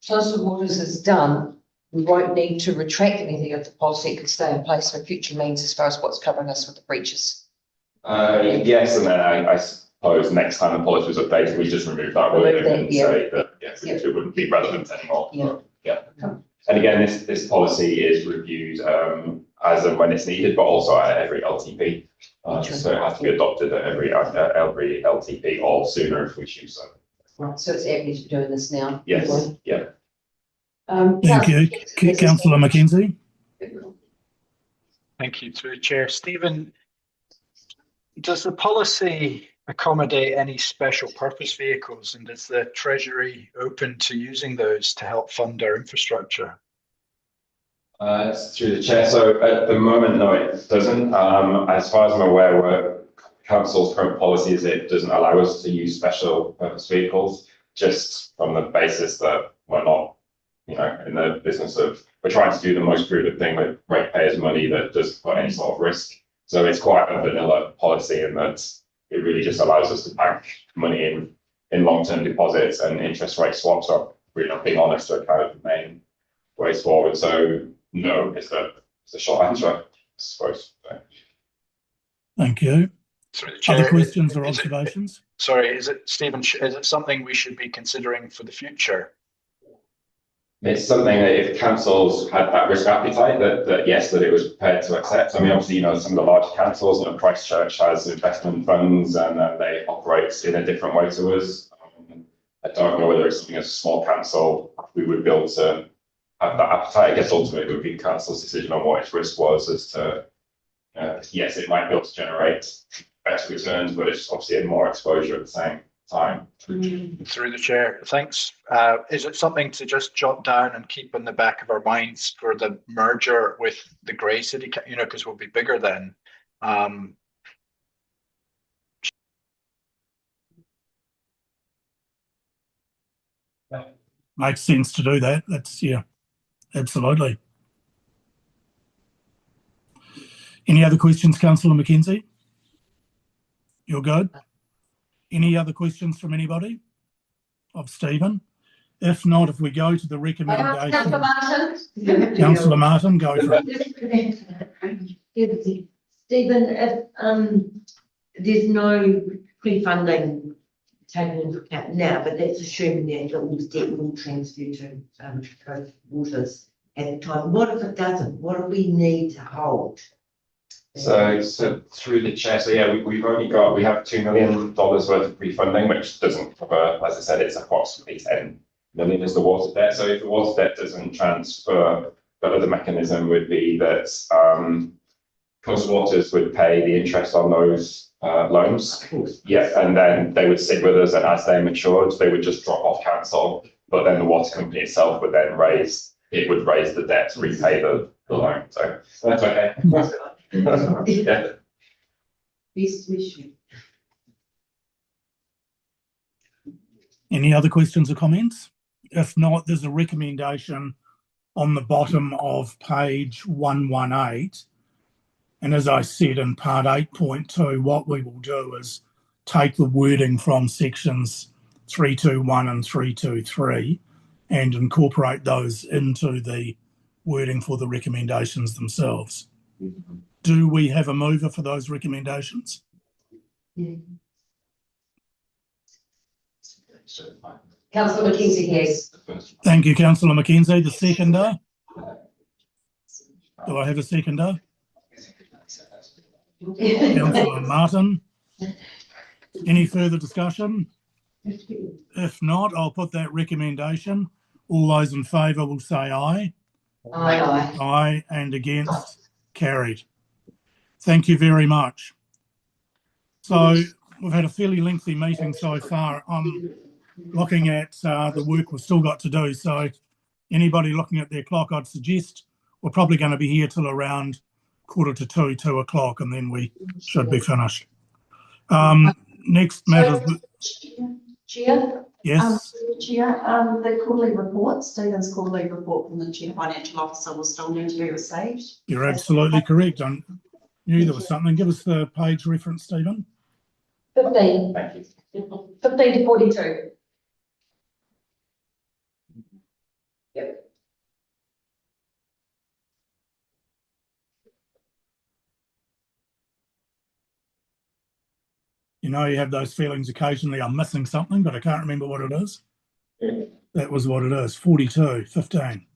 Close Waters is done, we won't need to retract anything of the policy. It can stay in place for future means as far as what's covering us with the breaches.
Yes, and then I suppose next time the policy was updated, we just remove that word and say that yes, it wouldn't be relevant anymore. Yeah. And again, this policy is reviewed as and when it's needed, but also at every LTP. So it has to be adopted at every LTP or sooner if we choose so.
Right, so it's Abby doing this now.
Yes. Yeah.
Thank you, Councillor Mackenzie.
Thank you, through the chair. Stephen, does the policy accommodate any special purpose vehicles, and is the Treasury open to using those to help fund our infrastructure?
Through the chair. So at the moment, no, it doesn't. As far as I'm aware, Council's current policy is it doesn't allow us to use special purpose vehicles, just from the basis that we're not, in the business of, we're trying to do the most prudent thing with ratepayers' money that doesn't put any sort of risk. So it's quite a vanilla policy in that it really just allows us to bank money in long-term deposits, and interest rate swaps are, really not being honest, are kind of the main ways forward. So no, it's the short answer, I suppose.
Thank you.
Through the chair,
other questions or observations?
Is it, Stephen, is it something we should be considering for the future?
It's something that if councils had that risk appetite, that yes, that it was prepared to accept. I mean, obviously, some of the larger councils, Christchurch has investment funds and they operate in a different way to us. I don't know whether it's something as a small council we would be able to have that appetite. I guess ultimately it would be council's decision on what its risk was as to, yes, it might be able to generate better returns, but it's obviously more exposure at the same time.
Through the chair, thanks. Is it something to just jot down and keep in the back of our minds for the merger with the Grey City, because we'll be bigger then?
Makes sense to do that. That's, yeah, absolutely. Any other questions, Councillor Mackenzie? You're good? Any other questions from anybody? Of Stephen? If not, if we go to the recommendation.
Councillor Martin.
Councillor Martin, go for it.
Stephen, if there's no pre-funding taken into account now, but that's assuming that all the debt will transfer to Coast Waters at the time. What if it doesn't? What do we need to hold?
So through the chair, so yeah, we have $2 million worth of pre-funding, which doesn't cover, as I said, it's approximately 10 million is the water debt. So if the water debt doesn't transfer, the other mechanism would be that Coast Waters would pay the interest on those loans. Yeah, and then they would sit with us, and as they matured, they would just drop off council. But then the water company itself would then raise the debt to repay the loan. So that's okay. Yeah.
Any other questions or comments? If not, there's a recommendation on the bottom of page 118. And as I said in part 8.2, what we will do is take the wording from sections 321 and 323 and incorporate those into the wording for the recommendations themselves. Do we have a mover for those recommendations?
Councillor Mackenzie, yes.
Thank you, Councillor Mackenzie. The seconder? Do I have a seconder? Councillor Martin? Any further discussion? If not, I'll put that recommendation. All those in favour will say aye.
Aye. Aye.
Aye, and against, carried. Thank you very much. So we've had a fairly lengthy meeting so far. I'm looking at the work we've still got to do. So anybody looking at their clock, I'd suggest we're probably going to be here till around 1:45, 2 o'clock, and then we should be finished. Next matter.
Chair,
Yes,
Chair, the quarterly report, Stephen's quarterly report from the Chief Financial Officer will still need to be received.
you're absolutely correct. I knew there was something. Give us the page reference, Stephen.
15.
Thank you.
15 to 42. Yep.
You know, you have those feelings occasionally. I'm missing something, but I can't remember what it is. That was what it is. 42, 15.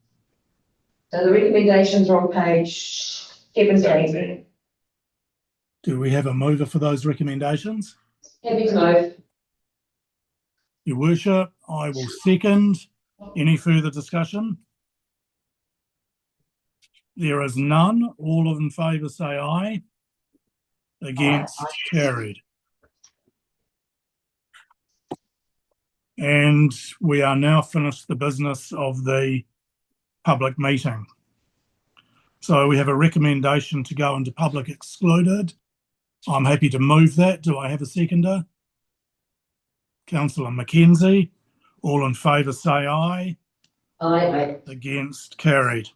So the recommendations are on page 17.
Do we have a mover for those recommendations?
Happy to move.
Your worship, I will second. Any further discussion? There is none. All in favour say aye. Against, carried. And we are now finished the business of the public meeting. So we have a recommendation to go into public excluded. I'm happy to move that. Do I have a seconder? Councillor Mackenzie. All in favour say aye.
Aye.
Against, carried.